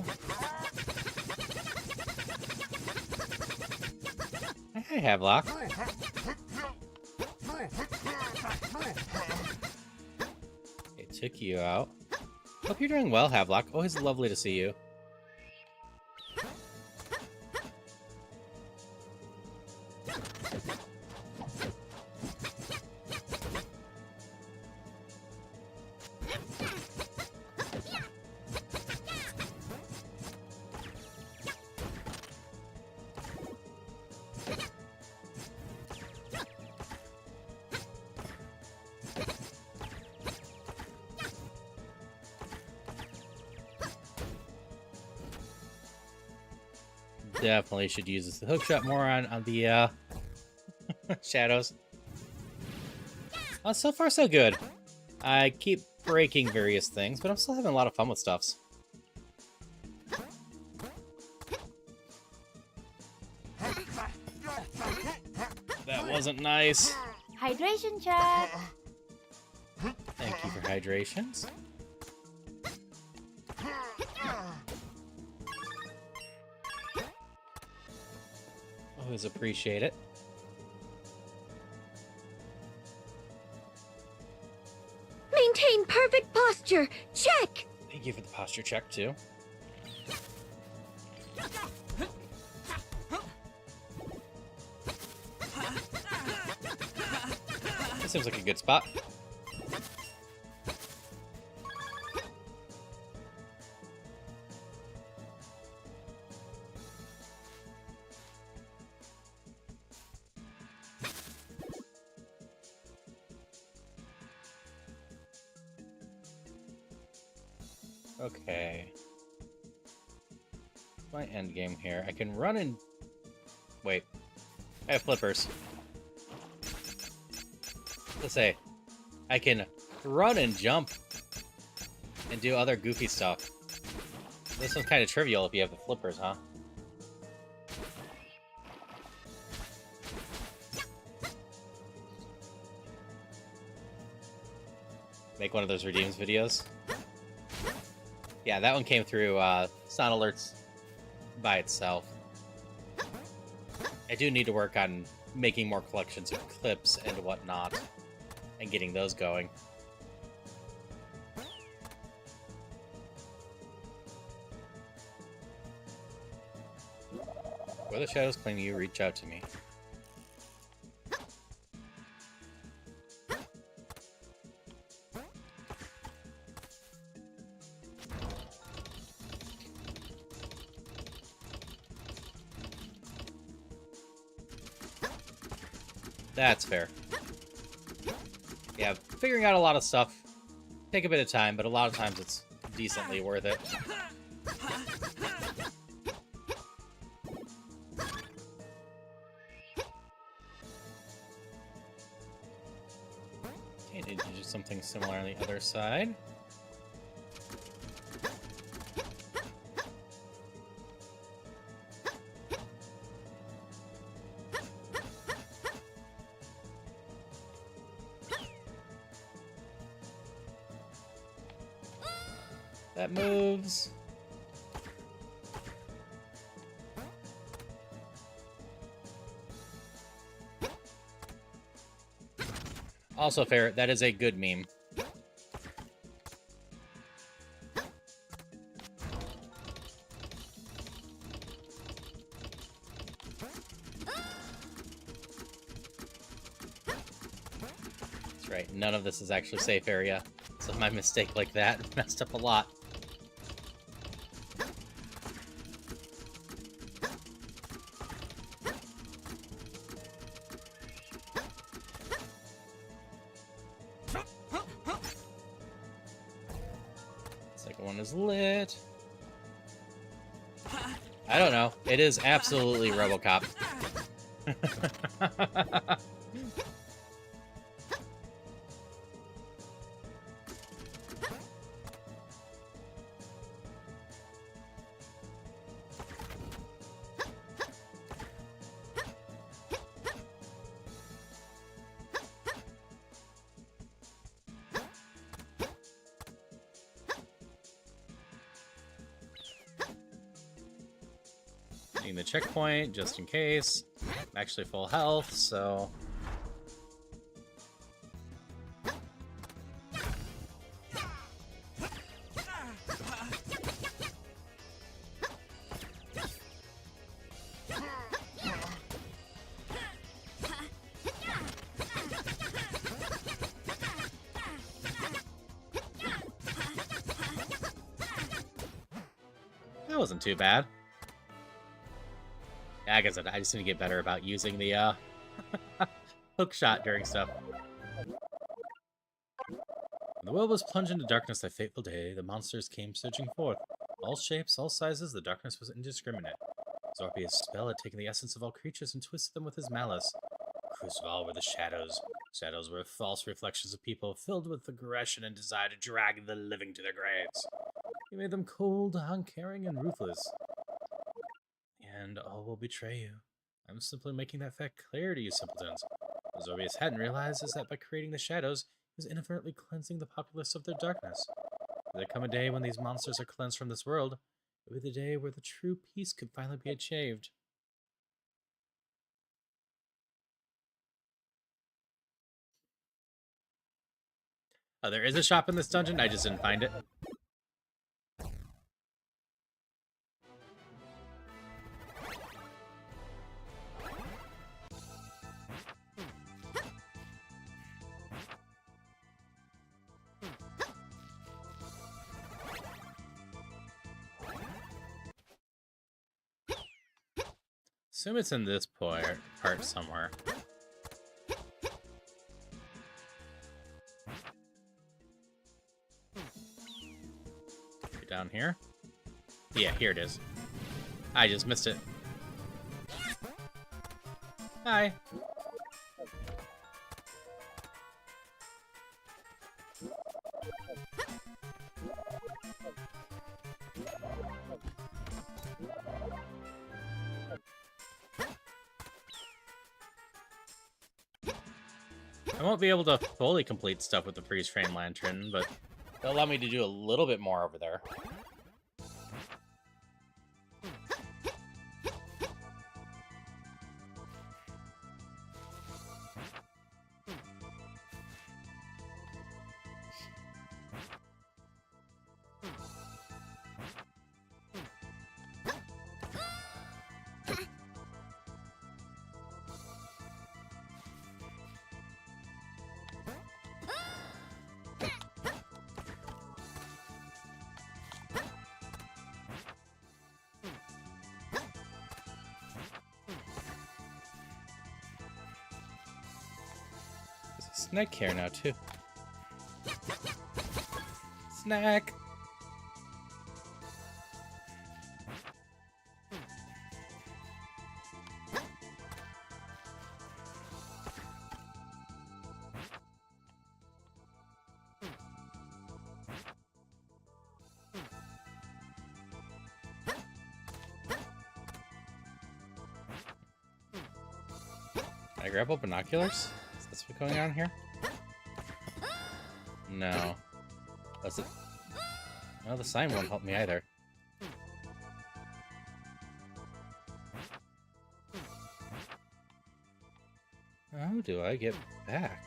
Hey, Havelock. It took you out. Hope you're doing well, Havelock. Always lovely to see you. Definitely should use the hookshot more on the shadows. So far, so good. I keep breaking various things, but I'm still having a lot of fun with stuffs. That wasn't nice. Hydration check. Thank you for hydrations. Always appreciate it. Maintain perfect posture. Check. Thank you for the posture check, too. This seems like a good spot. Okay. My end game here. I can run and... Wait. I have flippers. Let's say, I can run and jump and do other goofy stuff. This one's kind of trivial if you have the flippers, huh? Make one of those redeems videos. Yeah, that one came through sound alerts by itself. I do need to work on making more collections of clips and whatnot, and getting those going. Where the shadows claim you, reach out to me. That's fair. Yeah, figuring out a lot of stuff take a bit of time, but a lot of times it's decently worth it. Okay, need to do something similar on the other side. That moves. Also fair, that is a good meme. That's right, none of this is actually safe area. So my mistake like that messed up a lot. Second one is lit. I don't know. It is absolutely RoboCop. Need the checkpoint just in case. I'm actually full health, so. That wasn't too bad. Yeah, like I said, I just need to get better about using the hook shot during stuff. When the world was plunged into darkness that fateful day, the monsters came surging forth. All shapes, all sizes, the darkness was indiscriminate. Zorpia's spell had taken the essence of all creatures and twisted them with his malice. Crucible were the shadows, Shadows were false reflections of people filled with aggression and desire to drag the living to their graves. He made them cold, uncaring, and ruthless. And all will betray you. I'm simply making that fact clear to you simpletons. What Zorbius hadn't realized is that by creating the shadows, he was inadvertently cleansing the populace of their darkness. Will there come a day when these monsters are cleansed from this world? It will be the day where the true peace could finally be achieved. Oh, there is a shop in this dungeon? I just didn't find it. Assume it's in this part somewhere. Down here? Yeah, here it is. I just missed it. Hi. I won't be able to fully complete stuff with the freeze frame lantern, but it'll allow me to do a little bit more over there. Snack here now, too. Snack! Can I grab up binoculars? Is this what's going on here? No. That's it. No, the sign won't help me either. How do I get back?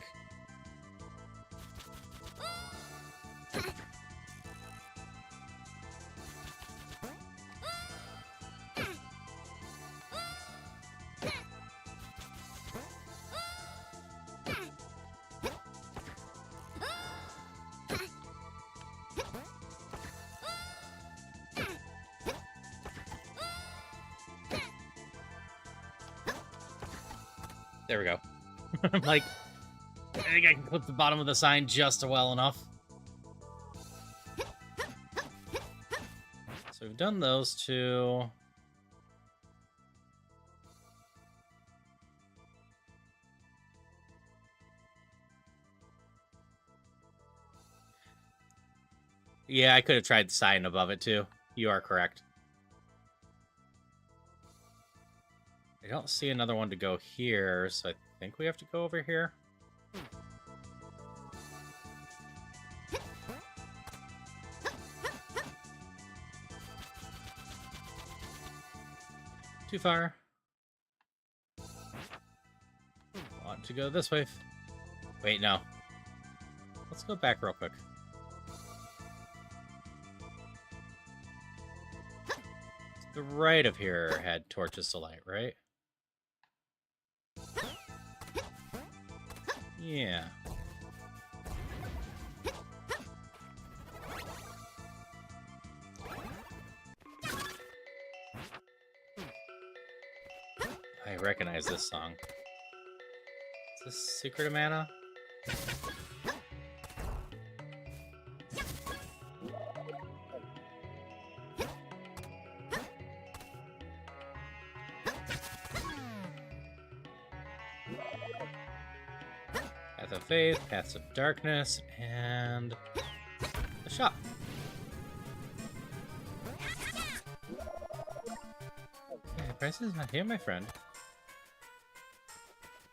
There we go. I'm like, I think I can clip the bottom of the sign just well enough. So we've done those two. Yeah, I could have tried the sign above it too. You are correct. I don't see another one to go here, so I think we have to go over here. Too far. Want to go this way. Wait, no. Let's go back real quick. The right of here had torches to light, right? Yeah. I recognize this song. Is this Secret of Mana? of Faith, Paths of Darkness, and the shop. Yeah, the price is not here, my friend.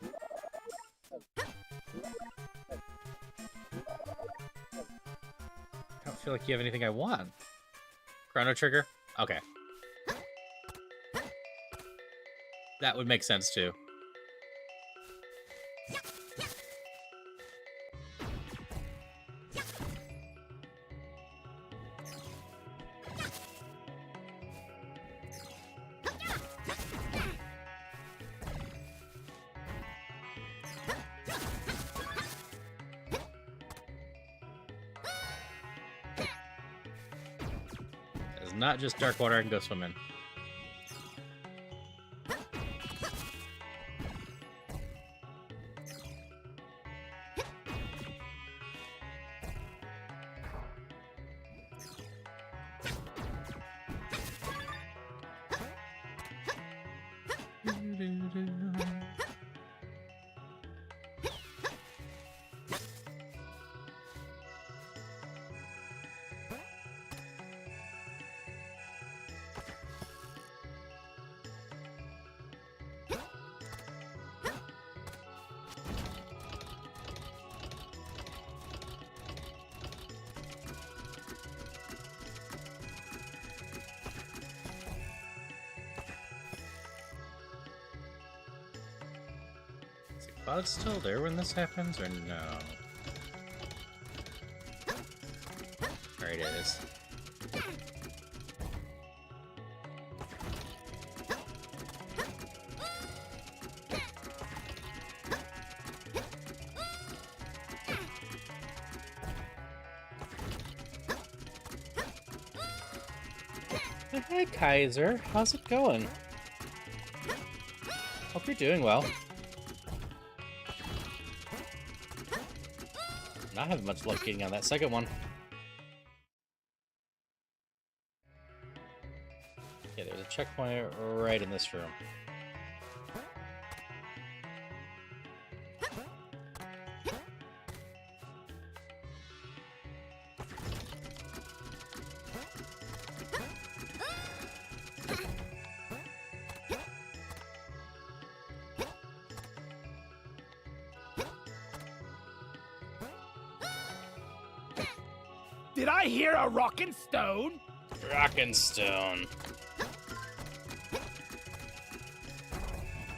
I don't feel like you have anything I want. Chrono Trigger? Okay. That would make sense, too. It's not just dark water I can go swim in. Is the cloud still there when this happens, or no? There it is. Hey, Kaiser. How's it going? Hope you're doing well. Not having much luck getting on that second one. Okay, there's a checkpoint right in this room. Did I hear a rockin' stone? Rockin' stone.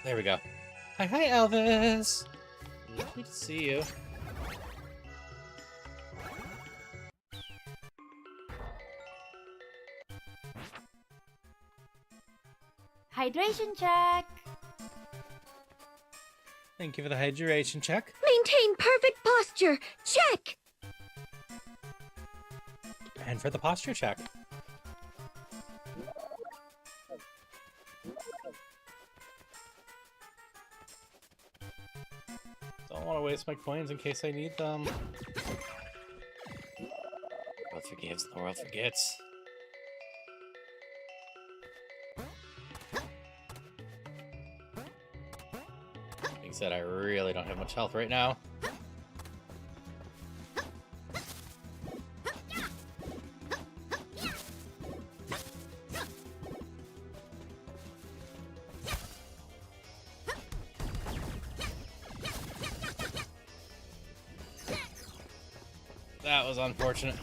There we go. Hi, Elvis. Lovely to see you. Hydration check. Thank you for the hydration check. Maintain perfect posture. Check. And for the posture check. Don't want to waste my coins in case I need them. The world forgives, the world forgets. Being said, I really don't have much health right now. That was unfortunate.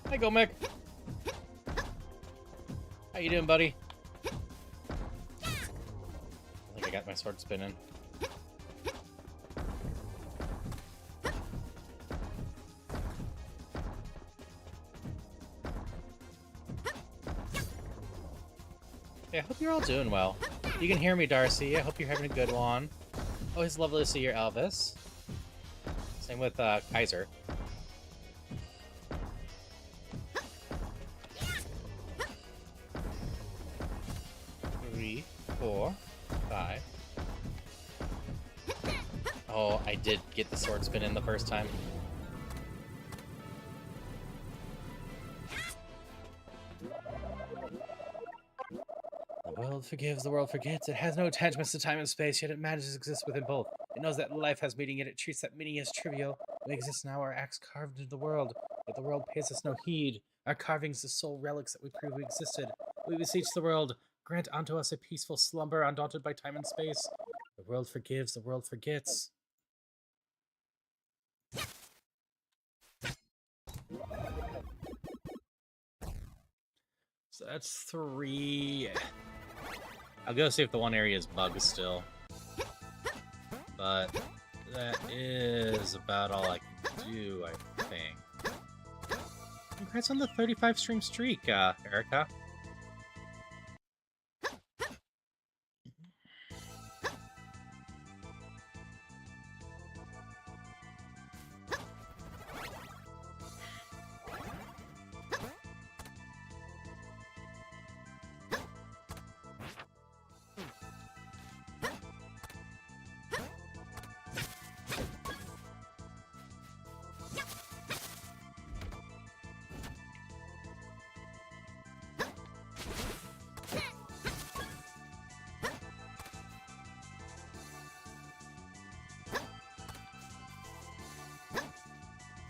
Hey, go Mick. How you doing, buddy? I think I got my sword spinning. I hope you're all doing well. You can hear me, Darcy. I hope you're having a good one. Always lovely to see your Elvis. Same with Kaiser. Oh, I did get the sword spin in the first time. The world forgives, the world forgets. It has no attachments to time and space, yet it manages to exist within both. It knows that life has meaning, yet it treats that meaning as trivial. We exist now, our acts carved into the world, yet the world pays us no heed. Our carvings, the sole relics that we prove we existed. We beseech the world, grant unto us a peaceful slumber, undaunted by time and space. The world forgives, the world forgets. So that's 3. I'll go see if the one area is bugged still. But that is about all I can do, I think. Congrats on the 35 stream streak, Erica.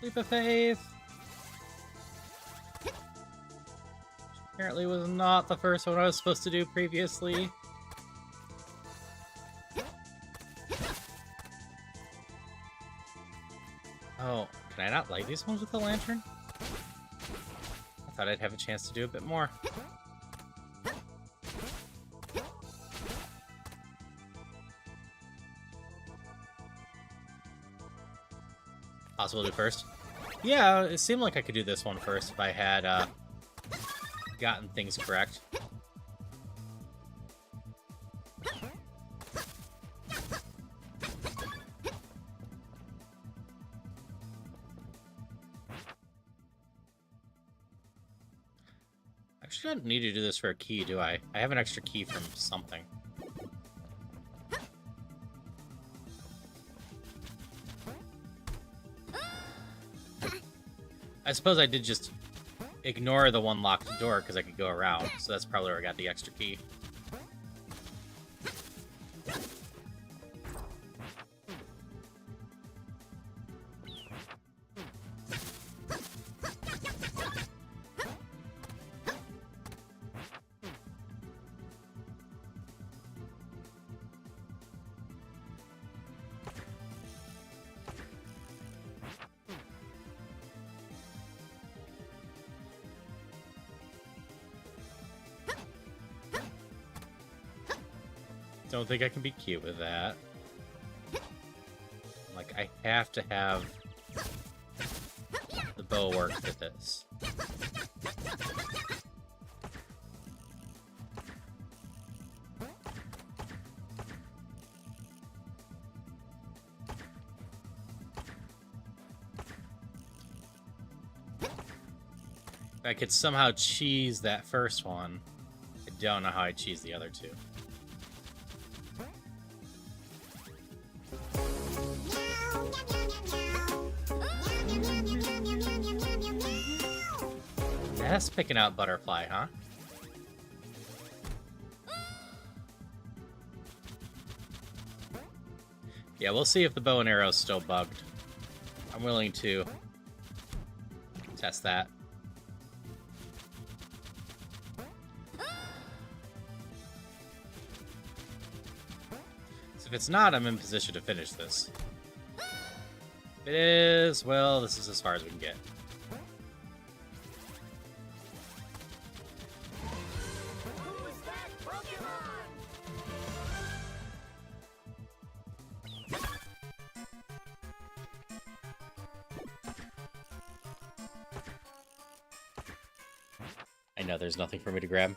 Leap of faith! Apparently was not the first one I was supposed to do previously. Oh, can I not light these ones with the lantern? I thought I'd have a chance to do a bit more. Possible to do first? Yeah, it seemed like I could do this one first if I had gotten things correct. Actually, I don't need to do this for a key, do I? I have an extra key from something. I suppose I did just ignore the one locked door because I could go around, so that's probably where I got the extra key. Don't think I can be cute with that. Like, I have to have the bow work for this. If I could somehow cheese that first one, I don't know how I cheese the other two. That's picking out butterfly, huh? Yeah, we'll see if the bow and arrow's still bugged. I'm willing to test that. So if it's not, I'm in position to finish this. If it is, well, this is as far as we can get. I know there's nothing for me to grab.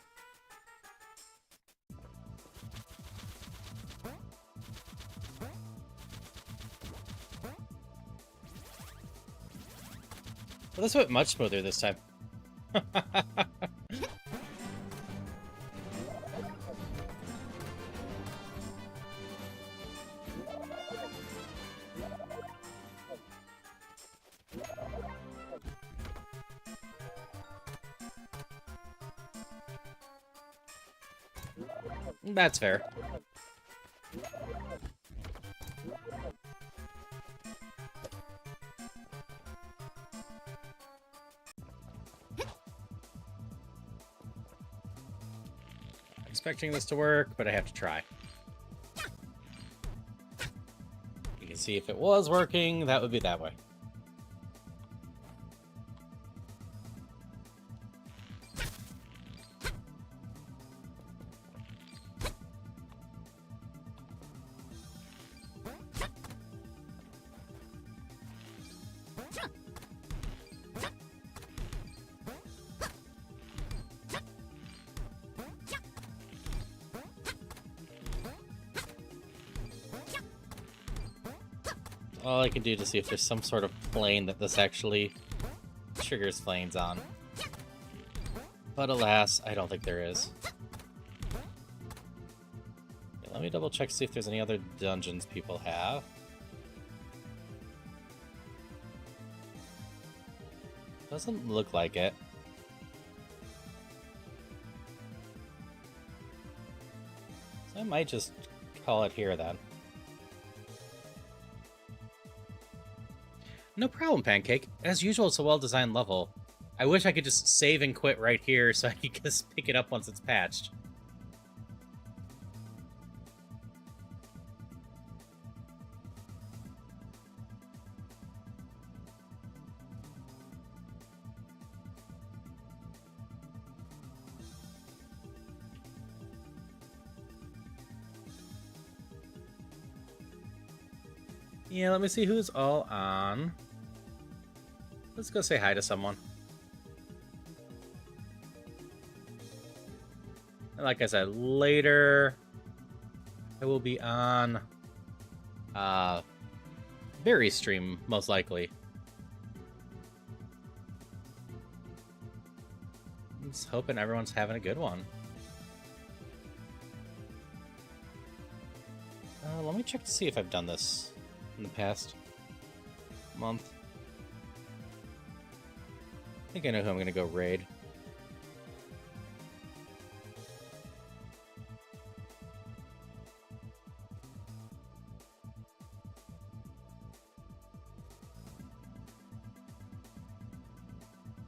Well, this went much smoother this time. That's fair. Expecting this to work, but I have to try. You can see if it was working, that would be that way. All I can do to see if there's some sort of plane that this actually triggers planes on. But alas, I don't think there is. Okay, let me double check to see if there's any other dungeons people have. Doesn't look like it. So I might just call it here then. No problem, Pancake. As usual, it's a well-designed level. I wish I could just save and quit right here so I could just pick it up once it's patched. Yeah, let me see who's all on. Let's go say hi to someone. And like I said, later I will be on Barry's stream, most likely. I'm just hoping everyone's having a good one. Let me check to see if I've done this in the past month. I think I know who I'm going to go raid.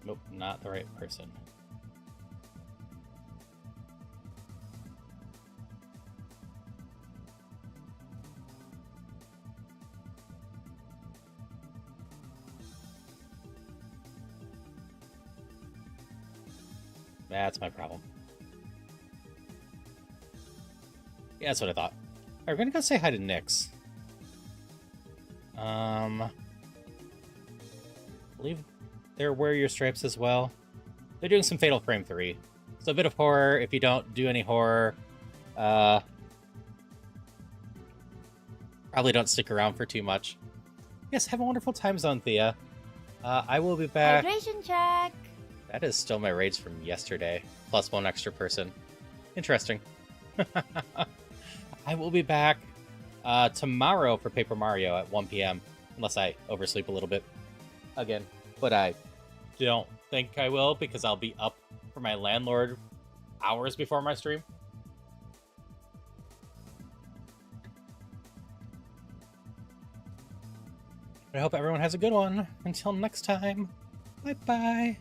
Nope, not the right person. That's my problem. Yeah, that's what I thought. Alright, we're gonna go say hi to Nyx. I believe they're Wear Your Stripes as well. They're doing some Fatal Frame 3. So a bit of horror. If you don't do any horror, probably don't stick around for too much. Yes, have a wonderful time zone, Thea. I will be back. Hydration check. That is still my raids from yesterday, plus one extra person. Interesting. I will be back tomorrow for Paper Mario at 1 p.m. Unless I oversleep a little bit again. But I don't think I will because I'll be up for my landlord hours before my stream. I hope everyone has a good one. Until next time, bye-bye.